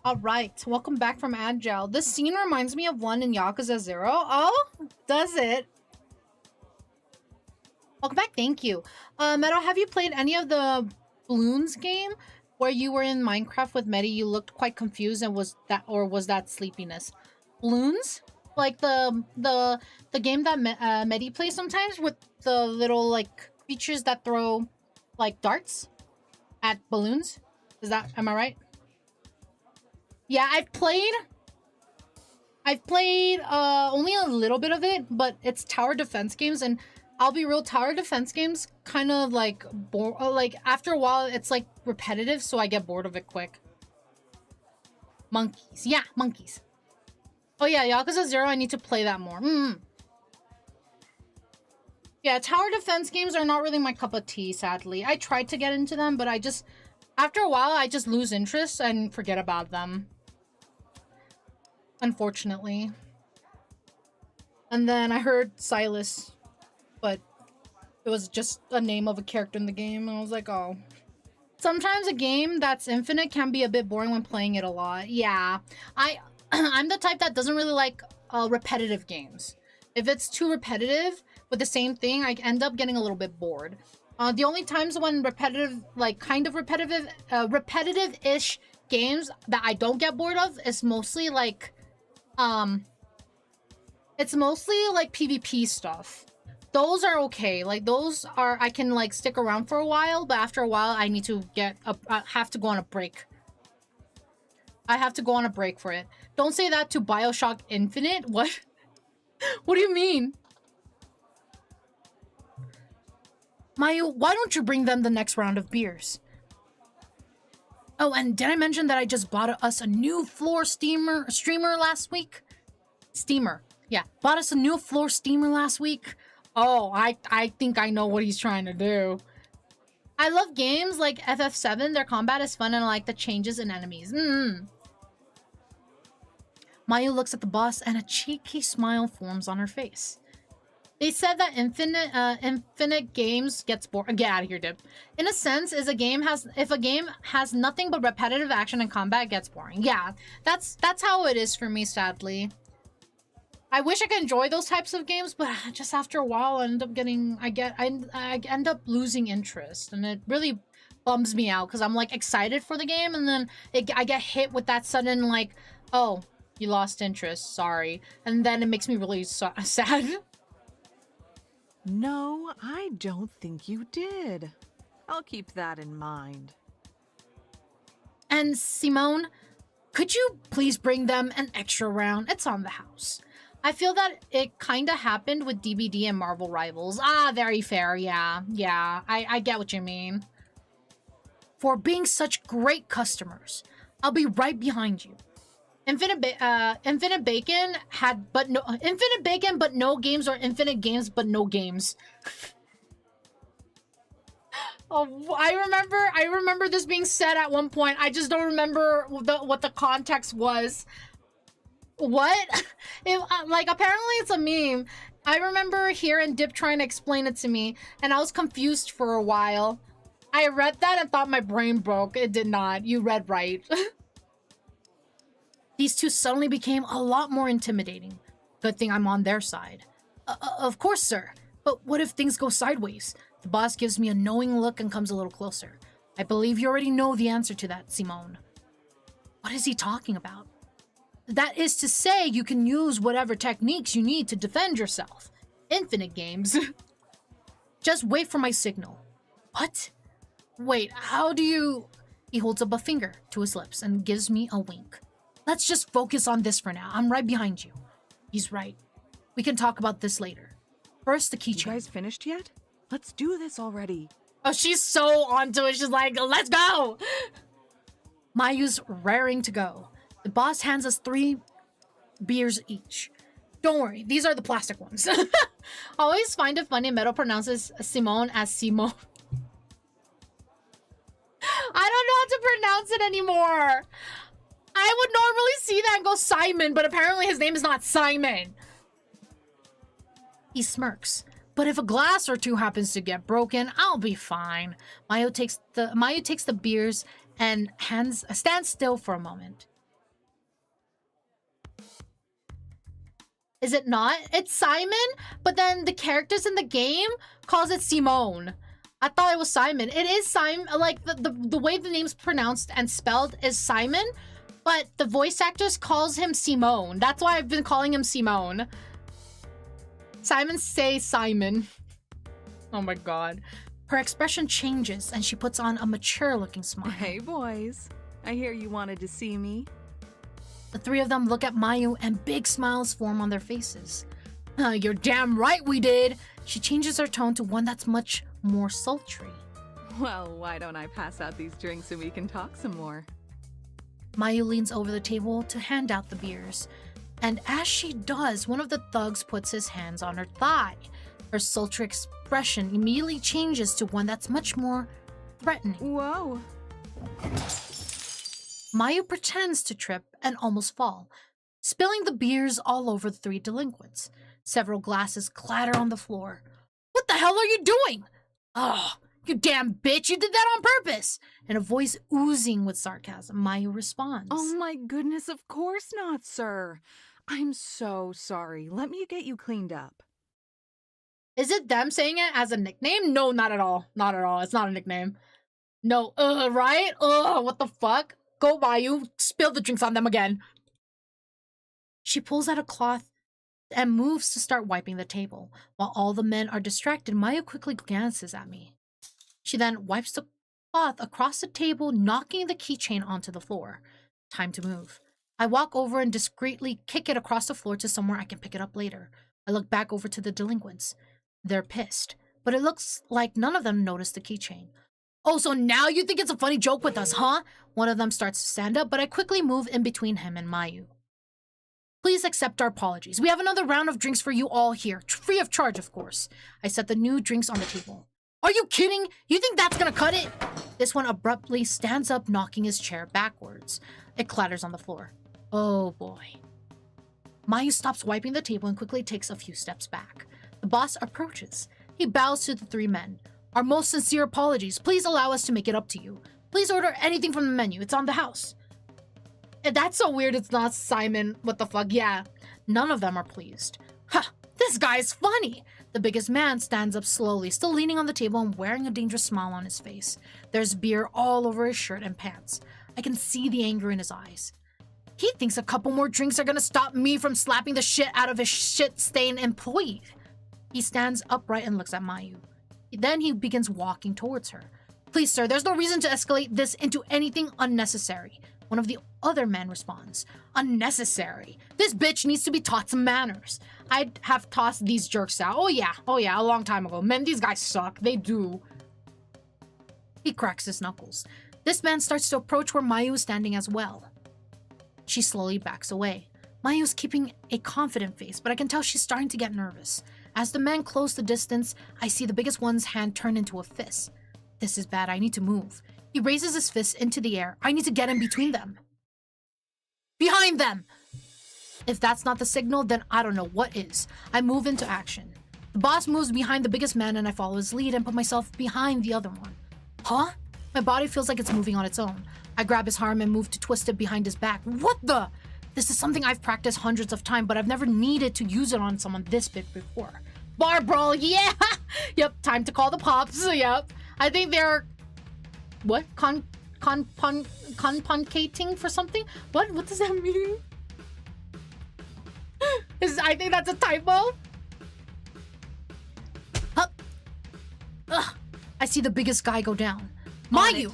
All right, welcome back from Agile. This scene reminds me of one in Yakuza 0. Oh, does it? Welcome back, thank you. Meadow, have you played any of the Balloons game where you were in Minecraft with Medi? You looked quite confused, and was that sleepiness? Balloons? Like the game that Medi plays sometimes with the little like creatures that throw like darts at balloons? Am I right? Yeah, I've played only a little bit of it, but it's tower defense games, and I'll be real, tower defense games kind of like like after a while it's like repetitive, so I get bored of it quick. Monkeys. Yeah, monkeys. Oh yeah, Yakuza 0, I need to play that more. Yeah, tower defense games are not really my cup of tea, sadly. I tried to get into them, but after a while I just lose interest and forget about them. Unfortunately. And then I heard Silas, but it was just a name of a character in the game, and I was like, oh. Sometimes a game that's infinite can be a bit boring when playing it a lot. Yeah, I'm the type that doesn't really like repetitive games. If it's too repetitive with the same thing, I end up getting a little bit bored. The only times when repetitive, like kind of repetitive-ish games that I don't get bored of is mostly like, it's mostly like PvP stuff. Those are okay. Like those are, I can like stick around for a while, but after a while I need to I have to go on a break. I have to go on a break for it. Don't say that to BioShock Infinite. What? What do you mean? Mayu, why don't you bring them the next round of beers? Oh, and did I mention that I just bought us a new floor streamer last week? Yeah, bought us a new floor steamer last week. Oh, I think I know what he's trying to do. I love games like FF7. Their combat is fun, and I like the changes in enemies. Mayu looks at the boss, and a cheeky smile forms on her face. They said that infinite games gets boring. Get out of here, dude. In a sense, if a game has nothing but repetitive action and combat, it gets boring. Yeah, that's how it is for me, sadly. I wish I could enjoy those types of games, but just after a while, I end up losing interest, and it really bums me out because I'm like excited for the game, and then I get hit with that sudden like, oh, you lost interest, sorry, and then it makes me really sad. No, I don't think you did. I'll keep that in mind. And Simone, could you please bring them an extra round? It's on the house. I feel that it kind of happened with DBD and Marvel Rivals. Ah, very fair. Yeah, I get what you mean. For being such great customers, I'll be right behind you. Infinite bacon, but no games, or infinite games, but no games. Oh, I remember this being said at one point. I just don't remember what the context was. What? Like, apparently it's a meme. I remember hearing Dip trying to explain it to me, and I was confused for a while. I read that and thought my brain broke. It did not. You read right. These two suddenly became a lot more intimidating. Good thing I'm on their side. Of course, sir. But what if things go sideways? The boss gives me a knowing look and comes a little closer. I believe you already know the answer to that, Simone. What is he talking about? That is to say, you can use whatever techniques you need to defend yourself. Infinite games. Just wait for my signal. What? Wait, how do you... He holds up a finger to his lips and gives me a wink. Let's just focus on this for now. I'm right behind you. He's right. We can talk about this later. First, the keychain. You guys finished yet? Let's do this already. Oh, she's so onto it. She's like, let's go! Mayu's raring to go. The boss hands us 3 beers each. Don't worry, these are the plastic ones. I always find it funny Meadow pronounces Simone as Simone. I don't know how to pronounce it anymore. I would normally see that and go Simon, but apparently his name is not Simon. He smirks. But if a glass or two happens to get broken, I'll be fine. Mayu takes the beers and stands still for a moment. Is it not? It's Simon, but then the characters in the game calls it Simone. I thought it was Simon. It is Simon. Like the way the name's pronounced and spelled is Simon, but the voice actors calls him Simone. That's why I've been calling him Simone. Simon say Simon. Oh my god. Her expression changes and she puts on a mature-looking smile. Hey, boys. I hear you wanted to see me. The three of them look at Mayu and big smiles form on their faces. You're damn right we did. She changes her tone to one that's much more sultry. Well, why don't I pass out these drinks and we can talk some more? Mayu leans over the table to hand out the beers. And as she does, one of the thugs puts his hands on her thigh. Her sultry expression immediately changes to one that's much more threatening. Whoa. Mayu pretends to trip and almost fall, spilling the beers all over the three delinquents. Several glasses clatter on the floor. What the hell are you doing? Oh, you damn bitch, you did that on purpose! In a voice oozing with sarcasm, Mayu responds. Oh my goodness, of course not, sir. I'm so sorry. Let me get you cleaned up. Is it them saying it as a nickname? No, not at all. Not at all. It's not a nickname. No, right? What the fuck? Go, Mayu. Spill the drinks on them again. She pulls out a cloth and moves to start wiping the table. While all the men are distracted, Mayu quickly glances at me. She then wipes the cloth across the table, knocking the keychain onto the floor. Time to move. I walk over and discreetly kick it across the floor to somewhere I can pick it up later. I look back over to the delinquents. They're pissed, but it looks like none of them noticed the keychain. Oh, so now you think it's a funny joke with us, huh? One of them starts to stand up, but I quickly move in between him and Mayu. Please accept our apologies. We have another round of drinks for you all here, free of charge, of course. I set the new drinks on the table. Are you kidding? You think that's gonna cut it? This one abruptly stands up, knocking his chair backwards. It clatters on the floor. Oh boy. Mayu stops wiping the table and quickly takes a few steps back. The boss approaches. He bows to the three men. Our most sincere apologies. Please allow us to make it up to you. Please order anything from the menu. It's on the house. That's so weird. It's not Simon. What the fuck? Yeah. None of them are pleased. Ha! This guy's funny. The biggest man stands up slowly, still leaning on the table and wearing a dangerous smile on his face. There's beer all over his shirt and pants. I can see the anger in his eyes. He thinks a couple more drinks are gonna stop me from slapping the shit out of his shit-stained employee. He stands upright and looks at Mayu. Then he begins walking towards her. Please, sir, there's no reason to escalate this into anything unnecessary. One of the other men responds. Unnecessary? This bitch needs to be taught some manners. I'd have tossed these jerks out. Oh yeah, a long time ago. Man, these guys suck. They do. He cracks his knuckles. This man starts to approach where Mayu is standing as well. She slowly backs away. Mayu's keeping a confident face, but I can tell she's starting to get nervous. As the men close the distance, I see the biggest one's hand turn into a fist. This is bad. I need to move. He raises his fist into the air. I need to get in between them. Behind them! If that's not the signal, then I don't know what is. I move into action. The boss moves behind the biggest man and I follow his lead and put myself behind the other one. Huh? My body feels like it's moving on its own. I grab his arm and move to twist it behind his back. What the? This is something I've practiced hundreds of times, but I've never needed to use it on someone this big before. Bar brawl, yeah! Yep, time to call the pops, yep. I think they're... What? Conpuncating for something? What does that mean? I think that's a typo. Hup. Ugh. I see the biggest guy go down. Mayu!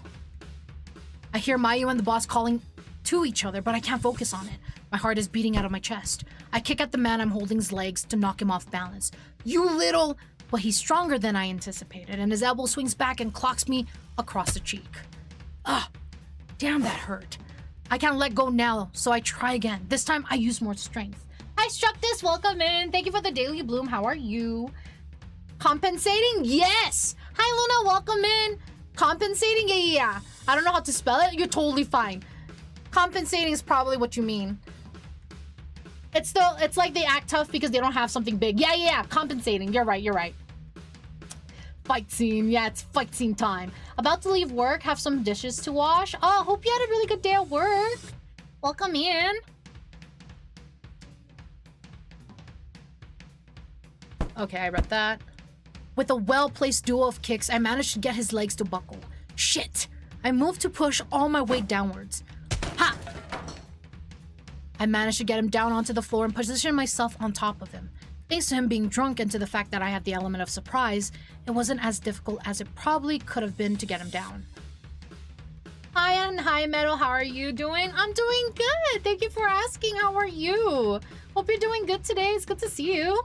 I hear Mayu and the boss calling to each other, but I can't focus on it. My heart is beating out of my chest. I kick at the man I'm holding's legs to knock him off balance. You little... But he's stronger than I anticipated, and his elbow swings back and clocks me across the cheek. Ugh. Damn, that hurt. I can't let go now, so I try again. This time, I use more strength. Hi, Structus. Welcome in. Thank you for the Daily Bloom. How are you? Compensating? Yes! Hi, Luna. Welcome in. Compensating? Yeah. I don't know how to spell it. You're totally fine. Compensating is probably what you mean. It's like they act tough because they don't have something big. Yeah. Compensating. You're right. Fight scene. Yeah, it's fight scene time. About to leave work, have some dishes to wash. Oh, hope you had a really good day at work. Welcome in. Okay, I read that. With a well-placed duo of kicks, I managed to get his legs to buckle. Shit! I moved to push all my weight downwards. Ha! I managed to get him down onto the floor and position myself on top of him. Thanks to him being drunk and to the fact that I had the element of surprise, it wasn't as difficult as it probably could have been to get him down. Hi, Meadow. How are you doing? I'm doing good. Thank you for asking. How are you? Hope you're doing good today. It's good to see you.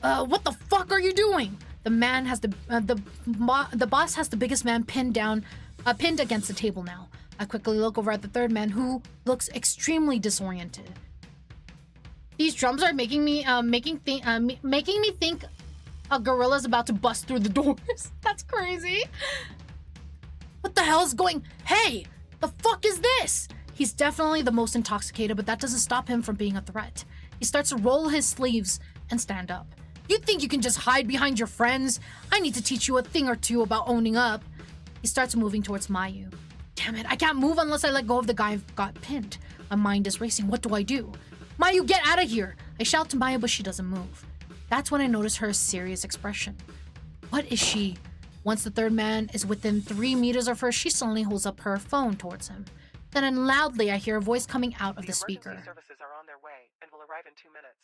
What the fuck are you doing? The man has the boss has the biggest man pinned against the table now. I quickly look over at the third man, who looks extremely disoriented. These drums are making me think a gorilla's about to bust through the doors. That's crazy. What the hell is going? Hey, the fuck is this? He's definitely the most intoxicated, but that doesn't stop him from being a threat. He starts to roll his sleeves and stand up. You think you can just hide behind your friends? I need to teach you a thing or two about owning up. He starts moving towards Mayu. Damn it, I can't move unless I let go of the guy who got pinned. My mind is racing. What do I do? Mayu, get out of here! I shout to Mayu, but she doesn't move. That's when I notice her serious expression. What is she? Once the third man is within 3 meters of her, she suddenly holds up her phone towards him. Then loudly, I hear a voice coming out of the speaker. Emergency services are on their way and will arrive in 2 minutes.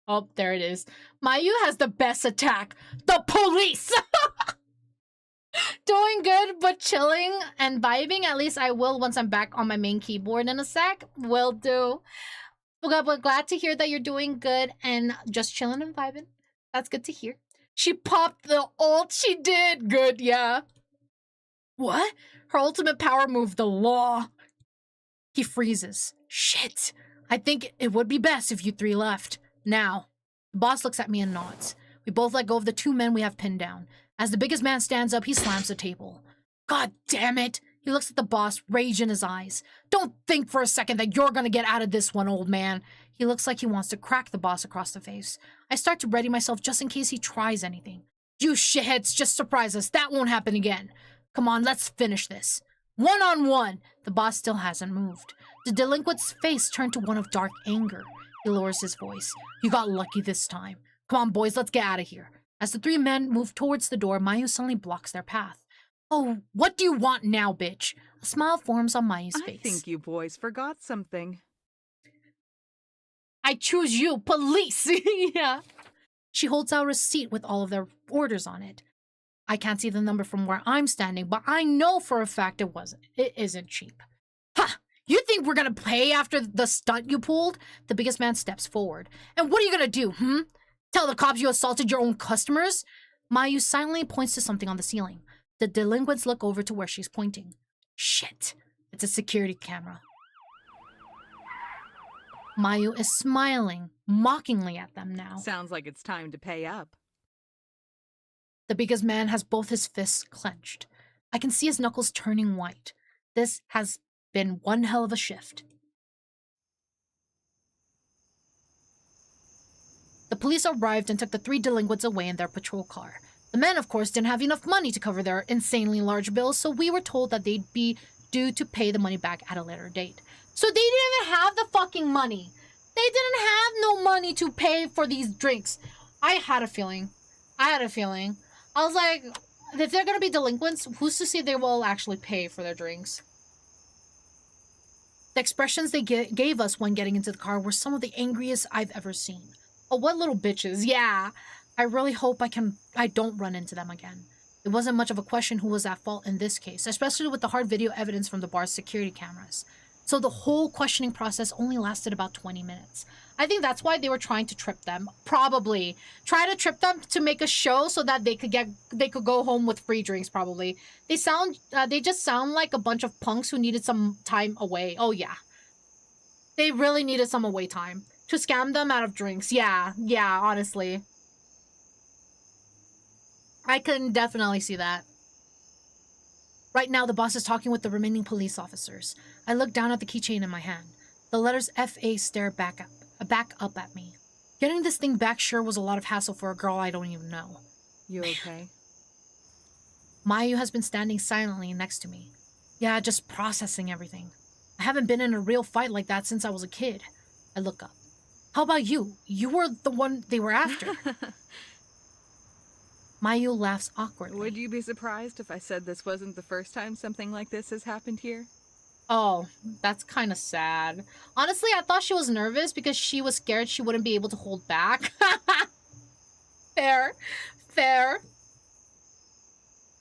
Oh, there it is. Mayu has the best attack. The police! Doing good, but chilling and vibing. At least I will once I'm back on my main keyboard in a sec. Will do. But glad to hear that you're doing good and just chilling and vibing. That's good to hear. She popped the ult. She did. Good, yeah. What? Her ultimate power move, the law. He freezes. Shit. I think it would be best if you 3 left. Now. The boss looks at me and nods. We both let go of the 2 men we have pinned down. As the biggest man stands up, he slams the table. God damn it! He looks at the boss, rage in his eyes. Don't think for a second that you're gonna get out of this one, old man. He looks like he wants to crack the boss across the face. I start to ready myself just in case he tries anything. You shitheads, just surprise us. That won't happen again. Come on, let's finish this. 1-on-1. The boss still hasn't moved. The delinquent's face turned to one of dark anger. He lowers his voice. You got lucky this time. Come on, boys, let's get out of here. As the 3 men move towards the door, Mayu suddenly blocks their path. Oh, what do you want now, bitch? A smile forms on Mayu's face. I think you boys forgot something. I choose you, police! Yeah. She holds out a receipt with all of their orders on it. I can't see the number from where I'm standing, but I know for a fact it isn't cheap. Ha! You think we're gonna pay after the stunt you pulled? The biggest man steps forward. And what are you gonna do, Tell the cops you assaulted your own customers? Mayu silently points to something on the ceiling. The delinquents look over to where she's pointing. Shit, it's a security camera. Mayu is smiling mockingly at them now. Sounds like it's time to pay up. The biggest man has both his fists clenched. I can see his knuckles turning white. This has been one hell of a shift. The police arrived and took the 3 delinquents away in their patrol car. The men, of course, didn't have enough money to cover their insanely large bills, so we were told that they'd be due to pay the money back at a later date. So they didn't even have the fucking money. They didn't have no money to pay for these drinks. I had a feeling. I was like, if they're gonna be delinquents, who's to say they will actually pay for their drinks? The expressions they gave us when getting into the car were some of the angriest I've ever seen. Oh, what little bitches. Yeah. I really hope I don't run into them again. It wasn't much of a question who was at fault in this case, especially with the hard video evidence from the bar's security cameras. So the whole questioning process only lasted about 20 minutes. I think that's why they were trying to trip them. Probably. Try to trip them to make a show so that they could go home with free drinks, probably. They just sound like a bunch of punks who needed some time away. Oh yeah. They really needed some away time. To scam them out of drinks. Yeah, honestly. I can definitely see that. Right now, the boss is talking with the remaining police officers. I look down at the keychain in my hand. The letters FA stare back up at me. Getting this thing back sure was a lot of hassle for a girl I don't even know. You okay? Mayu has been standing silently next to me. Yeah, just processing everything. I haven't been in a real fight like that since I was a kid. I look up. How about you? You were the one they were after. Mayu laughs awkwardly. Would you be surprised if I said this wasn't the first time something like this has happened here? Oh, that's kind of sad. Honestly, I thought she was nervous because she was scared she wouldn't be able to hold back. Fair. Fair.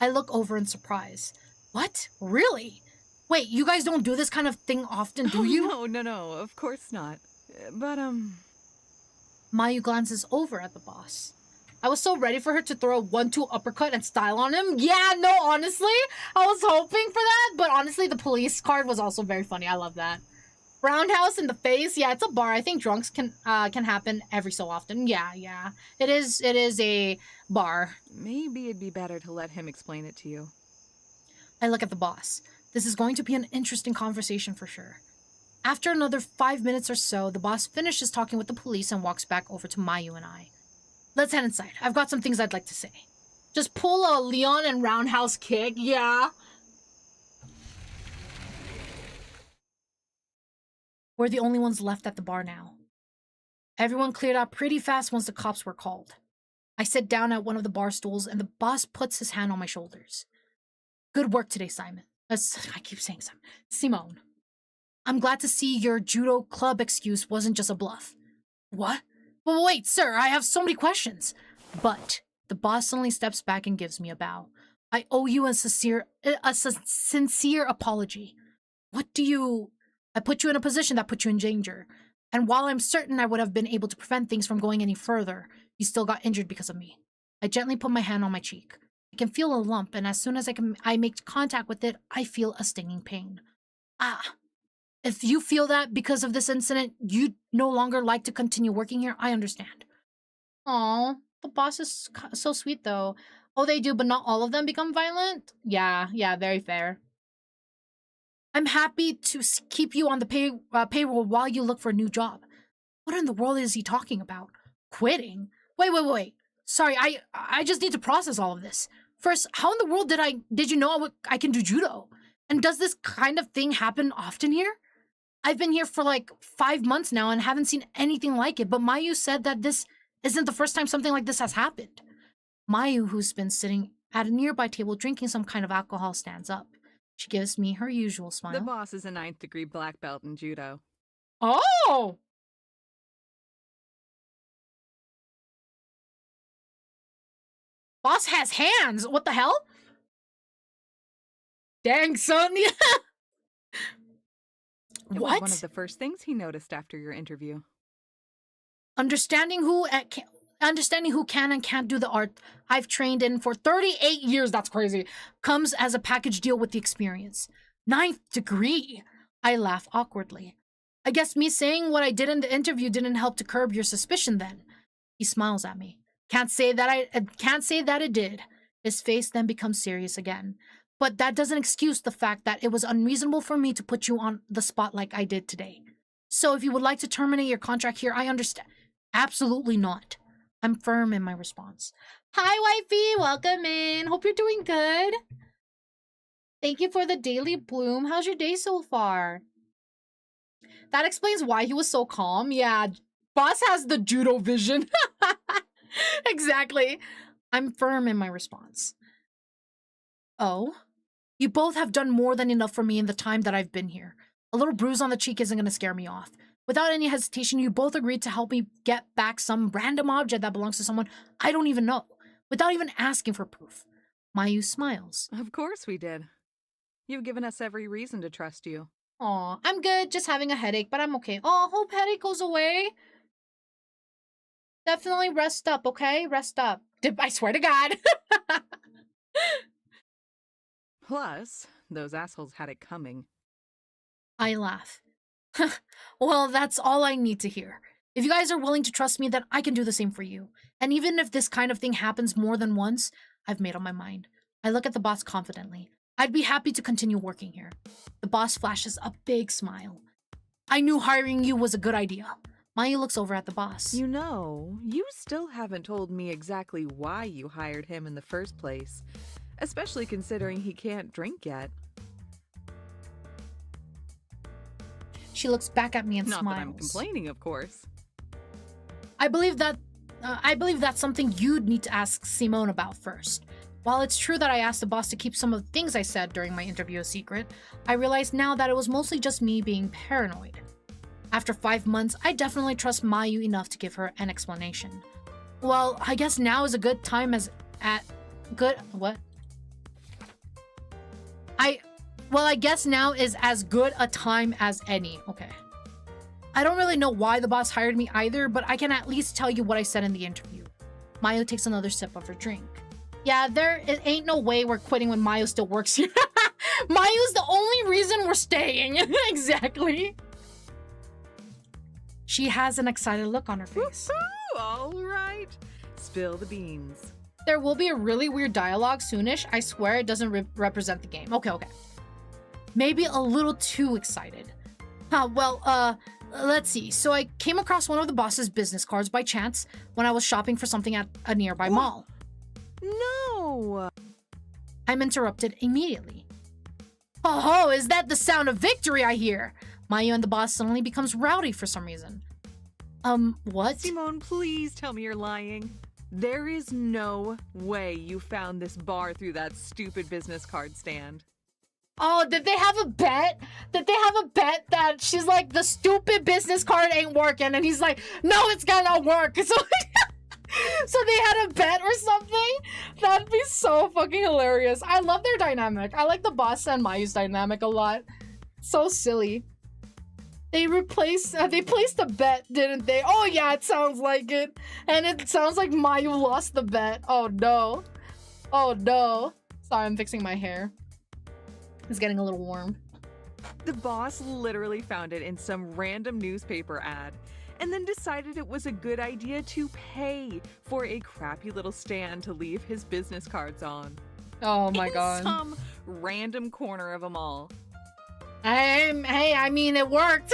I look over in surprise. What? Really? Wait, you guys don't do this kind of thing often, do you? No, of course not. But, Mayu glances over at the boss. I was so ready for her to throw a 1-2 uppercut and style on him. Yeah, no, honestly, I was hoping for that. But honestly, the police card was also very funny. I love that. Roundhouse in the face. Yeah, it's a bar. I think drunks can happen every so often. Yeah. It is a bar. maybe it'd be better to let him explain it to you. I look at the boss. This is going to be an interesting conversation for sure. After another 5 minutes or so, the boss finishes talking with the police and walks back over to Mayu and I. Let's head inside. I've got some things I'd like to say. Just pull a Leon and roundhouse kick, yeah. We're the only ones left at the bar now. Everyone cleared out pretty fast once the cops were called. I sit down at one of the bar stools and the boss puts his hand on my shoulders. Good work today, Simon. I keep saying Simone. I'm glad to see your judo club excuse wasn't just a bluff. What? Well, wait, sir, I have so many questions. But the boss suddenly steps back and gives me a bow. I owe you a sincere apology. I put you in a position that put you in danger. And while I'm certain I would have been able to prevent things from going any further, you still got injured because of me. I gently put my hand on my cheek. I can feel a lump, and as soon as I make contact with it, I feel a stinging pain. If you feel that because of this incident, you no longer like to continue working here, I understand. Aw, the boss is so sweet though. Oh, they do, but not all of them become violent? Yeah, very fair. I'm happy to keep you on the payroll while you look for a new job. What in the world is he talking about? Quitting? Wait. Sorry, I just need to process all of this. First, how in the world did you know I can do judo? And does this kind of thing happen often here? I've been here for like 5 months now and haven't seen anything like it, but Mayu said that this isn't the first time something like this has happened. Mayu, who's been sitting at a nearby table drinking some kind of alcohol, stands up. She gives me her usual smile. The boss is a 9th degree black belt in judo. Oh! Boss has hands! What the hell? Dang, son! It What? was one of the first things he noticed after your interview. Understanding who can and can't do the art I've trained in for 38 years, that's crazy, comes as a package deal with the experience. 9th degree! I laugh awkwardly. I guess me saying what I did in the interview didn't help to curb your suspicion then. He smiles at me. Can't say that it did. His face then becomes serious again. But that doesn't excuse the fact that it was unreasonable for me to put you on the spot like I did today. So if you would like to terminate your contract here, I understand. Absolutely not. I'm firm in my response. Hi, wifey. Welcome in. Hope you're doing good. Thank you for the daily bloom. How's your day so far? That explains why he was so calm. Yeah, boss has the judo vision. Exactly. I'm firm in my response. Oh? You both have done more than enough for me in the time that I've been here. A little bruise on the cheek isn't going to scare me off. Without any hesitation, you both agreed to help me get back some random object that belongs to someone I don't even know, without even asking for proof. Mayu smiles. Of course we did. You've given us every reason to trust you. Aw, I'm good, just having a headache, but I'm okay. Oh, hope headache goes away. Definitely rest up, okay? Rest up. I swear to God. Plus, those assholes had it coming. I laugh. Well, that's all I need to hear. If you guys are willing to trust me, then I can do the same for you. And even if this kind of thing happens more than once, I've made up my mind. I look at the boss confidently. I'd be happy to continue working here. The boss flashes a big smile. I knew hiring you was a good idea. Mayu looks over at the boss. You know, you still haven't told me exactly why you hired him in the first place, especially considering he can't drink yet. She looks back at me and Not smiles. that I'm complaining, of course. I believe that's something you'd need to ask Simone about first. While it's true that I asked the boss to keep some of the things I said during my interview a secret, I realize now that it was mostly just me being paranoid. After 5 months, I definitely trust Mayu enough to give her an explanation. Well, I guess now is a good time I guess now is as good a time as any. Okay. I don't really know why the boss hired me either, but I can at least tell you what I said in the interview. Mayu takes another sip of her drink. Yeah, it ain't no way we're quitting when Mayu still works here. Mayu's the only reason we're staying. Exactly. She has an excited look on her face. Woo-hoo! All right. Spill the beans. There will be a really weird dialogue soonish. I swear it doesn't represent the game. Okay. Maybe a little too excited. Let's see. So I came across one of the boss's business cards by chance when I was shopping for something at a nearby mall. No! I'm interrupted immediately. Oh, is that the sound of victory I hear? Mayu and the boss suddenly becomes rowdy for some reason. What? Simone, please tell me you're lying. There is no way you found this bar through that stupid business card stand. Oh, did they have a bet? Did they have a bet that she's like, the stupid business card ain't working? And he's like, no, it's gonna work. So they had a bet or something? That'd be so fucking hilarious. I love their dynamic. I like the boss and Mayu's dynamic a lot. So silly. They placed a bet, didn't they? Oh yeah, it sounds like it. And it sounds like Mayu lost the bet. Oh no. Oh no. Sorry, I'm fixing my hair. It's getting a little warm. The boss literally found it in some random newspaper ad and then decided it was a good idea to pay for a crappy little stand to leave his business cards on. Oh my god. In some random corner of a mall. Hey, I mean, it worked.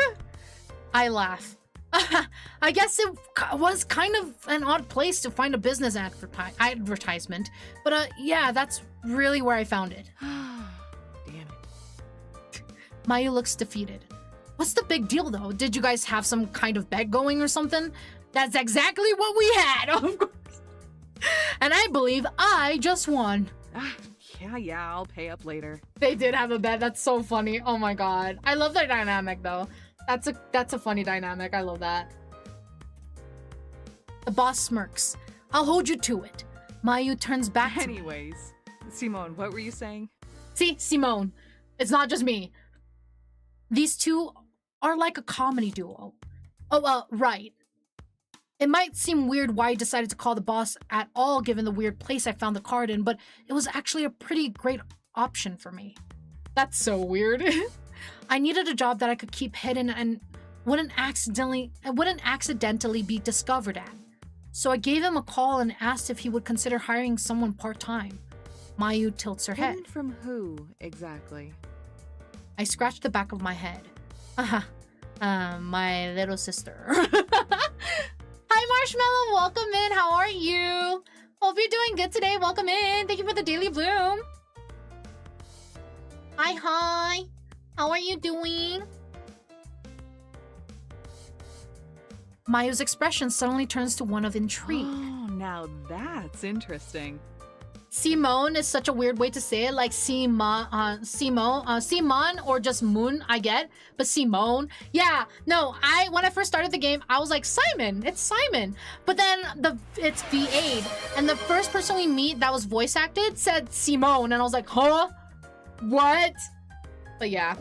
I laugh. I guess it was kind of an odd place to find a business advertisement. But yeah, that's really where I found it. Damn it. Mayu looks defeated. What's the big deal, though? Did you guys have some kind of bet going or something? That's exactly what we had, of course. And I believe I just won. Yeah, I'll pay up later. They did have a bet. That's so funny. Oh my god. I love their dynamic, though. That's a funny dynamic. I love that. The boss smirks. I'll hold you to it. Mayu turns back to me. Anyways, Simone, what were you saying? See, Simone. It's not just me. These two are like a comedy duo. Oh, right. It might seem weird why I decided to call the boss at all given the weird place I found the card in, but it was actually a pretty great option for me. That's so weird. I needed a job that I could keep hidden and wouldn't accidentally be discovered at. So I gave him a call and asked if he would consider hiring someone part-time. Mayu tilts her head. Hidden from who, exactly? I scratched the back of my head. My little sister. Hi, Marshmallow. Welcome in. How are you? Hope you're doing good today. Welcome in. Thank you for the daily bloom. Hi. How are you doing? Mayu's expression suddenly turns to one of intrigue. Oh, now that's interesting. Simone is such a weird way to say it, like Simon or just Moon, I get, but Simone. Yeah, no, when I first started the game, I was like, Simon, it's Simon. But then it's VA'd, and the first person we meet that was voice acted said Simone, and I was like, huh? What? But yeah.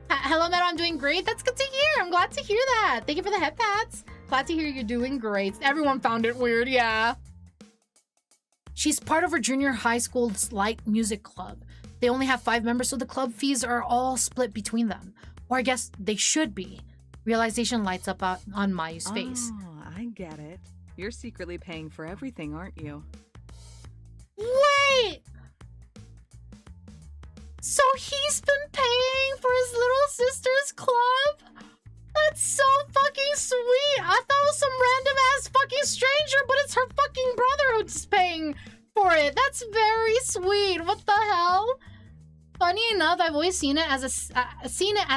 Hello, Meadow, I'm doing great. That's good to hear. I'm glad to hear that. Thank you for the head pats. Glad to hear you're doing great. Everyone found it weird, yeah. She's part of her junior high school's light music club. They only have 5 members, so the club fees are all split between them. Or I guess they should be. Realization lights up on Mayu's face. Oh, I get it. You're secretly paying for everything, aren't you? Wait! So he's been paying for his little sister's club? That's so fucking sweet. I thought it was some random ass fucking stranger, but it's her fucking brother who's paying for it. That's very sweet. What the hell? Funny enough, I've always seen it as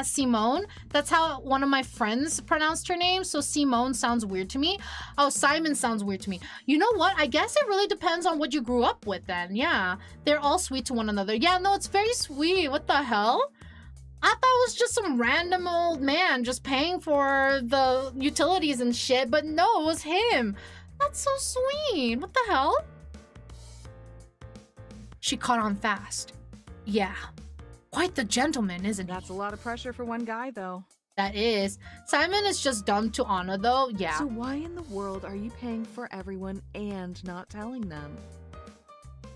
Simone. That's how one of my friends pronounced her name. So Simone sounds weird to me. Oh, Simon sounds weird to me. You know what? I guess it really depends on what you grew up with then. Yeah, they're all sweet to one another. Yeah, no, it's very sweet. What the hell? I thought it was just some random old man just paying for the utilities and shit. But no, it was him. That's so sweet. What the hell? She caught on fast. Yeah. Quite the gentleman, isn't he? That's a lot of pressure for one guy, though. That is. Simon is just dumb to Anna, though. Yeah. So why in the world are you paying for everyone and not telling them?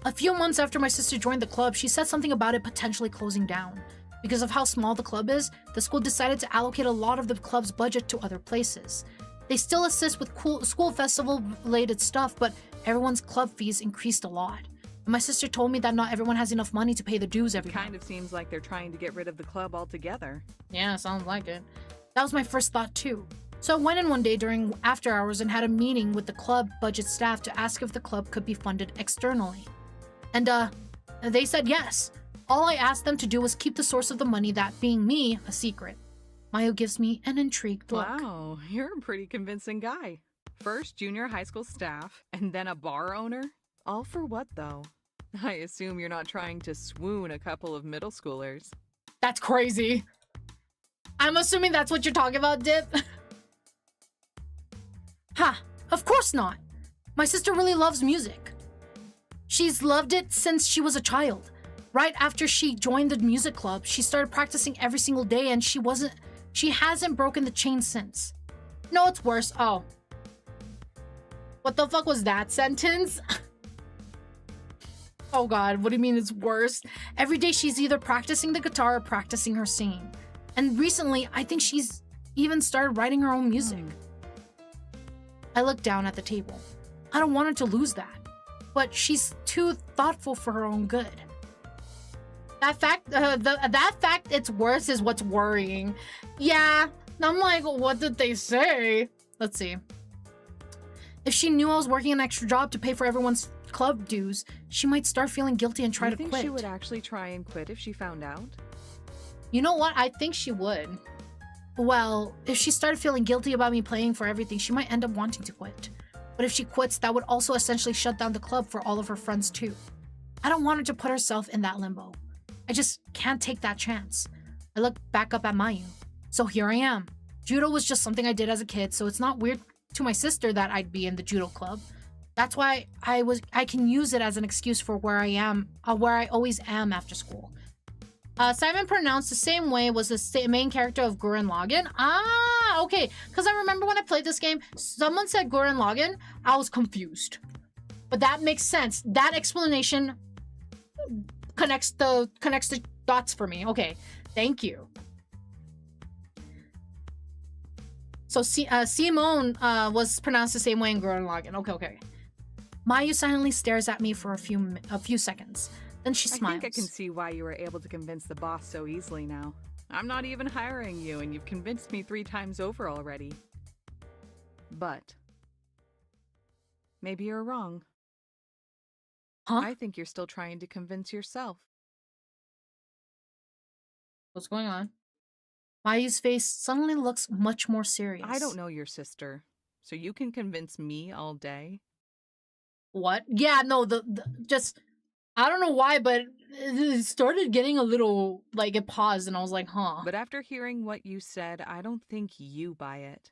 A few months after my sister joined the club, she said something about it potentially closing down. Because of how small the club is, the school decided to allocate a lot of the club's budget to other places. They still assist with school festival-related stuff, but everyone's club fees increased a lot. And my sister told me that not everyone has enough money to pay the dues every month. Kind of seems like they're trying to get rid of the club altogether. Yeah, sounds like it. That was my first thought too. So I went in one day during after hours and had a meeting with the club budget staff to ask if the club could be funded externally. And they said yes. All I asked them to do was keep the source of the money, that being me, a secret. Mayu gives me an intrigued look. Wow, you're a pretty convincing guy. First junior high school staff, and then a bar owner? All for what, though? I assume you're not trying to swoon a couple of middle schoolers. That's crazy. I'm assuming that's what you're talking about, Dip. Ha! Of course not. My sister really loves music. She's loved it since she was a child. Right after she joined the music club, she started practicing every single day and she hasn't broken the chain since. No, it's worse. Oh. What the fuck was that sentence? Oh god, what do you mean it's worse? Every day she's either practicing the guitar or practicing her singing. And recently, I think she's even started writing her own music. I look down at the table. I don't want her to lose that. But she's too thoughtful for her own good. That fact it's worse is what's worrying. Yeah, I'm like, what did they say? Let's see. If she knew I was working an extra job to pay for everyone's club dues, she might start feeling guilty and try to quit. You think she would actually try and quit if she found out? You know what? I think she would. Well, if she started feeling guilty about me paying for everything, she might end up wanting to quit. But if she quits, that would also essentially shut down the club for all of her friends too. I don't want her to put herself in that limbo. I just can't take that chance. I look back up at Mayu. So here I am. Judo was just something I did as a kid, so it's not weird to my sister that I'd be in the judo club. That's why I can use it as an excuse for where I am, where I always am after school. Simon pronounced the same way was the main character of Gurren Lagann. Ah, okay. Because I remember when I played this game, someone said Gurren Lagann. I was confused. But that makes sense. That explanation connects the dots for me. Okay, thank you. So Simone was pronounced the same way in Gurren Lagann. Okay. Mayu silently stares at me for a few seconds. Then she smiles. I think I can see why you were able to convince the boss so easily now. I'm not even hiring you, and you've convinced me 3 times over already. But maybe you're wrong. Huh? I think you're still trying to convince yourself. What's going on? Mayu's face suddenly looks much more serious. I don't know your sister, so you can convince me all day. What? Yeah, no, just, I don't know why, but it started getting a little, like, it paused, and I was like, huh. But after hearing what you said, I don't think you buy it.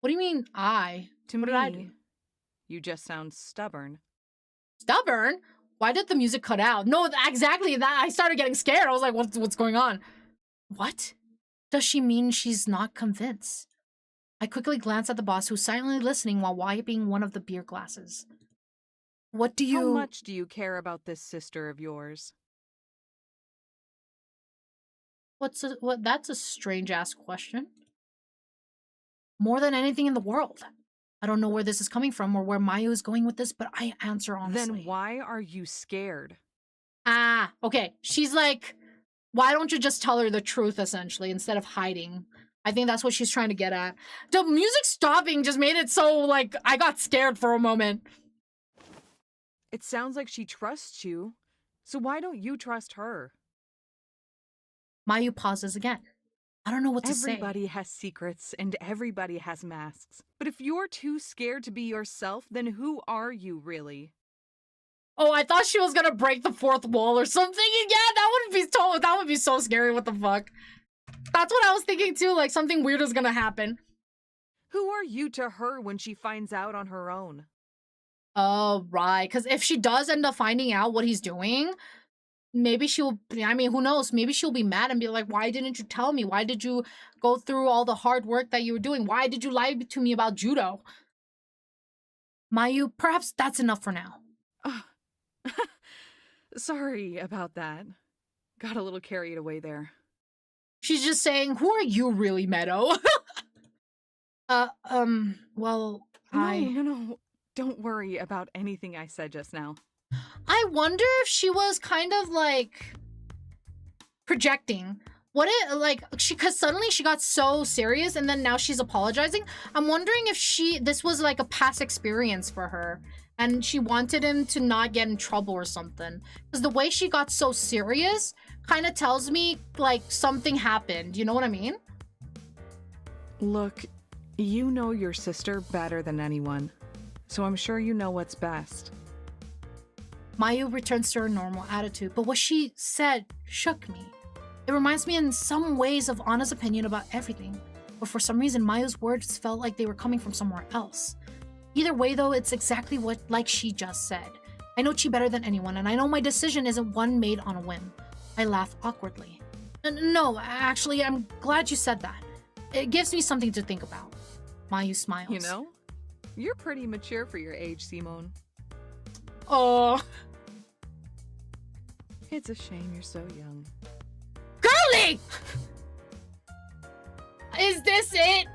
What do you mean, I? To what me, did I do? You just sound stubborn. Stubborn? Why did the music cut out? No, exactly that. I started getting scared. I was like, what's going on? What? Does she mean she's not convinced? I quickly glance at the boss, who's silently listening while wiping one of the beer glasses. What do you... How much do you care about this sister of yours? That's a strange-ass question. More than anything in the world. I don't know where this is coming from or where Mayu is going with this, but I answer honestly. Then why are you scared? Ah, okay. She's like, why don't you just tell her the truth, essentially, instead of hiding? I think that's what she's trying to get at. The music stopping just made it so, like, I got scared for a moment. It sounds like she trusts you, so why don't you trust her? Mayu pauses again. I don't know what to say. Everybody has secrets and everybody has masks. But if you're too scared to be yourself, then who are you really? Oh, I thought she was gonna break the fourth wall or something. Yeah, that would be so scary. What the fuck? That's what I was thinking too, like something weird is gonna happen. Who are you to her when she finds out on her own? Oh, right. Because if she does end up finding out what he's doing, maybe she'll, I mean, who knows? Maybe she'll be mad and be like, why didn't you tell me? Why did you go through all the hard work that you were doing? Why did you lie to me about judo? Mayu, perhaps that's enough for now. Sorry about that. Got a little carried away there. She's just saying, who are you really, Meadow? Well, No. Don't worry about anything I said just now. I wonder if she was kind of like projecting. What it like because suddenly she got so serious and then now she's apologizing. I'm wondering if this was like a past experience for her and she wanted him to not get in trouble or something. Because the way she got so serious kind of tells me like something happened. You know what I mean? Look, you know your sister better than anyone, so I'm sure you know what's best. Mayu returns to her normal attitude, but what she said shook me. It reminds me in some ways of Anna's opinion about everything, but for some reason Mayu's words felt like they were coming from somewhere else. Either way though, it's exactly like she just said. I know Chi better than anyone, and I know my decision isn't one made on a whim. I laugh awkwardly. No, actually, I'm glad you said that. It gives me something to think about. Mayu smiles. You know, you're pretty mature for your age, Simone. Oh. It's a shame you're so young. Girly! Is this it?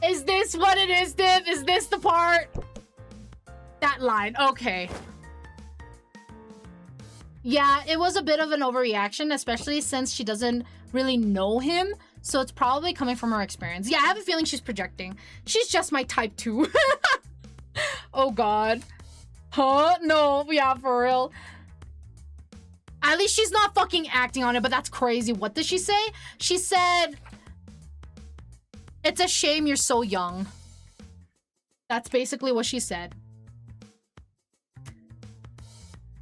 Is this what it is, Div? Is this the part? That line, okay. Yeah, it was a bit of an overreaction, especially since she doesn't really know him. So it's probably coming from her experience. Yeah, I have a feeling she's projecting. She's just my type 2. Oh god. Huh? No, yeah, for real. At least she's not fucking acting on it, but that's crazy. What did she say? She said, it's a shame you're so young. That's basically what she said.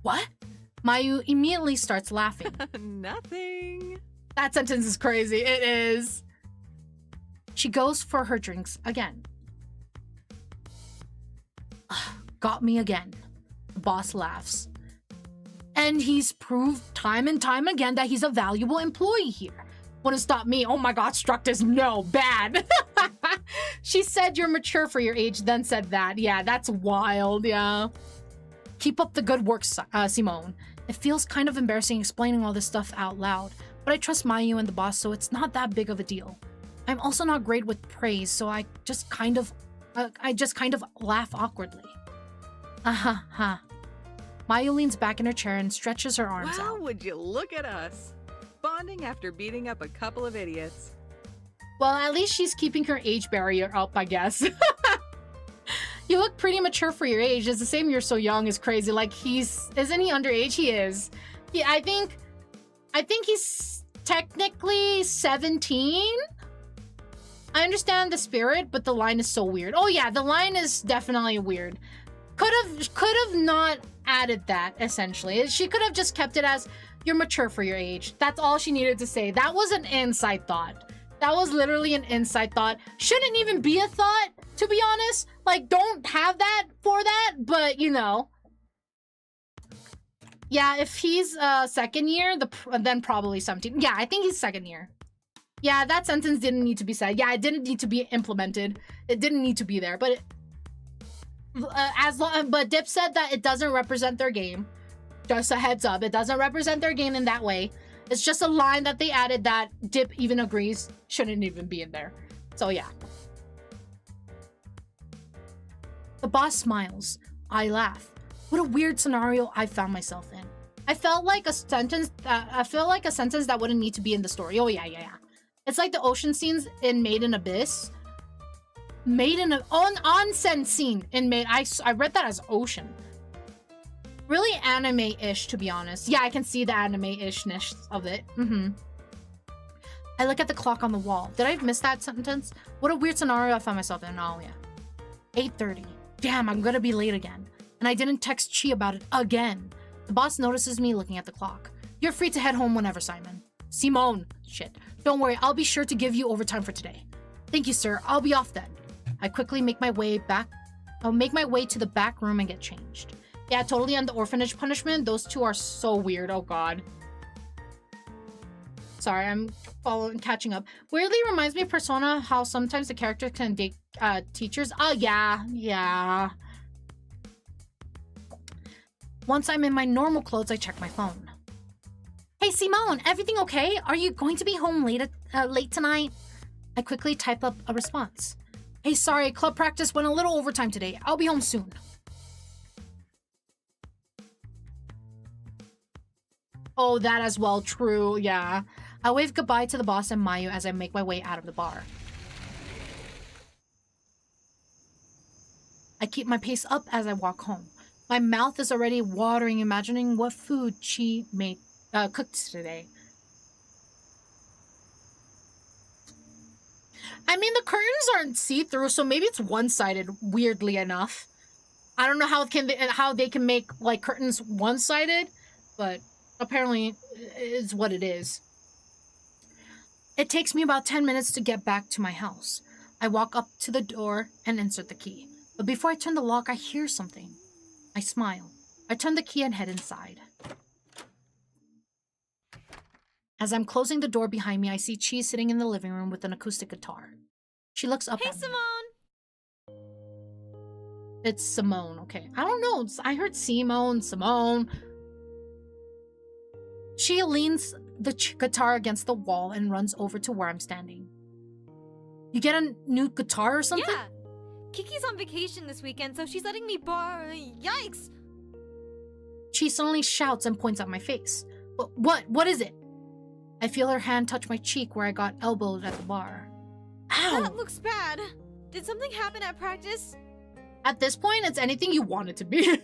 What? Mayu immediately starts laughing. Nothing. That sentence is crazy. It is. She goes for her drinks again. Got me again. The boss laughs. And he's proved time and time again that he's a valuable employee here. Wouldn't stop me. Oh my god, Struct is no bad. She said you're mature for your age, then said that. Yeah, that's wild, yeah. Keep up the good work, Simone. It feels kind of embarrassing explaining all this stuff out loud, but I trust Mayu and the boss, so it's not that big of a deal. I'm also not great with praise, so I just kind of laugh awkwardly. Mayu leans back in her chair and stretches her arms out. Wow, would you look at us? Bonding after beating up a couple of idiots. Well, at least she's keeping her age barrier up, I guess. You look pretty mature for your age. It's the same you're so young is crazy. Like isn't he underage? He is. Yeah, I think he's technically 17. I understand the spirit, but the line is so weird. Oh yeah, the line is definitely weird. Could have not added that, essentially. She could have just kept it as, you're mature for your age. That's all she needed to say. That was an inside thought. That was literally an inside thought. Shouldn't even be a thought, to be honest. Like, don't have that for that, but, you know. Yeah, if he's second year, then probably 17. Yeah, I think he's second year. Yeah, that sentence didn't need to be said. Yeah, it didn't need to be implemented. It didn't need to be there, but but Dip said that it doesn't represent their game. Just a heads up, it doesn't represent their game in that way. It's just a line that they added that Dip even agrees shouldn't even be in there. So yeah. The boss smiles. I laugh. What a weird scenario I found myself in. I felt like a sentence that wouldn't need to be in the story. Oh yeah. It's like the ocean scenes in Made in Abyss. Onsen scene in Made. I read that as ocean. Really anime-ish, to be honest. Yeah, I can see the anime-ishness of it. I look at the clock on the wall. Did I miss that sentence? What a weird scenario I found myself in. Oh, yeah. 8:30. Damn, I'm gonna be late again. And I didn't text Chi about it again. The boss notices me looking at the clock. You're free to head home whenever, Simon. Simone. Shit. Don't worry, I'll be sure to give you overtime for today. Thank you, sir. I'll be off then. I quickly make my way to the back room and get changed. Yeah, totally on the orphanage punishment. Those two are so weird. Oh, God. Sorry, I'm catching up. Weirdly reminds me of Persona, how sometimes the characters can date teachers. Oh, yeah. Once I'm in my normal clothes, I check my phone. Hey, Simone, everything okay? Are you going to be home late tonight? I quickly type up a response. Hey, sorry, club practice went a little overtime today. I'll be home soon. Oh, that as well. True, yeah. I wave goodbye to the boss and Mayu as I make my way out of the bar. I keep my pace up as I walk home. My mouth is already watering, imagining what food Chi cooked today. I mean, the curtains aren't see-through, so maybe it's one-sided, weirdly enough. I don't know how they can make, like, curtains one-sided, but apparently it's what it is. It takes me about 10 minutes to get back to my house. I walk up to the door and insert the key. But before I turn the lock, I hear something. I smile. I turn the key and head inside. As I'm closing the door behind me, I see Chi sitting in the living room with an acoustic guitar. She looks up at me. Hey, Simone! It's Simone, okay. I don't know. I heard Simone. She leans the guitar against the wall and runs over to where I'm standing. You get a new guitar or something? Yeah! Kiki's on vacation this weekend, so she's letting me borrow. Yikes! She suddenly shouts and points at my face. What is it? I feel her hand touch my cheek where I got elbowed at the bar. Ow! That looks bad. Did something happen at practice? At this point, it's anything you want it to be.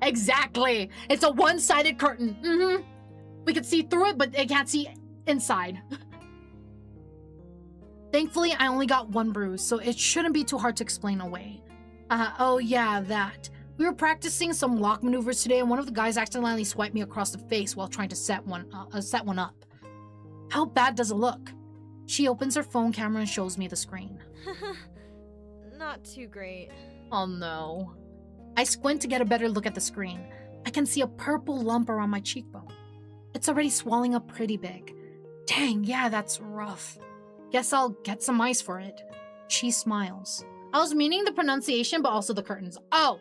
Exactly. It's a one-sided curtain. We can see through it, but they can't see inside. Thankfully, I only got one bruise, so it shouldn't be too hard to explain away. Oh yeah, that. We were practicing some lock maneuvers today, and one of the guys accidentally swiped me across the face while trying to set one up. How bad does it look? She opens her phone camera and shows me the screen. Not too great. Oh no. I squint to get a better look at the screen. I can see a purple lump around my cheekbone. It's already swelling up pretty big. Dang, yeah, that's rough. Guess I'll get some ice for it. She smiles. I was meaning the pronunciation, but also the curtains. Oh!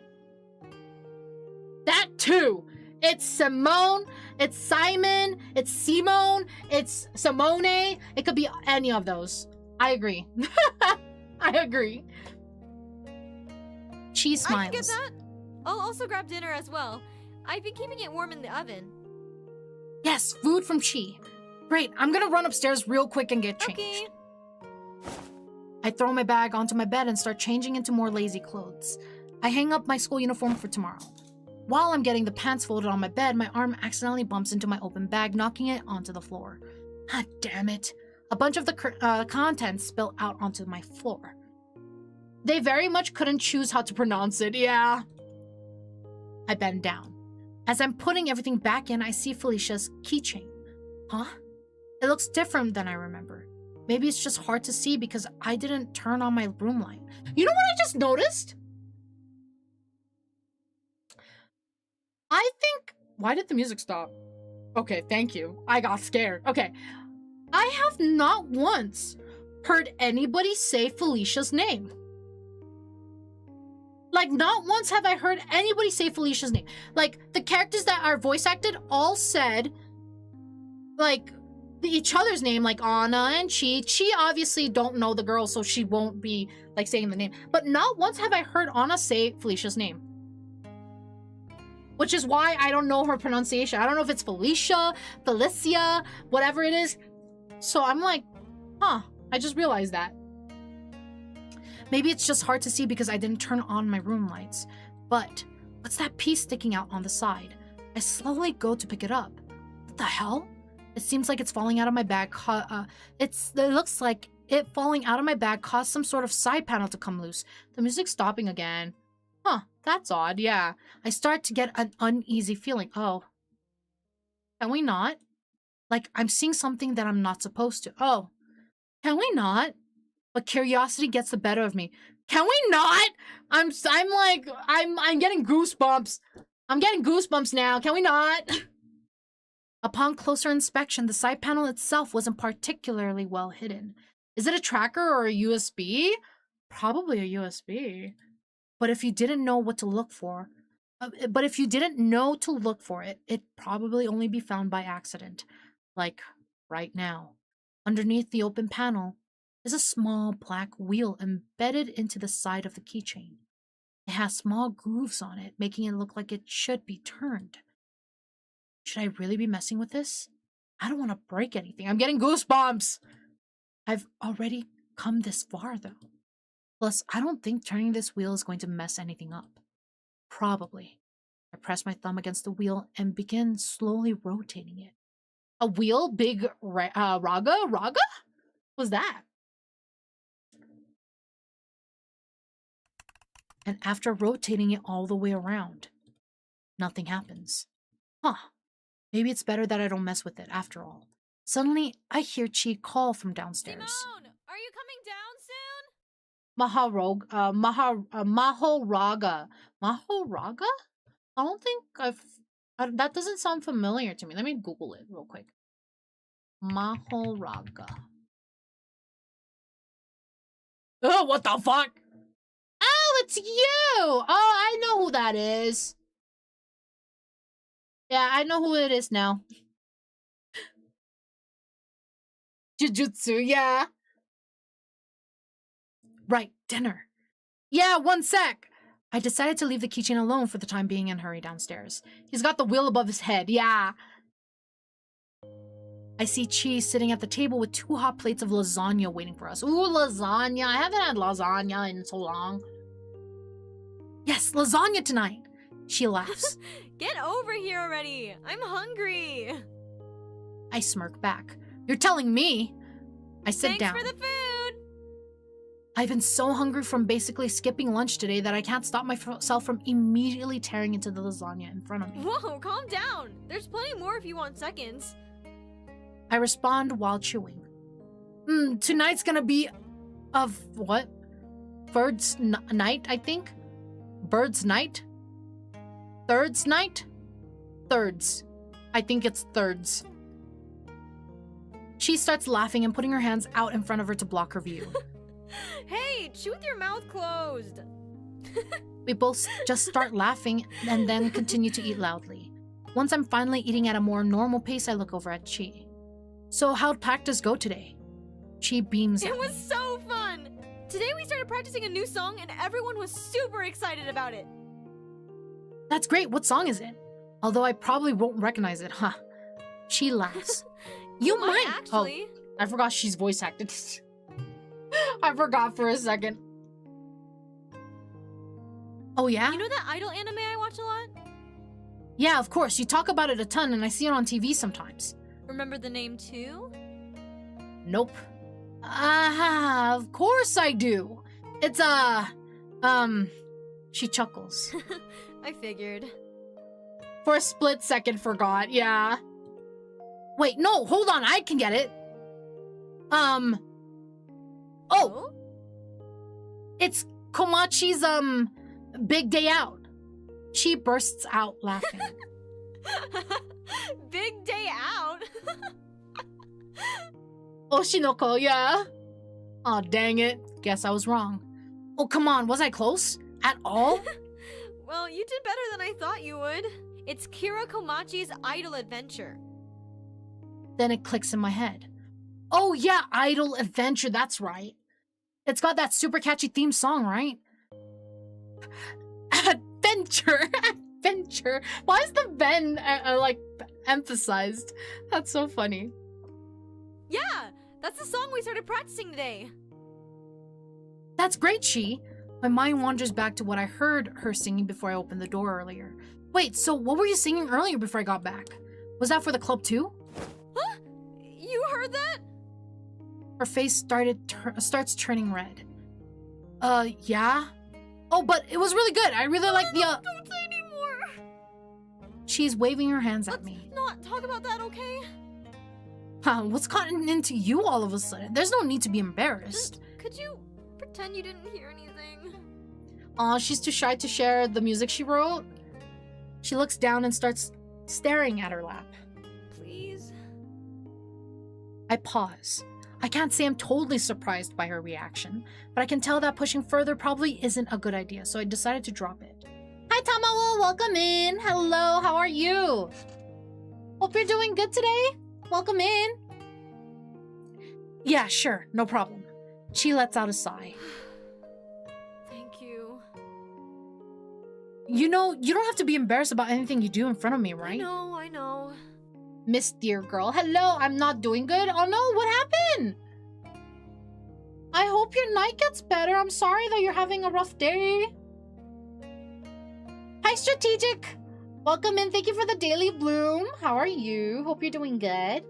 That too! It's Simone, it's Simon, it's Simone, it's Simone. It could be any of those. I agree. I agree. She smiles. I can get that. I'll also grab dinner as well. I've been keeping it warm in the oven. Yes, food from Chi. Great, I'm gonna run upstairs real quick and get changed. Okay. I throw my bag onto my bed and start changing into more lazy clothes. I hang up my school uniform for tomorrow. While I'm getting the pants folded on my bed, my arm accidentally bumps into my open bag, knocking it onto the floor. Ah, damn it. A bunch of the contents spill out onto my floor. They very much couldn't choose how to pronounce it, yeah. I bend down. As I'm putting everything back in, I see Felicia's keychain. Huh? It looks different than I remember. Maybe it's just hard to see because I didn't turn on my room light. You know what I just noticed? I think... Why did the music stop? Okay, thank you. I got scared. Okay. I have not once heard anybody say Felicia's name. Like, not once have I heard anybody say Felicia's name. Like, the characters that are voice acted all said, like, each other's name, like Anna and Chi. Chi obviously don't know the girl, so she won't be, like, saying the name. But not once have I heard Anna say Felicia's name. Which is why I don't know her pronunciation. I don't know if it's Felicia, whatever it is. So I'm like, huh, I just realized that. Maybe it's just hard to see because I didn't turn on my room lights. But what's that piece sticking out on the side? I slowly go to pick it up. What the hell? It seems like it's falling out of my bag. It looks like it falling out of my bag caused some sort of side panel to come loose. The music's stopping again. Huh, that's odd, yeah. I start to get an uneasy feeling. Oh. Can we not? Like, I'm seeing something that I'm not supposed to. Oh. Can we not? But curiosity gets the better of me. Can we not? I'm getting goosebumps. I'm getting goosebumps now. Can we not? Upon closer inspection, the side panel itself wasn't particularly well hidden. Is it a tracker or a USB? Probably a USB. But if you didn't know what to look for, it'd probably only be found by accident. Like right now. Underneath the open panel is a small black wheel embedded into the side of the keychain. It has small grooves on it, making it look like it should be turned. Should I really be messing with this? I don't want to break anything. I'm getting goosebumps! I've already come this far, though. Plus, I don't think turning this wheel is going to mess anything up. Probably. I press my thumb against the wheel and begin slowly rotating it. A wheel? Big Raga? Raga? What's that? And after rotating it all the way around, nothing happens. Huh. Maybe it's better that I don't mess with it after all. Suddenly, I hear Chi call from downstairs. Simone, are you coming down soon? Mahoraga. Mahoraga? I don't think that doesn't sound familiar to me. Let me Google it real quick. Mahoraga. Oh, what the fuck? Oh, it's you! Oh, I know who that is. Yeah, I know who it is now. Jujutsu, yeah. Right, dinner. Yeah, one sec. I decided to leave the keychain alone for the time being and hurry downstairs. He's got the wheel above his head, yeah. I see Chi sitting at the table with 2 hot plates of lasagna waiting for us. Ooh, lasagna. I haven't had lasagna in so long. Yes, lasagna tonight. She laughs. Get over here already. I'm hungry. I smirk back. You're telling me? I sit down. Thanks for the food. I've been so hungry from basically skipping lunch today that I can't stop myself from immediately tearing into the lasagna in front of me. Whoa, calm down. There's plenty more if you want seconds. I respond while chewing. Tonight's gonna be of what? Bird's night, I think? Bird's night? Third's night? Thirds. I think it's thirds. She starts laughing and putting her hands out in front of her to block her view. Hey, chew with your mouth closed. We both just start laughing and then continue to eat loudly. Once I'm finally eating at a more normal pace, I look over at Chi. So how'd practice go today? Chi beams at me. It was so fun! Today we started practicing a new song and everyone was super excited about it. That's great. What song is it? Although I probably won't recognize it, huh? She laughs. You might actually. Oh, I forgot she's voice acted. I forgot for a second. Oh, yeah? You know that idol anime I watch a lot? Yeah, of course. You talk about it a ton and I see it on TV sometimes. Remember the name too? Nope. Of course I do. It's, she chuckles. I figured. For a split second, forgot, yeah. Wait, no, hold on, I can get it. Oh! It's Komachi's, big day out. She bursts out laughing. Big day out? Oshinoko, yeah. Aw, dang it. Guess I was wrong. Oh, come on, was I close? At all? Well, you did better than I thought you would. It's Kira Komachi's Idol Adventure. Then it clicks in my head. Oh yeah, Idol Adventure, that's right. It's got that super catchy theme song, right? Adventure! Adventure! Why is the Ben, like, emphasized? That's so funny. Yeah, that's the song we started practicing today. That's great, Chi. My mind wanders back to what I heard her singing before I opened the door earlier. Wait, so what were you singing earlier before I got back? Was that for the club too? Huh? You heard that? Her face starts turning red. Yeah? Oh, but it was really good. I really like the, Don't say anymore! She's waving her hands at Let's me. not talk about that, okay? Huh, what's gotten into you all of a sudden? There's no need to be embarrassed. Could you pretend you didn't hear anything? Aw, she's too shy to share the music she wrote. She looks down and starts staring at her lap. Please? I pause. I can't say I'm totally surprised by her reaction, but I can tell that pushing further probably isn't a good idea, so I decided to drop it. Hi, Tamawo! Welcome in! Hello, how are you? Hope you're doing good today. Welcome in. Yeah, sure, no problem. She lets out a sigh. Thank you. You know, you don't have to be embarrassed about anything you do in front of me, right? I know. Miss Dear Girl. Hello, I'm not doing good. Oh no, what happened? I hope your night gets better. I'm sorry that you're having a rough day. Hi, Strategic. Welcome in. Thank you for the daily bloom. How are you? Hope you're doing good.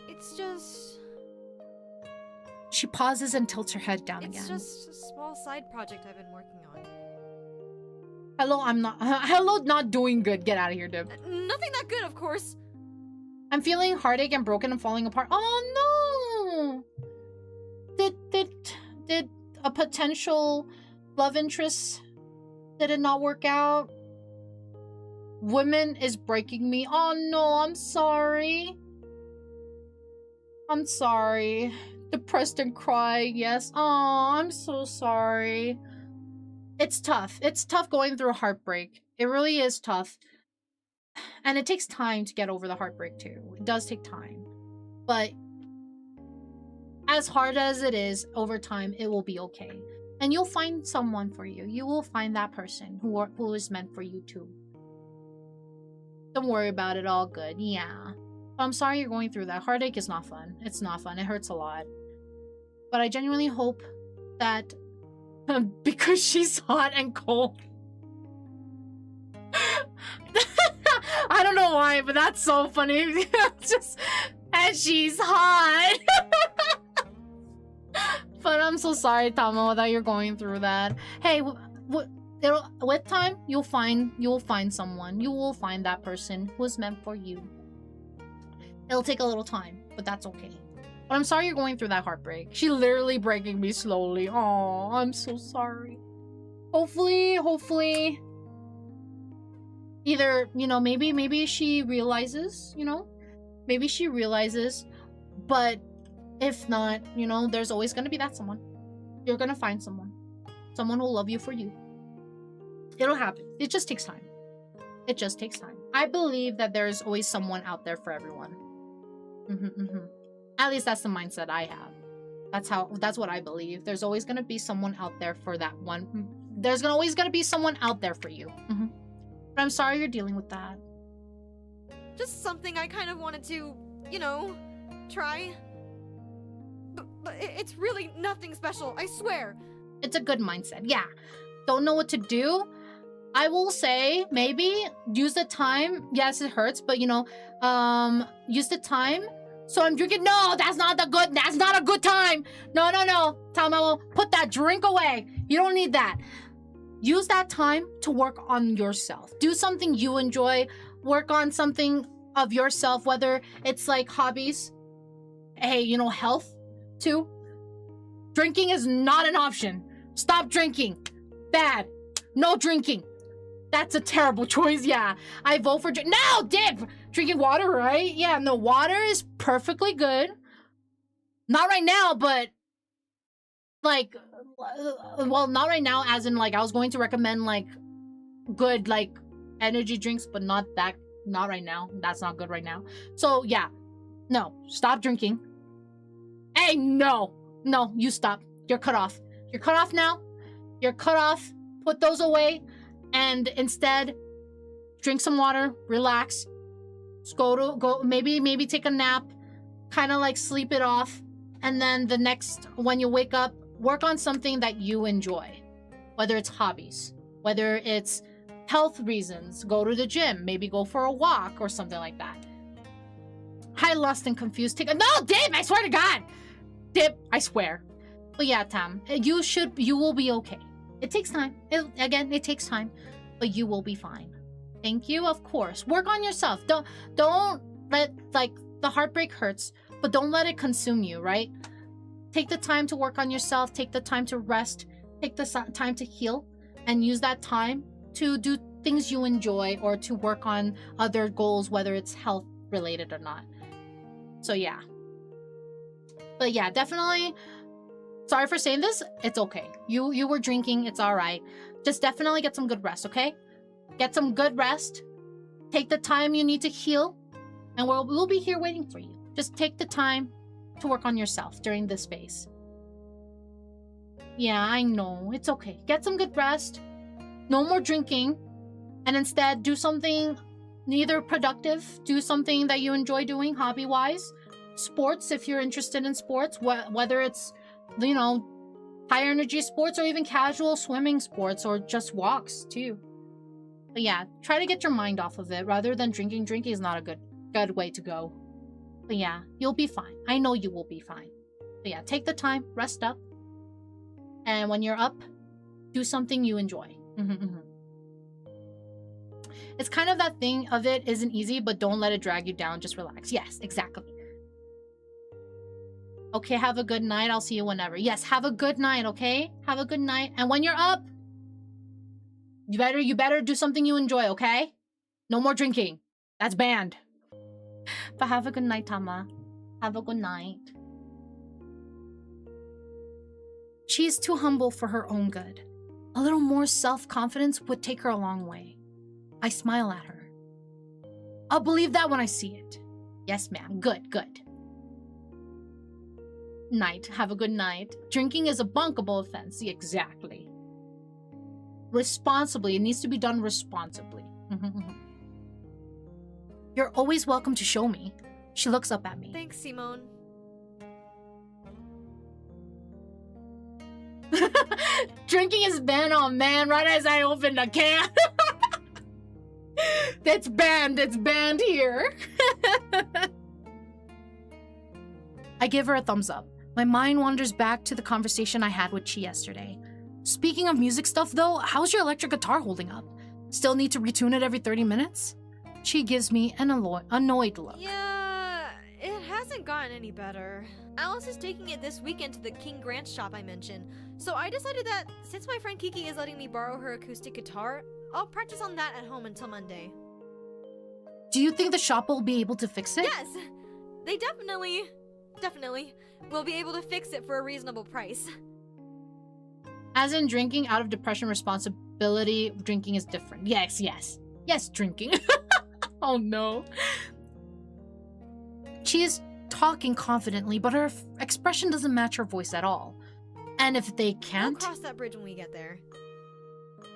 It's just... She pauses and tilts her head down again. It's just a small side project I've been working on. Hello, I'm not... Hello, not doing good. Get out of here, Dib. Nothing that good, of course. I'm feeling heartache and broken and falling apart. Oh, no! Did a potential love interest... Did it not work out? Women is breaking me. Oh no, I'm sorry. I'm sorry. Depressed and crying, yes. Oh, I'm so sorry. It's tough. It's tough going through heartbreak. It really is tough. And it takes time to get over the heartbreak too. It does take time. But as hard as it is, over time, it will be okay. And you'll find someone for you. You will find that person who is meant for you too. Don't worry about it, all good. Yeah. I'm sorry you're going through that. Heartache is not fun. It's not fun. It hurts a lot. But I genuinely hope that because she's hot and cold. I don't know why, but that's so funny. Just and she's hot. But I'm so sorry, Tamo, that you're going through that. Hey, with time, you'll find someone. You will find that person who is meant for you. It'll take a little time, but that's okay. But I'm sorry you're going through that heartbreak. She's literally breaking me slowly. Oh, I'm so sorry. Hopefully, either, you know, maybe she realizes, you know? Maybe she realizes, but if not, you know, there's always gonna be that someone. You're gonna find someone. Someone who'll love you for you. It'll happen. It just takes time. It just takes time. I believe that there's always someone out there for everyone. At least that's the mindset I have. That's what I believe. There's always gonna be someone out there for that one. There's always gonna be someone out there for you. But I'm sorry you're dealing with that. Just something I kind of wanted to, you know, try. But it's really nothing special, I swear. It's a good mindset, yeah. Don't know what to do? I will say, maybe use the time. Yes, it hurts, but you know, use the time. So I'm drinking. No, that's not a good time. No. Tamawo, put that drink away. You don't need that. Use that time to work on yourself. Do something you enjoy. Work on something of yourself, whether it's like hobbies. Hey, you know, health too. Drinking is not an option. Stop drinking. Bad. No drinking. That's a terrible choice, yeah. I vote for No, Dib! Drinking water, right? Yeah, no, water is perfectly good. Not right now, but like, well, not right now, as in like, I was going to recommend like good like energy drinks, but not right now. That's not good right now. So yeah, no, stop drinking. Hey, no, you stop. You're cut off. You're cut off now. You're cut off. Put those away. And instead, drink some water, relax. Just go maybe take a nap, kind of like sleep it off. And then when you wake up, work on something that you enjoy. Whether it's hobbies, whether it's health reasons, go to the gym, maybe go for a walk or something like that. I lost and confused. Take a no, Dip. I swear to God, Dip. I swear. But yeah, Tam, you will be okay. It takes time. It takes time, but you will be fine. Thank you. Of course, work on yourself. Don't let like the heartbreak hurts, but don't let it consume you. Right? Take the time to work on yourself. Take the time to rest. Take the time to heal, and use that time to do things you enjoy or to work on other goals, whether it's health related or not. So yeah. But yeah, definitely. Sorry for saying this. It's okay. You were drinking. It's all right. Just definitely get some good rest, okay? Get some good rest. Take the time you need to heal, and we'll be here waiting for you. Just take the time to work on yourself during this phase. Yeah, I know. It's okay. Get some good rest. No more drinking. And instead, do something neither productive. Do something that you enjoy doing hobby-wise. Sports, if you're interested in sports. Whether it's, you know, high energy sports or even casual swimming sports or just walks, too. But yeah, try to get your mind off of it rather than drinking. Drinking is not a good way to go. But yeah, you'll be fine. I know you will be fine. But yeah, take the time, rest up. And when you're up, do something you enjoy. It's kind of that thing of it isn't easy, but don't let it drag you down. Just relax. Yes, exactly. Okay, have a good night. I'll see you whenever. Yes, have a good night, okay? Have a good night. And when you're up, you better do something you enjoy, okay? No more drinking. That's banned. But have a good night, Tama. Have a good night. She's too humble for her own good. A little more self-confidence would take her a long way. I smile at her. I'll believe that when I see it. Yes, ma'am. Good, good. Night. Have a good night. Drinking is a bunkable offense. Exactly. Responsibly. It needs to be done responsibly. You're always welcome to show me. She looks up at me. Thanks, Simone. Drinking is banned. Oh man, right as I open the can. That's banned. It's banned here. I give her a thumbs up. My mind wanders back to the conversation I had with Chi yesterday. Speaking of music stuff though, how's your electric guitar holding up? Still need to retune it every 30 minutes? Chi gives me an annoyed look. Yeah, it hasn't gotten any better. Alice is taking it this weekend to the King Grant's shop I mentioned, so I decided that since my friend Kiki is letting me borrow her acoustic guitar, I'll practice on that at home until Monday. Do you think the shop will be able to fix it? Yes! They definitely will be able to fix it for a reasonable price. As in drinking out of depression responsibility, drinking is different. Yes, yes. Yes, drinking. Oh no. She is talking confidently, but her expression doesn't match her voice at all. And if they can't... We'll cross that bridge when we get there.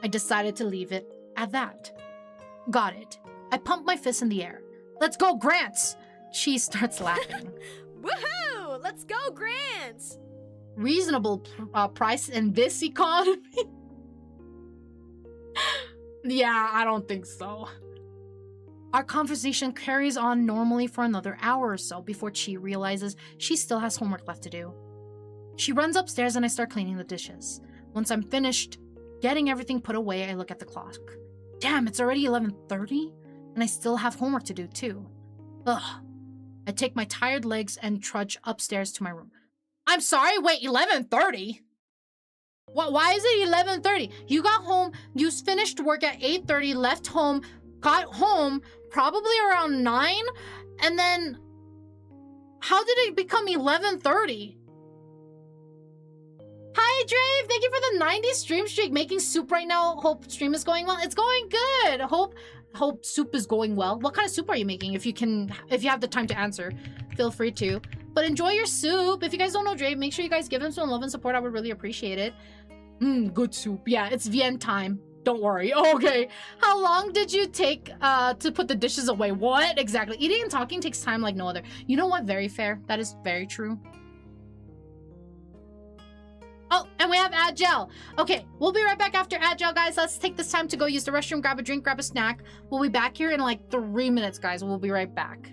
I decided to leave it at that. Got it. I pumped my fist in the air. Let's go, Grants! She starts laughing. Woohoo! Let's go, Grants! Reasonable price in this economy? Yeah, I don't think so. Our conversation carries on normally for another hour or so before Chi realizes she still has homework left to do. She runs upstairs and I start cleaning the dishes. Once I'm finished getting everything put away, I look at the clock. Damn, it's already 11:30? And I still have homework to do too. Ugh. I take my tired legs and trudge upstairs to my room. I'm sorry, wait, 11:30? Why is it 11:30? You got home, you finished work at 8:30, left home, got home probably around 9, and then how did it become 11:30? Hi, Drave! Thank you for the 90 stream streak. Making soup right now. Hope stream is going well. It's going good. Hope soup is going well. What kind of soup are you making? If you have the time to answer, feel free to. But enjoy your soup. If you guys don't know Drave, make sure you guys give him some love and support. I would really appreciate it. Good soup. Yeah, it's Vien time. Don't worry. Okay. How long did you take to put the dishes away? What? Exactly. Eating and talking takes time like no other. You know what? Very fair. That is very true. Oh, and we have Agile. Okay, we'll be right back after Agile, guys. Let's take this time to go use the restroom, grab a drink, grab a snack. We'll be back here in like 3 minutes, guys. We'll be right back.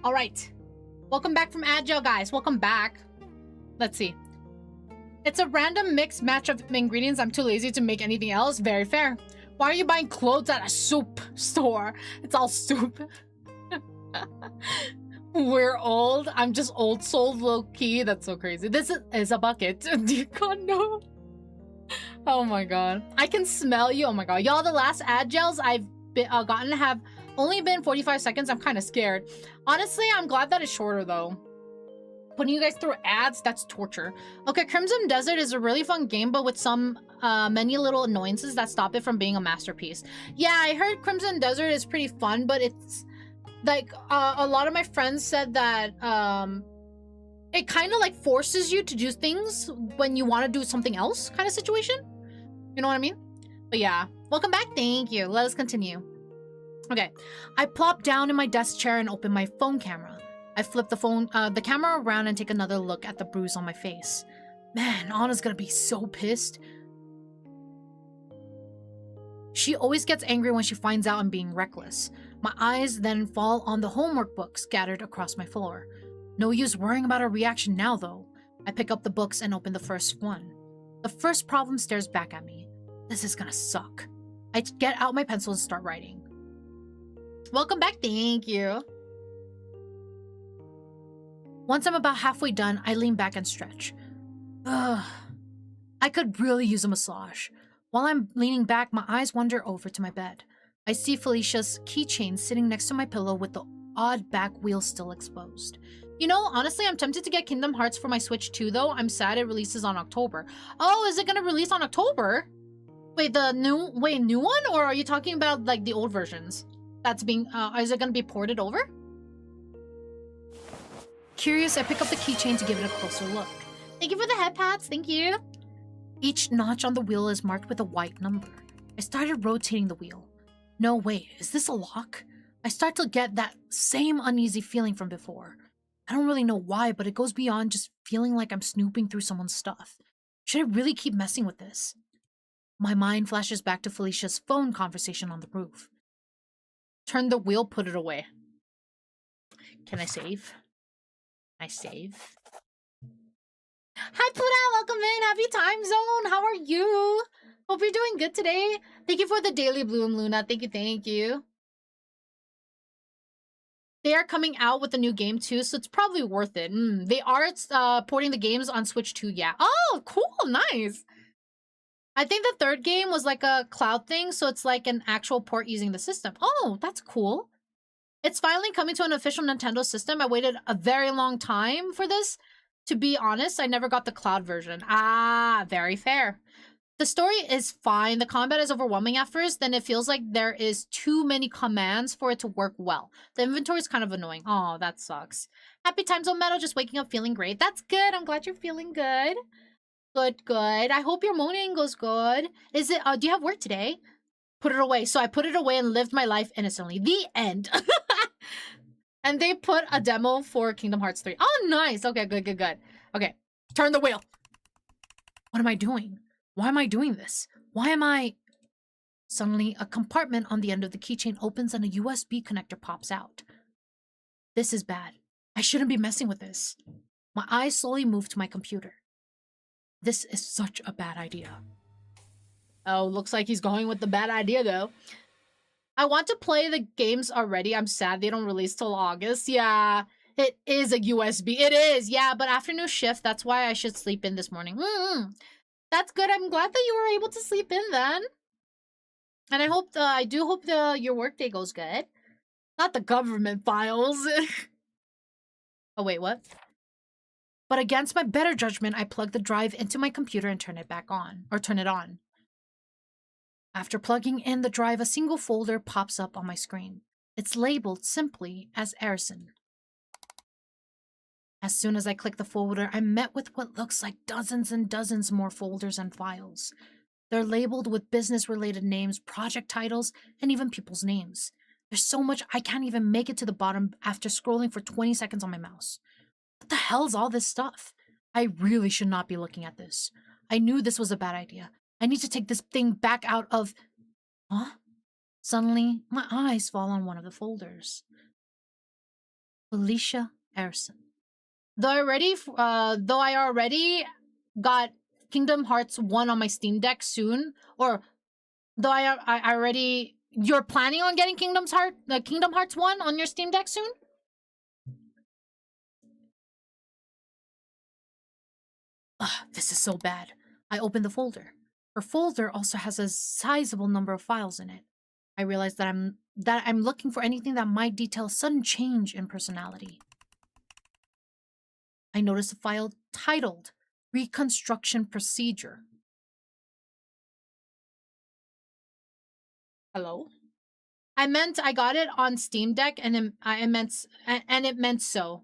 All right. Welcome back from Agile, guys. Welcome back. Let's see. It's a random mixed match of ingredients. I'm too lazy to make anything else. Very fair. Why are you buying clothes at a soup store? It's all soup. We're old. I'm just old soul low key. That's so crazy. This is a bucket. Dear God, no. Oh my God. I can smell you. Oh my God. Y'all, the last Agiles I've gotten have only been 45 seconds. I'm kind of scared. Honestly, I'm glad that it's shorter though. Putting you guys through ads, that's torture. Okay, Crimson Desert is a really fun game, but with some many little annoyances that stop it from being a masterpiece. Yeah, I heard Crimson Desert is pretty fun, but it's like a lot of my friends said that it kind of like forces you to do things when you want to do something else kind of situation. You know what I mean? But yeah, welcome back. Thank you. Let us continue. Okay, I plop down in my desk chair and open my phone camera. I flip the camera around and take another look at the bruise on my face. Man, Anna's gonna be so pissed. She always gets angry when she finds out I'm being reckless. My eyes then fall on the homework books scattered across my floor. No use worrying about her reaction now, though. I pick up the books and open the first one. The first problem stares back at me. This is gonna suck. I get out my pencil and start writing. Welcome back, thank you. Once I'm about halfway done, I lean back and stretch. Ugh. I could really use a massage. While I'm leaning back, my eyes wander over to my bed. I see Felicia's keychain sitting next to my pillow with the odd back wheel still exposed. You know, honestly, I'm tempted to get Kingdom Hearts for my Switch too, though. I'm sad it releases on October. Oh, is it gonna release on October? Wait, new one? Or are you talking about, like, the old versions? That's being, is it gonna be ported over? Curious, I pick up the keychain to give it a closer look. Thank you for the head pats, thank you. Each notch on the wheel is marked with a white number. I started rotating the wheel. No, wait, is this a lock? I start to get that same uneasy feeling from before. I don't really know why, but it goes beyond just feeling like I'm snooping through someone's stuff. Should I really keep messing with this? My mind flashes back to Felicia's phone conversation on the roof. Turn the wheel, put it away. Can I save? I save? Hi, Pluto! Welcome in! Happy time zone! How are you? Hope you're doing good today. Thank you for the daily bloom, Luna. Thank you, thank you. They are coming out with a new game too, so it's probably worth it. They are porting the games on Switch too, yeah. Oh, cool, nice. I think the third game was like a cloud thing, so it's like an actual port using the system. Oh, that's cool. It's finally coming to an official Nintendo system. I waited a very long time for this. To be honest, I never got the cloud version. Ah, very fair. The story is fine. The combat is overwhelming at first, then it feels like there is too many commands for it to work well. The inventory is kind of annoying. Oh, that sucks. Happy time zone, Meadow, just waking up feeling great. That's good. I'm glad you're feeling good. Good, good. I hope your morning goes good. Is it, do you have work today? Put it away. So I put it away and lived my life innocently. The end. And they put a demo for Kingdom Hearts 3. Oh, nice. Okay, good, good, good. Okay, turn the wheel. What am I doing? Why am I doing this? Why am I... Suddenly, a compartment on the end of the keychain opens and a USB connector pops out. This is bad. I shouldn't be messing with this. My eyes slowly move to my computer. This is such a bad idea. Oh, looks like he's going with the bad idea, though. I want to play the games already. I'm sad they don't release till August. Yeah, it is a USB. It is, yeah, but afternoon shift, that's why I should sleep in this morning. That's good. I'm glad that you were able to sleep in then. And I do hope your workday goes good. Not the government files. Oh, wait, what? But against my better judgment, I plug the drive into my computer and turn it back on. Or turn it on. After plugging in the drive, a single folder pops up on my screen. It's labeled simply as Erison. As soon as I click the folder, I'm met with what looks like dozens and dozens more folders and files. They're labeled with business-related names, project titles, and even people's names. There's so much I can't even make it to the bottom after scrolling for 20 seconds on my mouse. What the hell's all this stuff? I really should not be looking at this. I knew this was a bad idea. I need to take this thing back out of... Huh? Suddenly, my eyes fall on one of the folders. Felicia Erison. Though I already got Kingdom Hearts 1 on my Steam Deck soon, or though I already... You're planning on getting Kingdom Hearts 1 on your Steam Deck soon? Ugh, this is so bad. I opened the folder. Her folder also has a sizable number of files in it. I realize that I'm looking for anything that might detail a sudden change in personality. I noticed a file titled Reconstruction Procedure. Hello? I got it on Steam Deck and it meant so.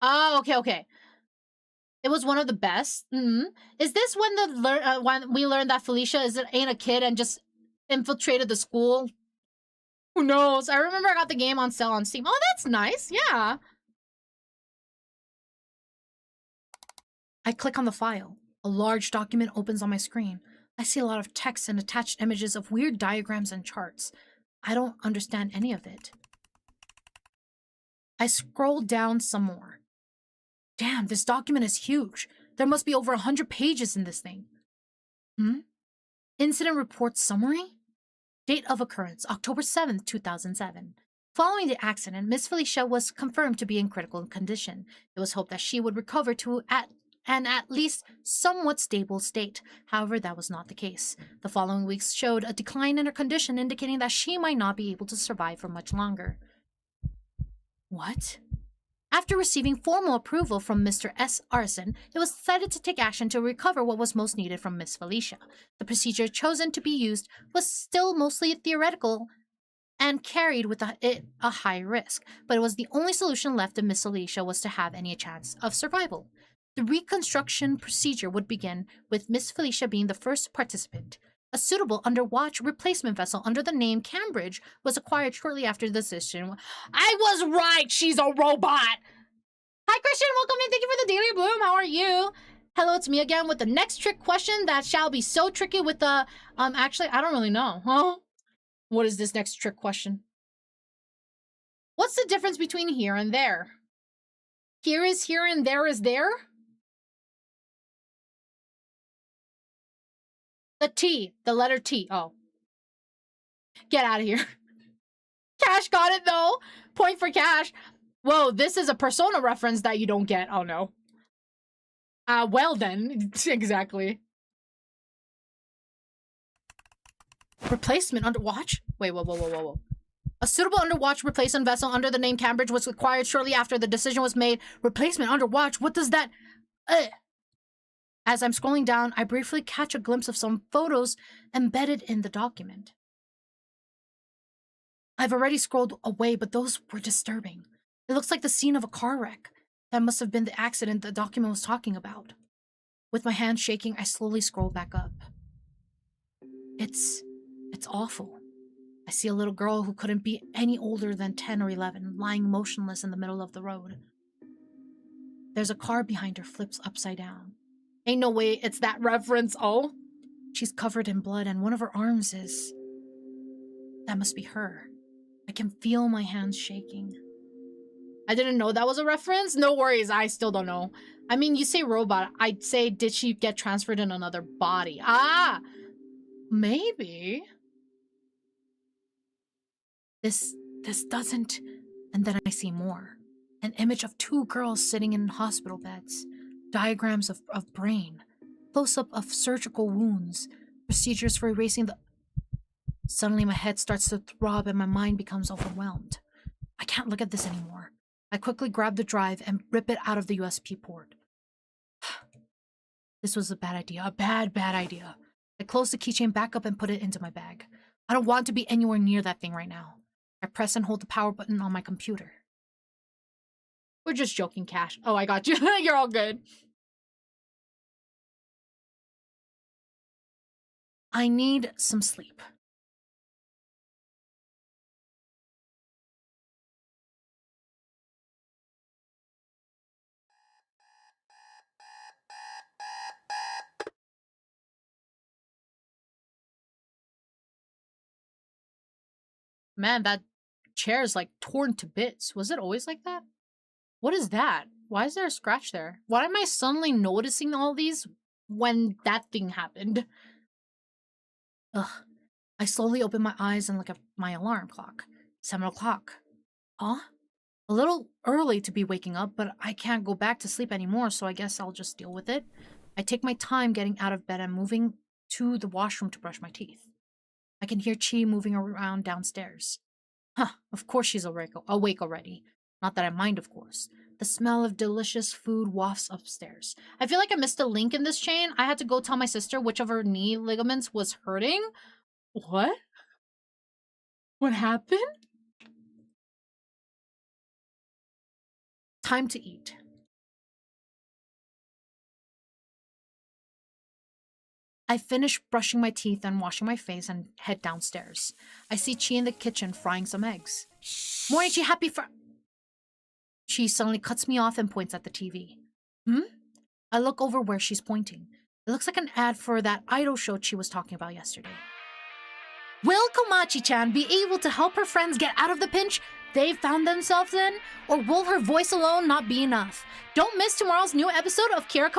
Oh, okay, okay. It was one of the best. Is this when when we learned that Felicia ain't a kid and just infiltrated the school? Who knows? I remember I got the game on sale on Steam. Oh, that's nice. Yeah. I click on the file. A large document opens on my screen. I see a lot of text and attached images of weird diagrams and charts. I don't understand any of it. I scroll down some more. Damn, this document is huge. There must be over 100 pages in this thing. Incident report summary? Date of occurrence, October 7th, 2007. Following the accident, Miss Felicia was confirmed to be in critical condition. It was hoped that she would recover to an at least somewhat stable state. However, that was not the case. The following weeks showed a decline in her condition, indicating that she might not be able to survive for much longer. What? After receiving formal approval from Mr. S. Arson, it was decided to take action to recover what was most needed from Miss Felicia. The procedure chosen to be used was still mostly theoretical and carried with a high risk, but it was the only solution left if Miss Felicia was to have any chance of survival. The reconstruction procedure would begin with Miss Felicia being the first participant. A suitable underwatch replacement vessel under the name Cambridge was acquired shortly after the decision. I was right! She's a robot! Hi, Christian! Welcome in! Thank you for the Daily Bloom! How are you? Hello, it's me again with the next trick question that shall be so tricky with the... Actually, I don't really know. Huh? What is this next trick question? What's the difference between here and there? Here is here and there is there? The T. The letter T. Oh. Get out of here. Cash got it, though. Point for Cash. Whoa, this is a Persona reference that you don't get. Oh, no. Well then. Exactly. Replacement underwatch? Wait, whoa. A suitable underwatch replacement vessel under the name Cambridge was acquired shortly after the decision was made. Replacement underwatch? What does that... As I'm scrolling down, I briefly catch a glimpse of some photos embedded in the document. I've already scrolled away, but those were disturbing. It looks like the scene of a car wreck. That must have been the accident the document was talking about. With my hands shaking, I slowly scroll back up. It's awful. I see a little girl who couldn't be any older than 10 or 11, lying motionless in the middle of the road. There's a car behind her, flips upside down. Ain't no way it's that reference, oh? She's covered in blood and one of her arms is... That must be her. I can feel my hands shaking. I didn't know that was a reference? No worries, I still don't know. I mean, you say robot, I'd say did she get transferred in another body? Ah! Maybe. This doesn't... And then I see more. An image of two girls sitting in hospital beds. Diagrams of brain. Close-up of surgical wounds. Procedures for erasing the... Suddenly my head starts to throb and my mind becomes overwhelmed. I can't look at this anymore. I quickly grab the drive and rip it out of the USB port. This was a bad idea. A bad idea. I close the keychain back up and put it into my bag. I don't want to be anywhere near that thing right now. I press and hold the power button on my computer. We're just joking, Cash. Oh, I got you. You're all good. I need some sleep. Man, that chair is like torn to bits. Was it always like that? What is that? Why is there a scratch there? Why am I suddenly noticing all these when that thing happened? Ugh. I slowly open my eyes and look at my alarm clock. 7 o'clock. Huh? A little early to be waking up, but I can't go back to sleep anymore, so I guess I'll just deal with it. I take my time getting out of bed and moving to the washroom to brush my teeth. I can hear Chi moving around downstairs. Huh, of course she's awake already. Not that I mind, of course. The smell of delicious food wafts upstairs. I feel like I missed a link in this chain. I had to go tell my sister which of her knee ligaments was hurting. What? What happened? Time to eat. I finish brushing my teeth and washing my face and head downstairs. I see Chi in the kitchen frying some eggs. Morning, Chi, happy fr- Chi suddenly cuts me off and points at the TV. I look over where she's pointing. It looks like an ad for that idol show Chi was talking about yesterday. Will Komachi-chan be able to help her friends get out of the pinch they've found themselves in? Or will her voice alone not be enough? Don't miss tomorrow's new episode of Kira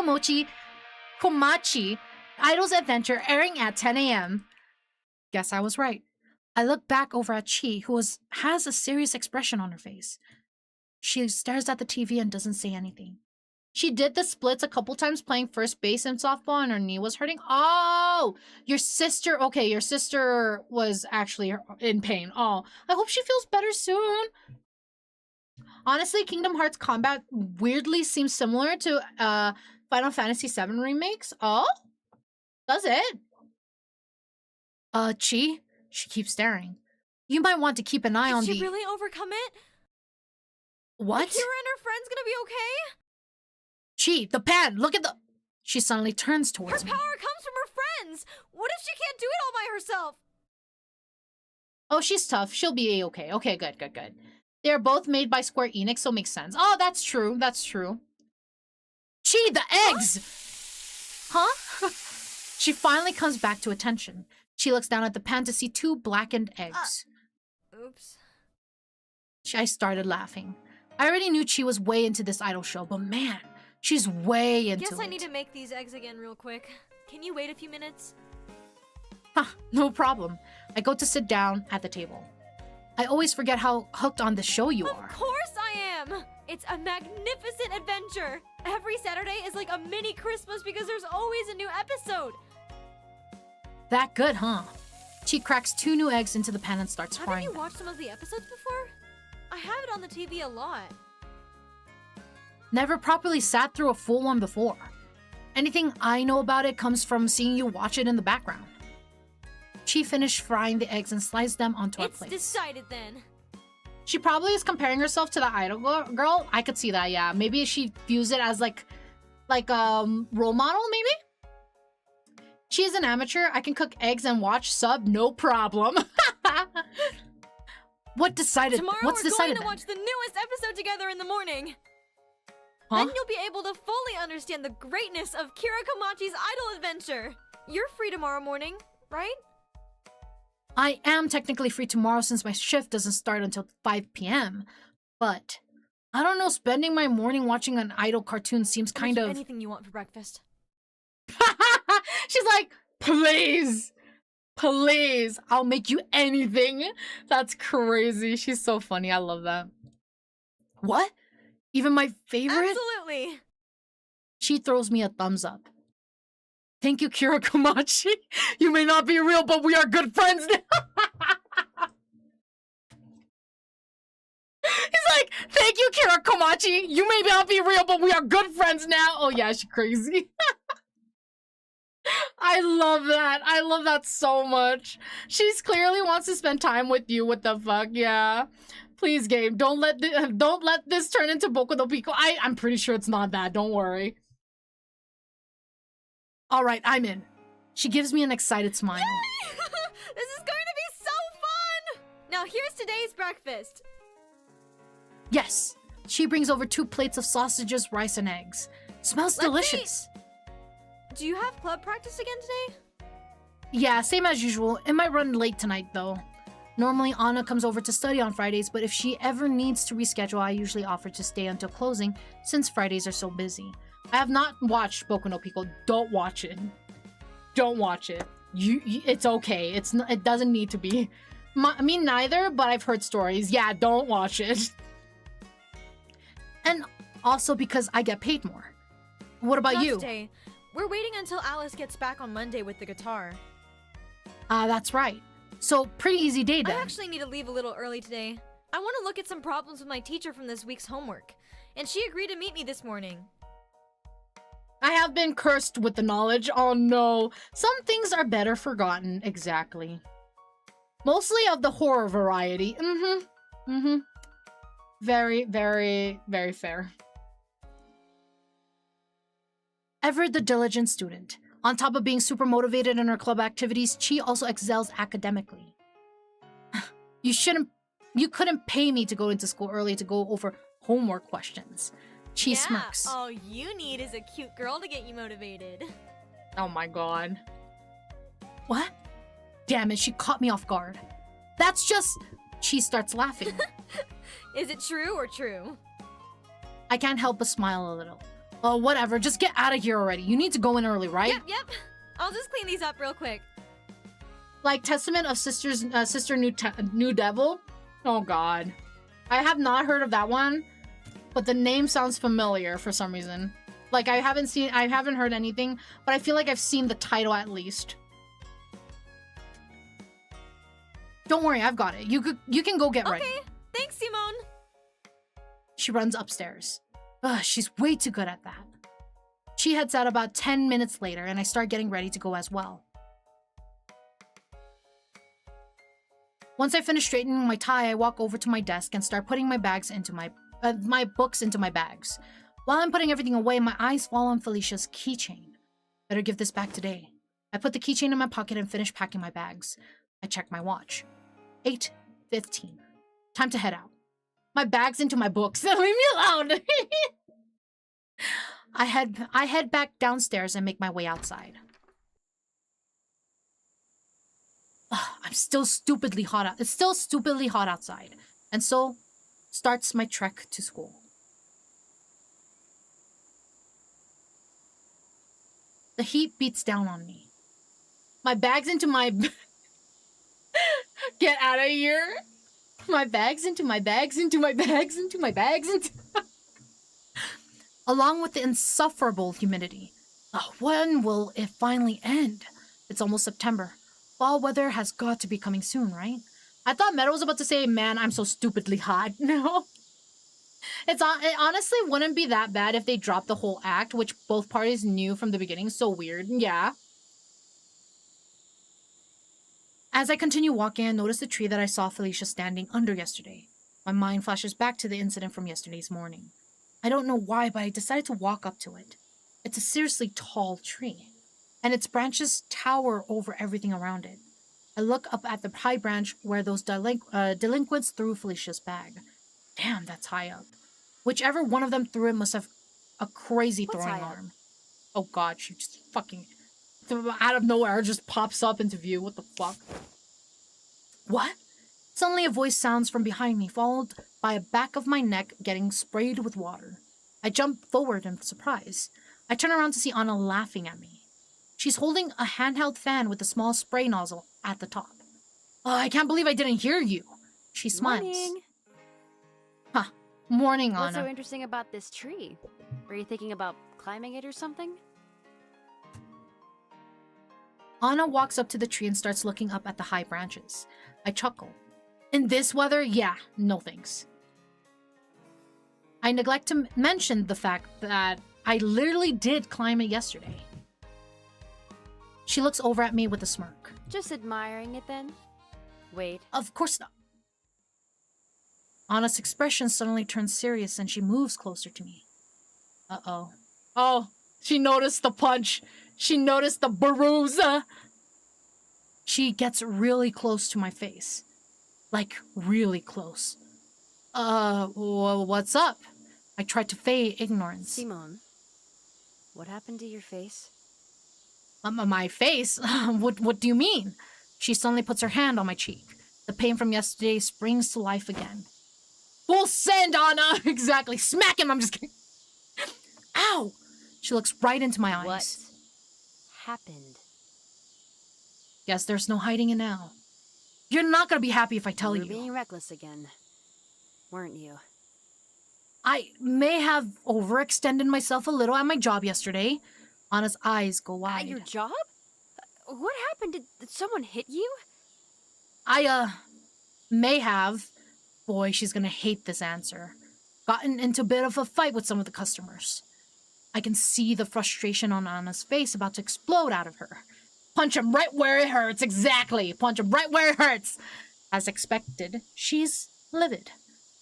Komachi Idol's Adventure, airing at 10 a.m. Guess I was right. I look back over at Chi, who has a serious expression on her face. She stares at the TV and doesn't say anything. She did the splits a couple times playing first base in softball and her knee was hurting. Oh, your sister. Okay, your sister was actually in pain. Oh, I hope she feels better soon. Honestly, Kingdom Hearts combat weirdly seems similar to Final Fantasy VII remakes. Oh, does it? Chi? She keeps staring. You might want to keep an eye on the... Did she really overcome it? What? Kira and her friend's gonna be okay? Chi, the pan, look at the... She suddenly turns towards me. Her power comes from her friends! What if she can't do it all by herself? Oh, she's tough. She'll be okay. Okay, good. They're both made by Square Enix, so makes sense. Oh, that's true. Chi, the eggs! Huh? She finally comes back to attention. She looks down at the pan to see 2 blackened eggs. Oops. I started laughing. I already knew Chi was way into this idol show, but man, she's way into it. Guess I need to make these eggs again real quick. Can you wait a few minutes? Huh, no problem. I go to sit down at the table. I always forget how hooked on the show you are. Of course I am! It's a magnificent adventure! Every Saturday is like a mini Christmas because there's always a new episode! That good, huh? She cracks 2 new eggs into the pan and starts frying Haven't you them. watched some of the episodes before? I have it on the TV a lot. Never properly sat through a full one before. Anything I know about it comes from seeing you watch it in the background. She finished frying the eggs and sliced them onto our plates. It's decided then. She probably is comparing herself to the idol girl. I could see that, yeah. Maybe she views it as like role model, maybe? She is an amateur. I can cook eggs and watch sub, no problem. What's decided Tomorrow we're going to then? watch the newest episode together in the morning. Huh? Then you'll be able to fully understand the greatness of Kira Komachi's idol adventure. You're free tomorrow morning, right? I am technically free tomorrow since my shift doesn't start until 5 p.m. But I don't know, spending my morning watching an idol cartoon seems kind of... Anything you want for breakfast. She's like, please, I'll make you anything. That's crazy. She's so funny. I love that. What? Even my favorite? Absolutely. She throws me a thumbs up. Thank you, Kira Komachi. You may not be real, but we are good friends now. He's like, thank you, Kira Komachi. You may not be real, but we are good friends now. Oh yeah, she's crazy. I love that. I love that so much. She's clearly wants to spend time with you. What the fuck? Yeah. Please, game. Don't let this turn into Boku no Pico. I'm pretty sure it's not that. Don't worry. All right, I'm in. She gives me an excited smile. Yay! This is going to be so fun! Now here's today's breakfast. Yes. She brings over 2 plates of sausages, rice, and eggs. Smells delicious. Do you have club practice again today? Yeah, same as usual. It might run late tonight, though. Normally, Anna comes over to study on Fridays, but if she ever needs to reschedule, I usually offer to stay until closing, since Fridays are so busy. I have not watched Boku no Pico. Don't watch it. Don't watch it. It's okay. It doesn't need to be. Me neither, but I've heard stories. Yeah, don't watch it. And also because I get paid more. What about Not you? Today. We're waiting until Alice gets back on Monday with the guitar. That's right. So, pretty easy day then. I actually need to leave a little early today. I want to look at some problems with my teacher from this week's homework. And she agreed to meet me this morning. I have been cursed with the knowledge. Oh no. Some things are better forgotten. Exactly. Mostly of the horror variety. Very, very, very fair. Ever the diligent student. On top of being super motivated in her club activities, Chi also excels academically. You couldn't pay me to go into school early to go over homework questions. Chi smirks. All you need is a cute girl to get you motivated. Oh my god. What? Damn it, she caught me off guard. That's just... She starts laughing. Is it true or true? I can't help but smile a little. Oh, whatever, just get out of here already. You need to go in early, right? Yep. I'll just clean these up real quick. Like Testament of Sister New Devil? Oh god. I have not heard of that one, but the name sounds familiar for some reason. Like I haven't heard anything, but I feel like I've seen the title at least. Don't worry, I've got it. You can go get ready. Okay, thanks, Simone. She runs upstairs. Ugh, she's way too good at that. She heads out about 10 minutes later, and I start getting ready to go as well. Once I finish straightening my tie, I walk over to my desk and start putting my bags into my books into my bags. While I'm putting everything away, my eyes fall on Felicia's keychain. Better give this back today. I put the keychain in my pocket and finish packing my bags. I check my watch. 8:15. Time to head out. My bags into my books. Leave me alone. I head back downstairs and make my way outside. Ugh, I'm still stupidly hot out. It's still stupidly hot outside, and so starts my trek to school. The heat beats down on me. My bags into my... Get out of here. My bags into my bags into my bags into my bags into... Along with the insufferable humidity. When will it finally end? It's almost September. Fall weather has got to be coming soon, right? I thought Meadow was about to say, man, I'm so stupidly hot. No. It honestly wouldn't be that bad if they dropped the whole act, which both parties knew from the beginning. So weird. Yeah. As I continue walking, I notice the tree that I saw Felicia standing under yesterday. My mind flashes back to the incident from yesterday's morning. I don't know why, but I decided to walk up to it. It's a seriously tall tree, and its branches tower over everything around it. I look up at the high branch where those delinquents threw Felicia's bag. Damn, that's high up. Whichever one of them threw it must have a crazy throwing arm. Oh god, she just fucking... out of nowhere just pops up into view. What the fuck? What? Suddenly a voice sounds from behind me, followed by a back of my neck getting sprayed with water. I jump forward in surprise. I turn around to see Anna laughing at me. She's holding a handheld fan with a small spray nozzle at the top. Oh, I can't believe I didn't hear you. She smiles. Morning. Huh. Morning, Anna. What's so interesting about this tree? Were you thinking about climbing it or something? Anna walks up to the tree and starts looking up at the high branches. I chuckle. In this weather, yeah, no thanks. I neglect to mention the fact that I literally did climb it yesterday. She looks over at me with a smirk. Just admiring it then? Wait. Of course not. Anna's expression suddenly turns serious and she moves closer to me. Uh-oh. Oh, she noticed the punch. She noticed the bruise. She gets really close to my face. Like, really close. What's up? I tried to feign ignorance. Simone, what happened to your face? My face? What do you mean? She suddenly puts her hand on my cheek. The pain from yesterday springs to life again. Full send, Anna! Exactly. Smack him! I'm just kidding. Ow! She looks right into my eyes. What happened? Guess there's no hiding it now. You're not gonna be happy if I tell you. You were being reckless again, weren't you? I may have overextended myself a little at my job yesterday. Anna's eyes go wide. At your job? What happened? Did someone hit you? I, may have. Boy, she's gonna hate this answer. Gotten into a bit of a fight with some of the customers. I can see the frustration on Anna's face about to explode out of her. Punch him right where it hurts, exactly. Punch him right where it hurts. As expected, she's livid.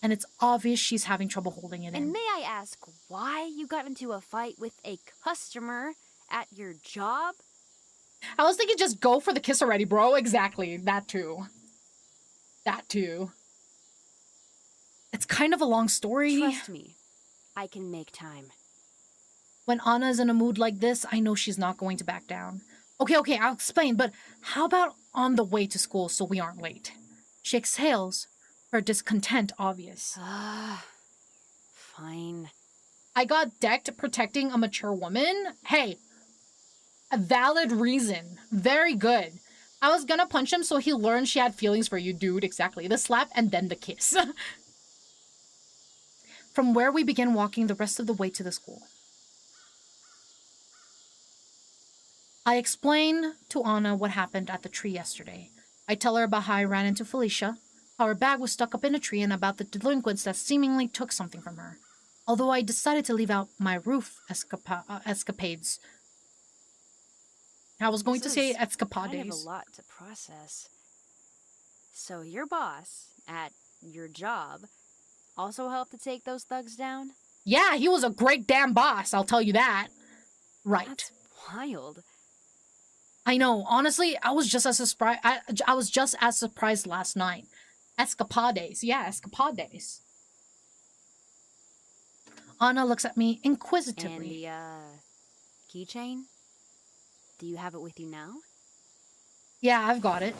And it's obvious she's having trouble holding it in. And may I ask why you got into a fight with a customer at your job? I was thinking just go for the kiss already, bro. Exactly. That too. That too. It's kind of a long story. Trust me, I can make time. When Anna's in a mood like this, I know she's not going to back down. Okay, I'll explain, but how about on the way to school so we aren't late? She exhales, her discontent obvious. Fine. I got decked protecting a mature woman? Hey, a valid reason. Very good. I was gonna punch him so he learned she had feelings for you, dude. Exactly. The slap and then the kiss. From where we began walking the rest of the way to the school. I explain to Anna what happened at the tree yesterday. I tell her about how I ran into Felicia, how her bag was stuck up in a tree, and about the delinquents that seemingly took something from her. Although I decided to leave out my roof escapades. I was going to say escapades. Kind of a lot to process. So your boss at your job also helped to take those thugs down? Yeah, he was a great damn boss, I'll tell you that. Right. That's wild. I know. Honestly, I was just as surprised. I was just as surprised last night. Escapades. Yeah, escapades. Anna looks at me inquisitively. And the, keychain? Do you have it with you now? Yeah, I've got it.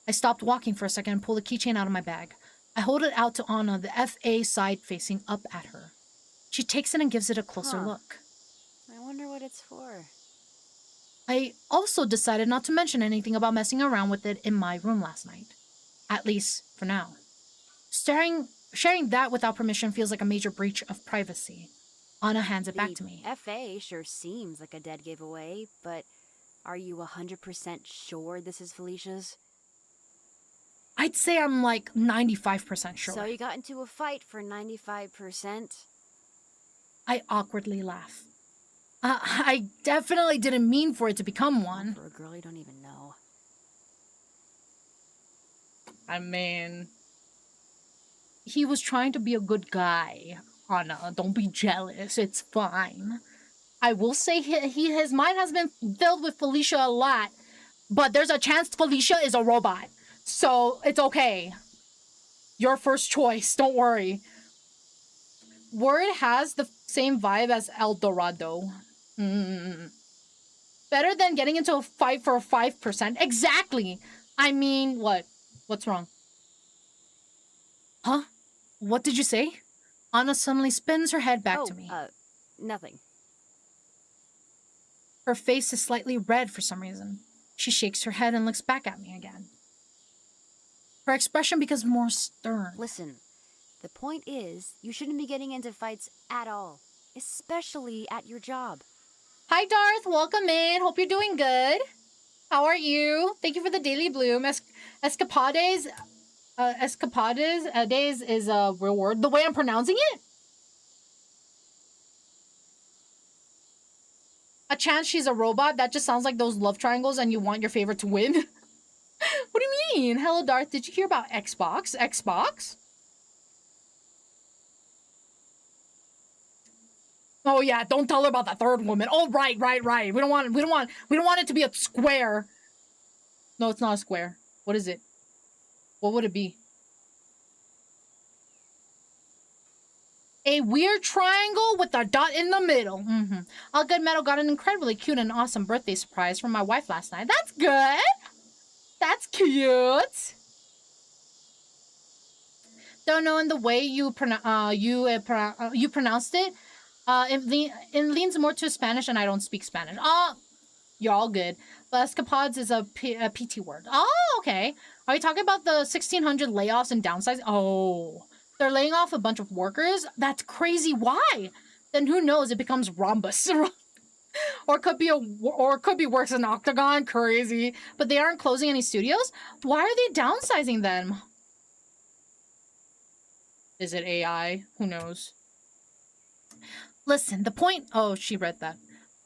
I stopped walking for a second and pulled the keychain out of my bag. I hold it out to Anna, the FA side facing up at her. She takes it and gives it a closer look. I wonder what it's for. I also decided not to mention anything about messing around with it in my room last night. At least, for now. Sharing that without permission feels like a major breach of privacy. Anna hands it back to me. FA sure seems like a dead giveaway, but are you 100% sure this is Felicia's? I'd say I'm like 95% sure. So you got into a fight for 95%? I awkwardly laugh. I definitely didn't mean for it to become one. For a girl you don't even know. I mean, he was trying to be a good guy. Anna, don't be jealous. It's fine. I will say his mind has been filled with Felicia a lot, but there's a chance Felicia is a robot. So it's okay. Your first choice. Don't worry. Word has the same vibe as El Dorado. Better than getting into a fight for 5%. Exactly. I mean, what? What's wrong? Huh? What did you say? Anna suddenly spins her head back to me. Nothing. Her face is slightly red for some reason. She shakes her head and looks back at me again. Her expression becomes more stern. Listen, the point is, you shouldn't be getting into fights at all. Especially at your job. Hi, Darth. Welcome in. Hope you're doing good. How are you? Thank you for the daily bloom. Escapades days is a real word. The way I'm pronouncing it? A chance she's a robot? That just sounds like those love triangles and you want your favorite to win. What do you mean? Hello, Darth. Did you hear about Xbox? Xbox? Oh yeah, don't tell her about the third woman. Oh right. We don't want it to be a square. No, it's not a square. What is it? What would it be? A weird triangle with a dot in the middle. All good Meadow got an incredibly cute and awesome birthday surprise from my wife last night. That's good. That's cute. Don't know in the way you pronounced it. It leans more to Spanish, and I don't speak Spanish. You're all good. But escapades is a PT word. Oh, okay. Are you talking about the 1,600 layoffs and downsizing? Oh, they're laying off a bunch of workers? That's crazy. Why? Then who knows? It becomes Rhombus. Or it could be worse than Octagon. Crazy. But they aren't closing any studios? Why are they downsizing them? Is it AI? Who knows? Listen, the point... Oh, she read that.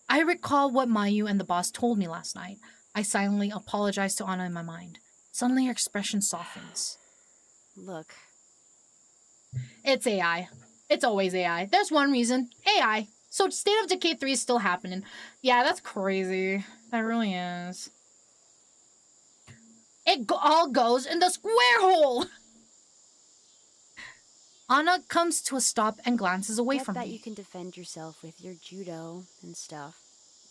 I recall what Mayu and the boss told me last night. I silently apologized to Anna in my mind. Suddenly her expression softens. Look. It's AI. It's always AI. There's one reason. AI. So State of Decay 3 is still happening. Yeah, that's crazy. That really is. It all goes in the square hole. Anna comes to a stop and glances away from that me. you can defend yourself with your judo and stuff.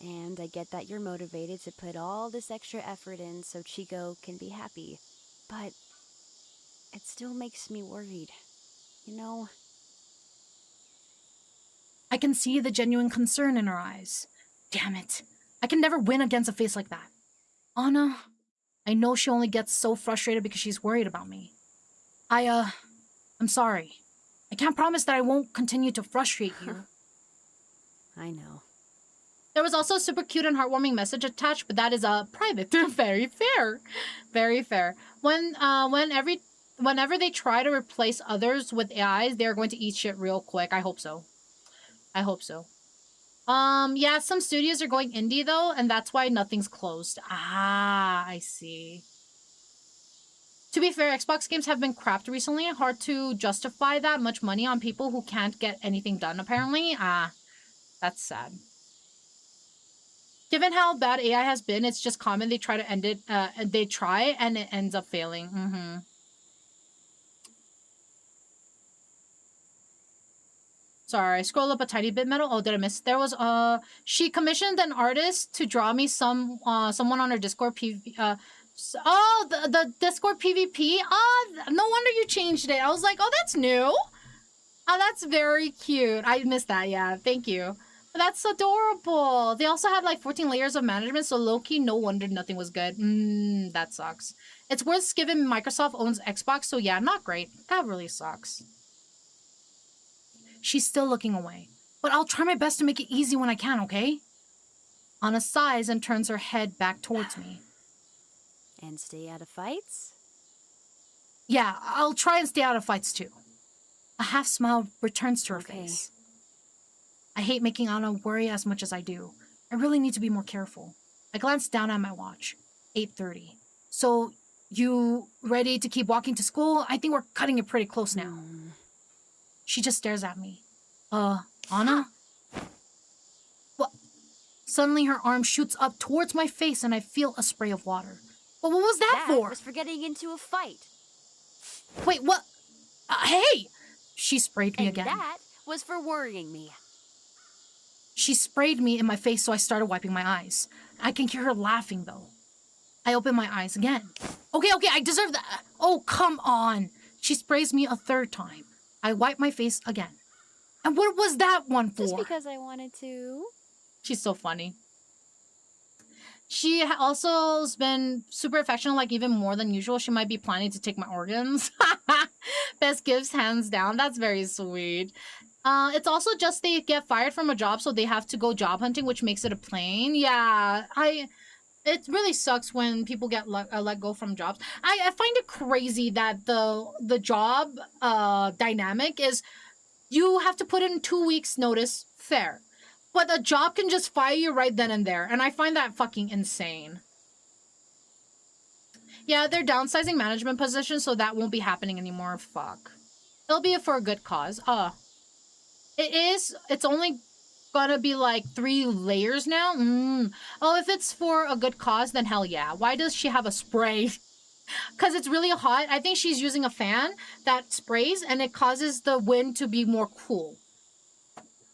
And I get that you're motivated to put all this extra effort in so Chico can be happy. But it still makes me worried. You know? I can see the genuine concern in her eyes. Damn it. I can never win against a face like that. Anna, I know she only gets so frustrated because she's worried about me. I'm sorry. I can't promise that I won't continue to frustrate you. I know. There was also a super cute and heartwarming message attached, but that is private. Very fair. Very fair. Whenever they try to replace others with AIs, they're going to eat shit real quick. I hope so. I hope so. Yeah, some studios are going indie though, and that's why nothing's closed. Ah, I see. To be fair, Xbox games have been crapped recently. Hard to justify that much money on people who can't get anything done, apparently. Ah, that's sad. Given how bad AI has been, it's just common they try to end it, they try and it ends up failing. Mm-hmm. Sorry, I scrolled up a tiny bit, Meadow. Oh, did I miss? There was, she commissioned an artist to draw me someone on her Discord PvP, the Discord PvP? Oh, no wonder you changed it. I was like, oh, that's new. Oh, that's very cute. I missed that, yeah. Thank you. But that's adorable. They also had like 14 layers of management, so low-key, no wonder nothing was good. That sucks. It's worse given Microsoft owns Xbox, so yeah, not great. That really sucks. She's still looking away. But I'll try my best to make it easy when I can, okay? Anna sighs and turns her head back towards me. And stay out of fights? Yeah, I'll try and stay out of fights too. A half smile returns to her face. I hate making Anna worry as much as I do. I really need to be more careful. I glanced down at my watch. 8:30. So, you ready to keep walking to school? I think we're cutting it pretty close now. She just stares at me. Anna? What? Suddenly her arm shoots up towards my face and I feel a spray of water. But what was that for? That was for getting into a fight. Wait, what? Hey! She sprayed me again. And that was for worrying me. She sprayed me in my face, so I started wiping my eyes. I can hear her laughing, though. I open my eyes again. Okay, I deserve that. Oh, come on. She sprays me a third time. I wipe my face again. And what was that one for? Just because I wanted to. She's so funny. She also has been super affectionate, like even more than usual. She might be planning to take my organs. Best gifts, hands down. That's very sweet. It's also just they get fired from a job, so they have to go job hunting, which makes it a pain. Yeah, it really sucks when people get let go from jobs. I find it crazy that the job dynamic is you have to put in 2 weeks notice. Fair. But a job can just fire you right then and there. And I find that fucking insane. Yeah, they're downsizing management positions, so that won't be happening anymore. Fuck. It'll be for a good cause. It's only gonna be like 3 layers now? Oh, if it's for a good cause, then hell yeah. Why does she have a spray? Because it's really hot. I think she's using a fan that sprays and it causes the wind to be more cool.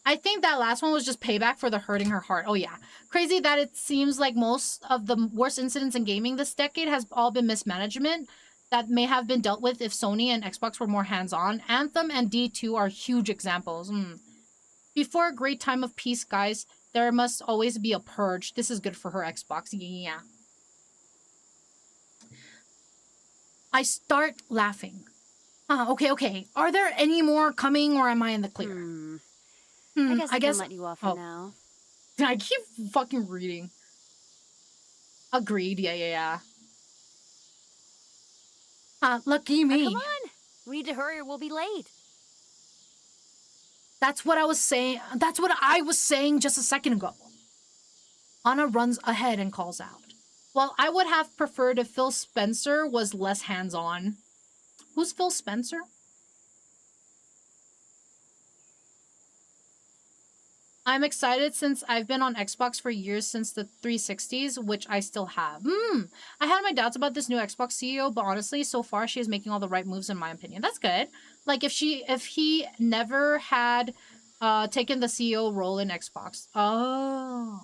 I think that last one was just payback for the hurting her heart. Oh yeah. Crazy that it seems like most of the worst incidents in gaming this decade has all been mismanagement that may have been dealt with if Sony and Xbox were more hands-on. Anthem and D2 are huge examples. Before a great time of peace, guys, there must always be a purge. This is good for her Xbox. Yeah. I start laughing. Okay. Are there any more coming or am I in the clear? I guess I can let you off for now. I keep fucking reading. Agreed. Yeah. Lucky me. Come on. We need to hurry or we'll be late. That's what I was saying. That's what I was saying just a second ago. Anna runs ahead and calls out. Well, I would have preferred if Phil Spencer was less hands-on. Who's Phil Spencer? I'm excited since I've been on Xbox for years since the 360s, which I still have. I had my doubts about this new Xbox CEO, but honestly, so far she is making all the right moves in my opinion. That's good. Like if he never had taken the CEO role in Xbox. Oh.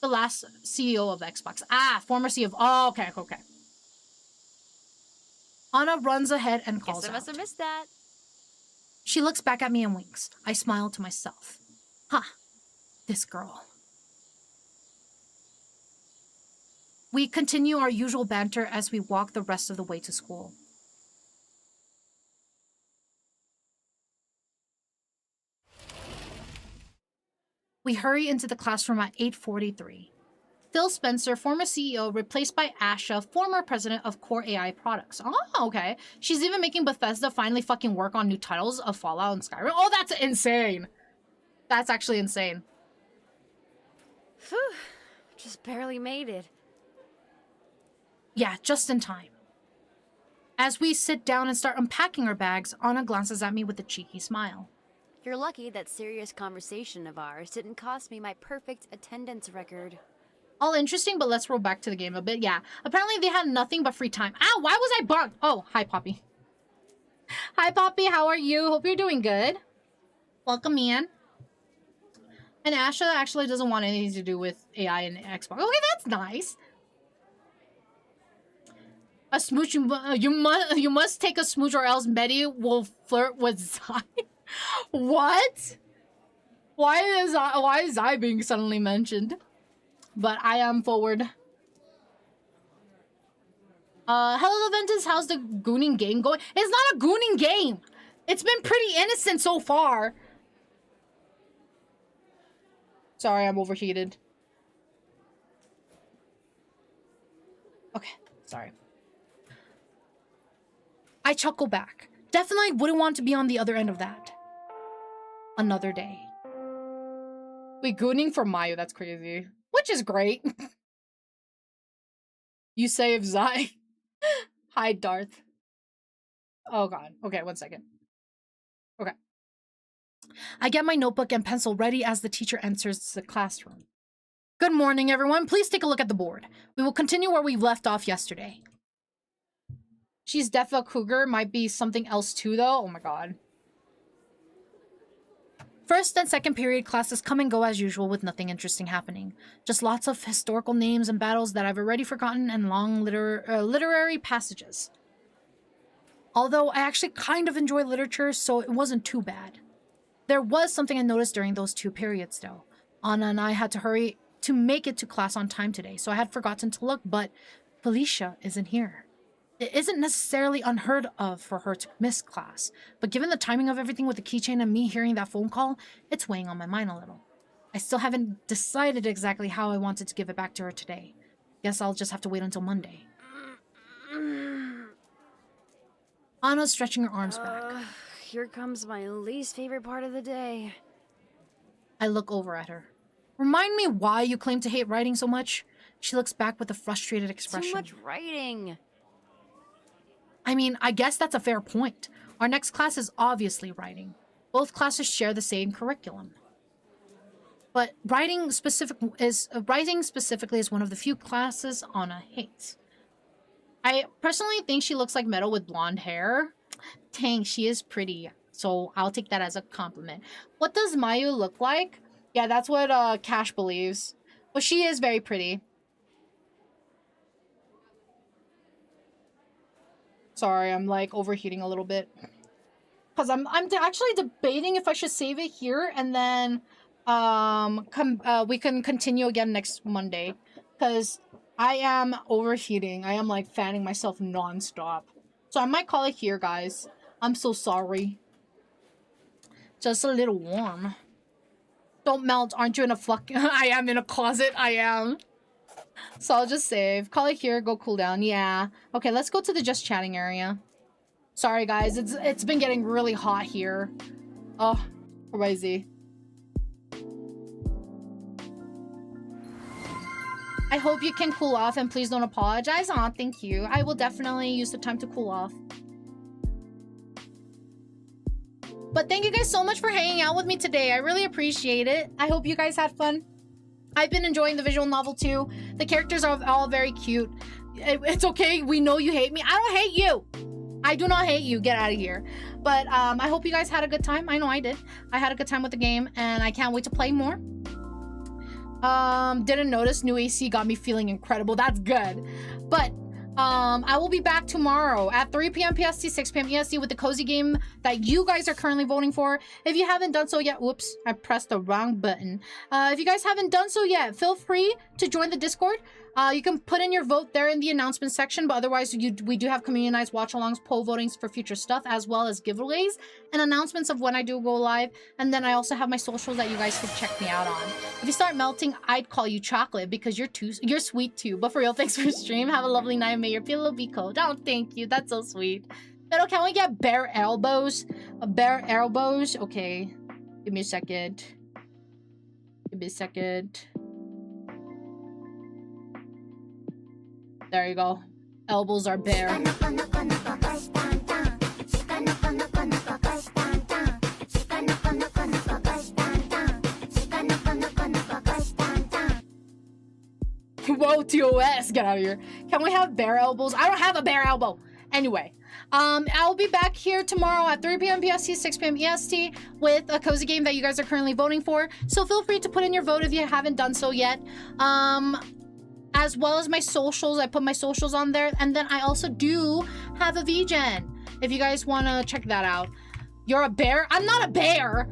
The last CEO of Xbox. Ah, former CEO of... Oh, okay, okay. Anna runs ahead and calls Guess I must out. have missed that. She looks back at me and winks. I smile to myself. Huh. This girl. We continue our usual banter as we walk the rest of the way to school. We hurry into the classroom at 8:43. Phil Spencer, former CEO, replaced by Asha, former president of Core AI Products. Oh, okay. She's even making Bethesda finally fucking work on new titles of Fallout and Skyrim. Oh, that's insane. That's actually insane. Phew. Just barely made it. Yeah, just in time. As we sit down and start unpacking our bags, Anna glances at me with a cheeky smile. You're lucky that serious conversation of ours didn't cost me my perfect attendance record. All interesting, but let's roll back to the game a bit. Yeah, apparently they had nothing but free time. Ow, why was I bugged? Oh, hi, Poppy. Hi, Poppy, how are you? Hope you're doing good. Welcome in. And Asha actually doesn't want anything to do with AI and Xbox. Okay, that's nice. A smooch, you must take a smooch or else Medi will flirt with Zai. What? Why is Zai being suddenly mentioned? But I am forward. Hello, Ventus. How's the gooning game going? It's not a gooning game. It's been pretty innocent so far. Sorry, I'm overheated. Okay, sorry. I chuckle back. Definitely wouldn't want to be on the other end of that. Another day. Wait, gooning for Mayu, that's crazy. Which is great. You save Zai. Hi, Darth. Oh god. Okay, 1 second. Okay. I get my notebook and pencil ready as the teacher enters the classroom. Good morning, everyone. Please take a look at the board. We will continue where we left off yesterday. She's Defa Cougar. Might be something else too, though. Oh my god. First and second period classes come and go as usual with nothing interesting happening. Just lots of historical names and battles that I've already forgotten and long literary passages. Although I actually kind of enjoy literature, so it wasn't too bad. There was something I noticed during those 2 periods, though. Anna and I had to hurry to make it to class on time today, so I had forgotten to look, but Felicia isn't here. It isn't necessarily unheard of for her to miss class, but given the timing of everything with the keychain and me hearing that phone call, it's weighing on my mind a little. I still haven't decided exactly how I wanted to give it back to her today. Guess I'll just have to wait until Monday. Anna's stretching her arms back. Here comes my least favorite part of the day. I look over at her. Remind me why you claim to hate writing so much? She looks back with a frustrated expression. Too much writing. I mean, I guess that's a fair point. Our next class is obviously writing. Both classes share the same curriculum. But writing specifically is one of the few classes Anna hates. I personally think she looks like Meadow with blonde hair. Dang, she is pretty. So I'll take that as a compliment. What does Mayu look like? Yeah, that's what Cash believes. But she is very pretty. Sorry, I'm like overheating a little bit. Because I'm actually debating if I should save it here and then we can continue again next Monday. Because I am overheating. I am like fanning myself nonstop. So I might call it here, guys. I'm so sorry. Just a little warm. Don't melt. Aren't you in a I am in a closet. I am. So I'll just save. Call it here. Go cool down. Yeah. Okay, let's go to the just chatting area. Sorry, guys. It's been getting really hot here. Oh, crazy. I hope you can cool off and please don't apologize. Aw, thank you. I will definitely use the time to cool off. But thank you guys so much for hanging out with me today. I really appreciate it. I hope you guys had fun. I've been enjoying the visual novel too. The characters are all very cute. It's okay. We know you hate me. I don't hate you. I do not hate you. Get out of here. But I hope you guys had a good time. I know I did. I had a good time with the game and I can't wait to play more. Didn't notice new AC got me feeling incredible. That's good. But I will be back tomorrow at 3 p.m. PST, 6 p.m. EST with the cozy game that you guys are currently voting for. If you haven't done so yet, whoops, I pressed the wrong button. If you guys haven't done so yet, feel free to join the Discord. You can put in your vote there in the announcement section, but otherwise we do have community-nized watch-alongs, poll votings for future stuff, as well as giveaways and announcements of when I do go live. And then I also have my socials that you guys can check me out on. If you start melting, I'd call you chocolate because you're sweet too. But for real, thanks for stream. Have a lovely night. May your pillow be cold. Oh, thank you. That's so sweet. But can we get bare elbows? Bare elbows? Okay. Give me a second. Give me a second. There you go. Elbows are bare. Whoa, TOS, get out of here. Can we have bare elbows? I don't have a bare elbow. Anyway, I'll be back here tomorrow at 3 p.m. PST, 6 p.m. EST with a cozy game that you guys are currently voting for. So feel free to put in your vote if you haven't done so yet. As well as my socials. I put my socials on there. And then I also do have a VGen if you guys want to check that out. You're a bear? I'm not a bear.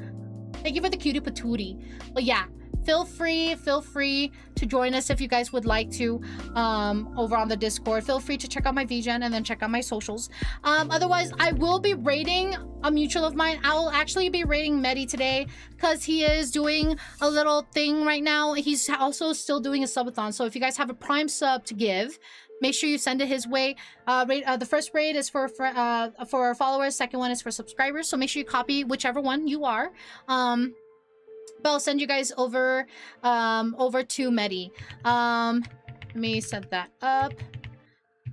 Thank you for the cutie patootie. But yeah, feel free to join us if you guys would like to over on the Discord. Feel free to check out my VGen and then check out my socials. Otherwise, I will be rating a mutual of mine. I will actually be rating Medi today because he is doing a little thing right now. He's also still doing a subathon. So if you guys have a Prime sub to give, make sure you send it his way. The first raid is for followers. Second one is for subscribers. So make sure you copy whichever one you are. But I'll send you guys over to Medi. Let me set that up.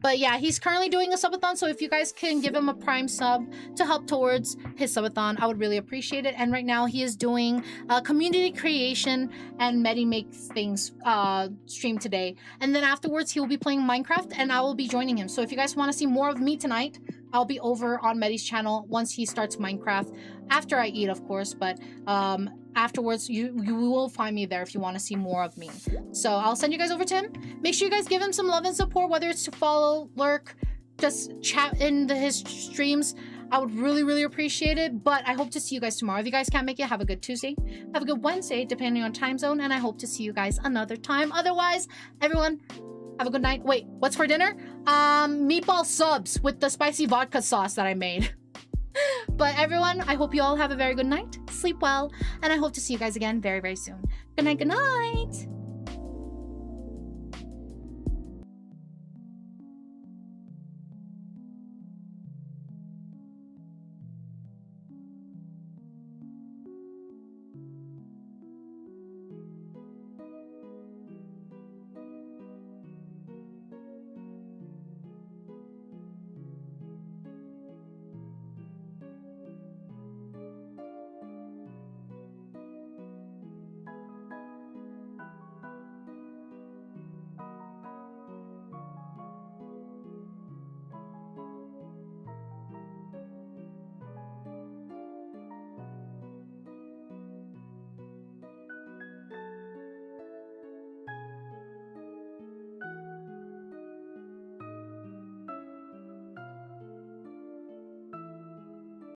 But yeah, he's currently doing a subathon, so if you guys can give him a Prime sub to help towards his subathon, I would really appreciate it. And right now he is doing community creation and Medi makes things stream today. And then afterwards he will be playing Minecraft and I will be joining him. So if you guys want to see more of me tonight, I'll be over on Medi's channel once he starts Minecraft. After I eat, of course, but afterwards you will find me there if you want to see more of me. So I'll send you guys over to him. Make sure you guys give him some love and support, whether it's to follow, lurk, just chat in his streams. I would really appreciate it. But I hope to see you guys tomorrow. If you guys can't make it, have a good Tuesday, have a good Wednesday, depending on time zone, and I hope to see you guys another time. Otherwise, everyone, have a good night. Wait, what's for dinner? Meatball subs with the spicy vodka sauce that I made. But everyone, I hope you all have a very good night. Sleep well, and I hope to see you guys again very soon. Good night, good night.